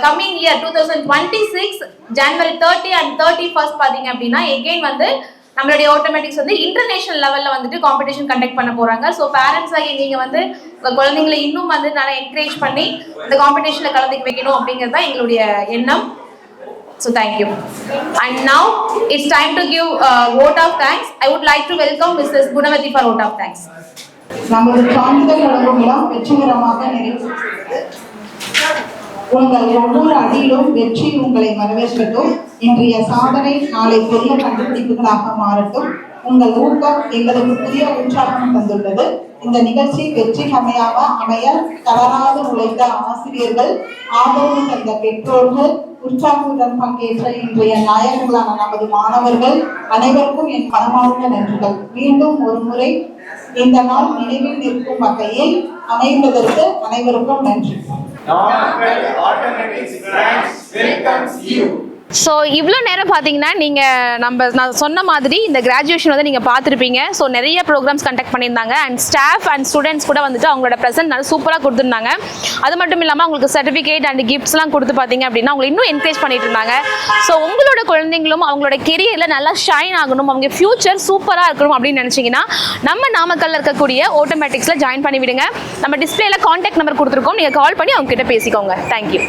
R: கம்மிங் இயர் 2026 ஜனவரி 30 and 31 பார்த்தீங்க அப்படின்னா எகெயின் வந்து நம்மளுடைய ஆட்டோமேட்டிக்ஸ் வந்து இன்டர்நேஷனல் லெவலில் வந்துட்டு காம்படிஷன் கண்டக்ட் பண்ண போகிறாங்க ஸோ பேரண்ட்ஸ் ஆகி நீங்கள் வந்து உங்கள் குழந்தைங்களை இன்னும் வந்து நல்லா என்கரேஜ் பண்ணி இந்த காம்படிஷனில் கலந்துக்க வைக்கணும் அப்படிங்கிறது தான் எங்களுடைய எண்ணம். So thank you. And now it's time to give vote of thanks. I would like to welcome Mrs. Gunavati for vote of thanks.
P: நமது சான்றிதழ் வழங்கும் விழா வெற்றிகரமாக நிறைவு உங்கள் ஒவ்வொரு அடியிலும் வெற்றி உங்களை வரவேற்கட்டும். இன்றைய சாதனை நாளை பெரிய கண்டுபிடிப்புகளாக மாறட்டும். உங்கள் ஊக்கம் எங்களுக்கு புதிய உற்சாகம் தந்துள்ளது. இந்த நிகழ்ச்சி வெற்றி அமைய தளராது உழைத்த ஆசிரியர்கள், ஆதரவு தந்த பெற்றோர்கள், உற்சாகத்துடன் பங்கேற்ற இன்றைய நாயகர்களான நமது மாணவர்கள் அனைவருக்கும் என் மனமார்ந்த நன்றிகள். மீண்டும் ஒரு முறை இந்த நாள் நினைவில் நிற்கும் வகையில் அமைந்ததற்கு அனைவருக்கும் நன்றி.
D: ஸோ இவ்வளோ நேரம் பார்த்தீங்கன்னா நான் சொன்ன மாதிரி இந்த கிராஜுவேஷன் வந்து நீங்கள் பார்த்துருப்பீங்க. ஸோ நிறைய ப்ரோக்ராம்ஸ் கண்டக்ட் பண்ணியிருந்தாங்க அண்ட் ஸ்டாஃப் அண்ட் ஸ்டூடெண்ட்ஸ் கூட வந்துட்டு அவங்களோட ப்ரெசென்ட் நல்லா சூப்பராக கொடுத்துருந்தாங்க. அது மட்டும் இல்லாமல் அவங்களுக்கு சர்டிஃபிகேட் அண்ட் கிஃப்ட்ஸ்லாம் கொடுத்து பார்த்தீங்க அப்படின்னா அவங்களை இன்னும் என்கரேஜ் பண்ணிட்டு இருந்தாங்க. ஸோ உங்களோட குழந்தைங்களும் அவங்களோட கெரியரில் நல்லா ஷைன் ஆகணும், அவங்க ஃபியூச்சர் சூப்பராக இருக்கணும் அப்படின்னு நினச்சிங்கன்னா நம்ம நாமக்கல்ல இருக்கக்கூடிய ஆட்டோமேட்டிக்ஸில் ஜாயின் பண்ணி விடுங்க. நம்ம டிஸ்பிளேல கான்டாக்ட் நம்பர் கொடுத்துருக்கோம், நீங்கள் கால் பண்ணி அவங்க கிட்ட பேசிக்கோங்க. தேங்க்யூ.